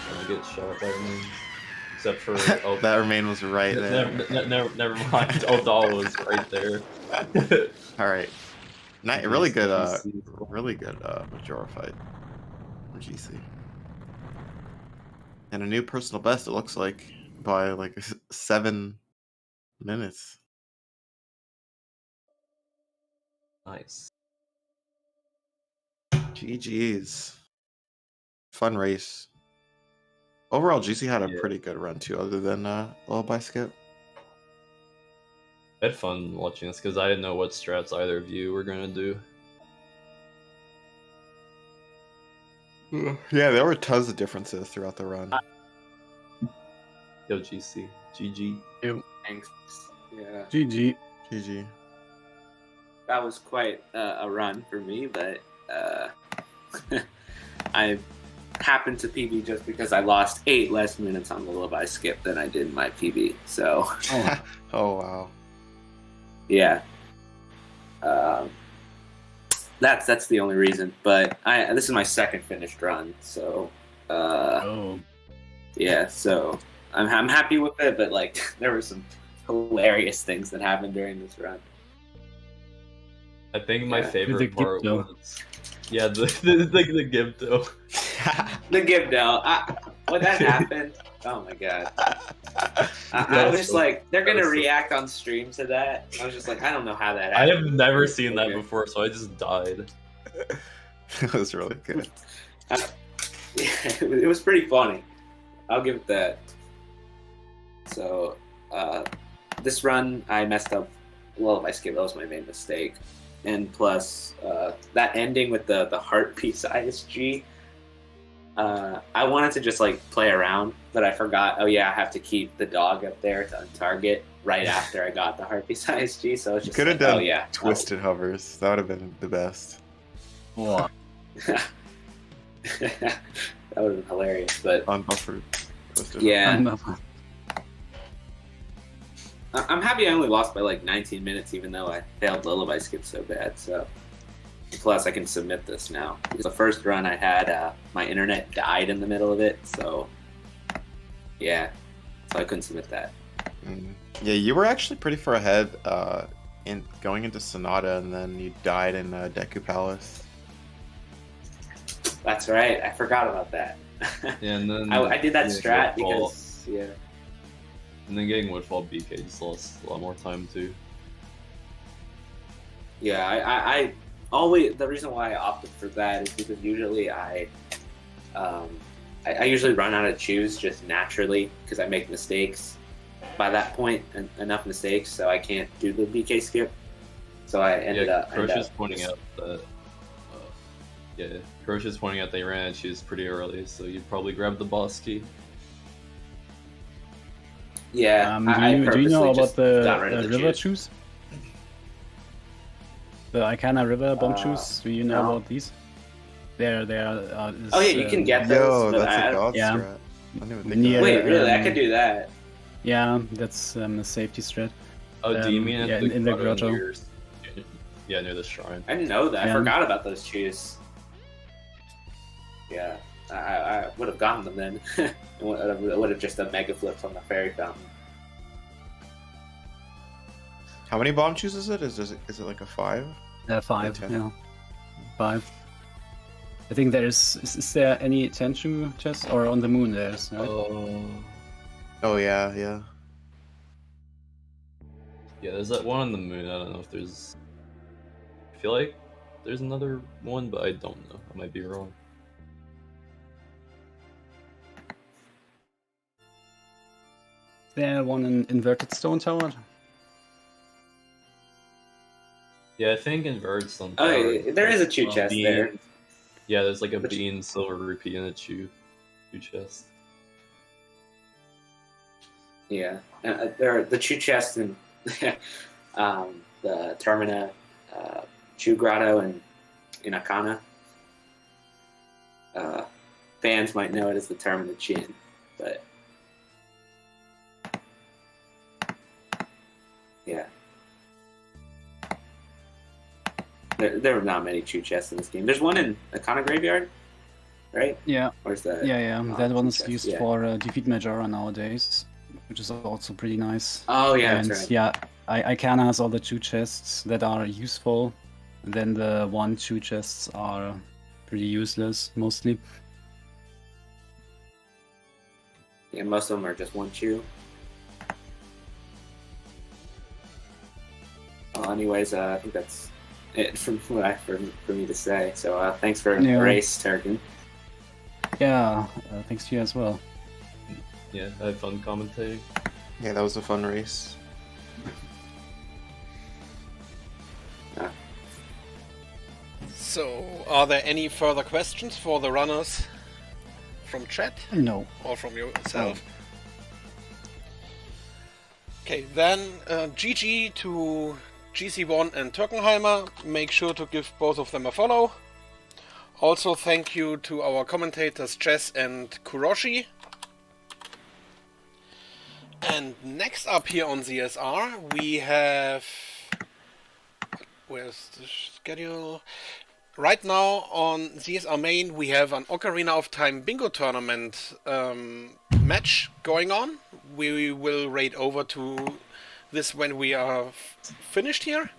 Speaker 2: when I get shot by remains. Except for
Speaker 3: that remain was right there.
Speaker 2: Never mind. Odal was right there.
Speaker 3: Alright. Really good Majora fight from GC. And a new personal best, it looks like, by like 7 minutes.
Speaker 2: Nice.
Speaker 3: GG's. Fun race. Overall, GC had a pretty good run too, other than Lullaby Skip.
Speaker 2: I had fun watching this because I didn't know what strats either of you were gonna do.
Speaker 3: Yeah, there were tons of differences throughout the run.
Speaker 2: Yo, GC. GG.
Speaker 5: Thanks. Yeah.
Speaker 4: GG.
Speaker 3: GG.
Speaker 5: That was quite a run for me, but I happened to PB just because I lost 8 less minutes on the Lullaby Skip than I did in my PB. So,
Speaker 3: Oh wow.
Speaker 5: yeah. That's the only reason. But this is my second finished run, so yeah. So I'm happy with it. But like, there were some hilarious things that happened during this run.
Speaker 2: I think my
Speaker 5: Yeah.
Speaker 2: favorite
Speaker 4: The
Speaker 2: part
Speaker 4: Gibdo.
Speaker 2: was the Gibdo.
Speaker 5: The Gibdo. When that happened, oh my god. I was just like, they're gonna react on stream to that. I was just like, I don't know how that
Speaker 2: I
Speaker 5: happened.
Speaker 2: have never seen that before, so I just died.
Speaker 3: It was really good.
Speaker 5: It was pretty funny. I'll give it that. So, this run I messed up. Well, I skipped. That was my main mistake. And plus, that ending with the heart piece ISG. I wanted to just like play around, but I forgot. Oh yeah, I have to keep the dog up there to untarget right after I got the heart piece ISG. So it's
Speaker 3: You
Speaker 5: just
Speaker 3: could have
Speaker 5: like,
Speaker 3: done
Speaker 5: oh yeah,
Speaker 3: twisted hovers. That would have been the best.
Speaker 4: Oh,
Speaker 5: that would have been hilarious. But
Speaker 3: Unbuffered. Twisted
Speaker 5: yeah, I'm happy I only lost by like 19 minutes, even though I failed Lullaby Skip so bad. So plus I can submit this now. Because the first run I had, my internet died in the middle of it. So yeah, so I couldn't submit that.
Speaker 3: Yeah, you were actually pretty far ahead in going into Sonata, and then you died in Deku Palace.
Speaker 5: That's right. I forgot about that.
Speaker 2: Yeah, and then
Speaker 5: I did that
Speaker 2: getting
Speaker 5: strat
Speaker 2: Woodfall-
Speaker 5: because yeah.
Speaker 2: and then getting Woodfall BK just lost a lot more time too.
Speaker 5: Yeah, I always, the reason why I opted for that is because usually I usually run out of choose just naturally because I make mistakes by that point, and enough mistakes, so I can't do the BK skip. So I ended up.
Speaker 2: Crush is pointing out that. Crush is pointing out they ran out of choose pretty early, so you probably grabbed the boss key.
Speaker 5: Yeah.
Speaker 4: do you know
Speaker 5: purposely
Speaker 4: about
Speaker 5: just got rid
Speaker 4: the
Speaker 5: of the
Speaker 4: river
Speaker 5: choose.
Speaker 4: shoes? The Icana River bomb
Speaker 5: Uh,
Speaker 4: shoes? Do you know
Speaker 5: no.
Speaker 4: about these? They're
Speaker 5: Oh yeah, you can get those.
Speaker 3: Yo,
Speaker 5: but
Speaker 3: that's a god
Speaker 4: yeah.
Speaker 3: strat. I didn't even think
Speaker 4: Near-
Speaker 3: of that.
Speaker 5: Wait, really? I
Speaker 4: Um,
Speaker 5: could do that.
Speaker 4: Yeah, that's a safety strat.
Speaker 2: Oh, do you mean
Speaker 4: yeah,
Speaker 2: at
Speaker 4: in the grotto.
Speaker 2: Yeah, near the shrine.
Speaker 5: I didn't know that. I
Speaker 4: Yeah.
Speaker 5: forgot about those shoes. Yeah, I would have gotten them then. It would have just done mega flips on the fairy fountain.
Speaker 3: How many bomb shoes is it? Is it like a 5?
Speaker 4: 5,
Speaker 3: Okay.
Speaker 4: yeah. 5. I think there is there any Tenchu chest? Or on the moon there's, right?
Speaker 3: Oh yeah, yeah.
Speaker 2: Yeah, there's that one on the moon. I don't know if there's. I feel like there's another one, but I don't know. I might be wrong.
Speaker 4: Is there one in Inverted Stone Tower?
Speaker 2: Yeah, I think inverted some.
Speaker 5: Oh, yeah, there is a chew chest there.
Speaker 2: Yeah, there's like a
Speaker 5: Which-
Speaker 2: bean, silver rupee, and a chew chest.
Speaker 5: Yeah, there are the Chew Chest and the Termina, Chew Grotto, and Inakana. Fans might know it as the Termina Chin, but yeah, there are not many Chew Chests in this game. There's one in Akana Graveyard, right?
Speaker 4: Yeah,
Speaker 5: Or is that?
Speaker 4: yeah.
Speaker 5: Oh,
Speaker 4: That one's
Speaker 5: chest,
Speaker 4: used
Speaker 5: yeah.
Speaker 4: for defeat Majora nowadays, which is also pretty nice.
Speaker 5: Oh yeah,
Speaker 4: And
Speaker 5: that's right.
Speaker 4: yeah, Icana has all the 2 chests that are useful, and then the 1, 2 chests are pretty useless, mostly.
Speaker 5: Yeah, most of them are just one chew. Well, anyways, I think that's it for me to say. So thanks for
Speaker 4: Yeah.
Speaker 5: the race, Turken.
Speaker 4: Yeah, thanks to you as well.
Speaker 2: Yeah, I had fun commentating.
Speaker 3: Yeah, that was a fun race.
Speaker 1: So, are there any further questions for the runners from chat
Speaker 4: No.
Speaker 1: or from yourself? Okay, then GG to gc1 and Turkenheimer. Make sure to give both of them a follow. Also, thank you to our commentators Jess and Kuroshi. And next up here on ZSR, we have... Where's the schedule? Right now on ZSR main, we have an Ocarina of Time bingo tournament match going on. We will raid over to this when we are finished here.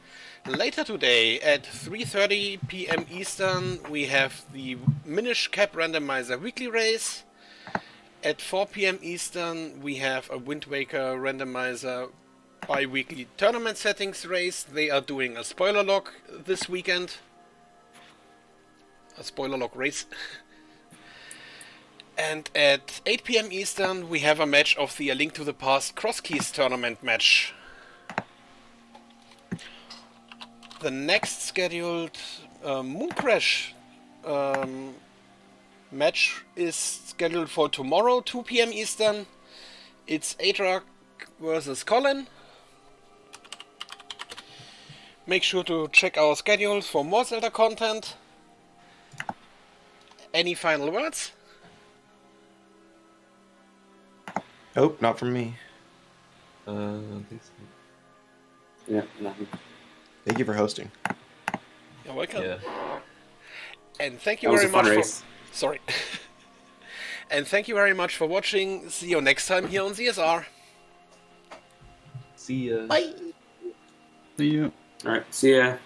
Speaker 1: Later today at 3:30 p.m. Eastern, we have the Minish Cap Randomizer weekly race. At 4 p.m. Eastern, we have a Wind Waker Randomizer bi-weekly tournament settings race. They are doing a spoiler log this weekend. A spoiler log race. And at 8 p.m. Eastern, we have a match of the A Link to the Past Cross Keys tournament match. The next scheduled MoonCrash match is scheduled for tomorrow, 2 p.m. Eastern. It's ADR versus Colin. Make sure to check our schedules for more Zelda content. Any final words?
Speaker 3: Oh, not from me.
Speaker 2: I don't think so.
Speaker 5: Yeah, nothing.
Speaker 3: Thank you for hosting.
Speaker 1: You're welcome.
Speaker 2: Yeah.
Speaker 1: And thank you
Speaker 5: That was
Speaker 1: very
Speaker 5: a fun
Speaker 1: much
Speaker 5: race.
Speaker 1: for... Sorry. And thank you very much for watching. See you next time here on ZSR.
Speaker 2: See ya.
Speaker 1: Bye!
Speaker 4: See you.
Speaker 5: All right, see ya.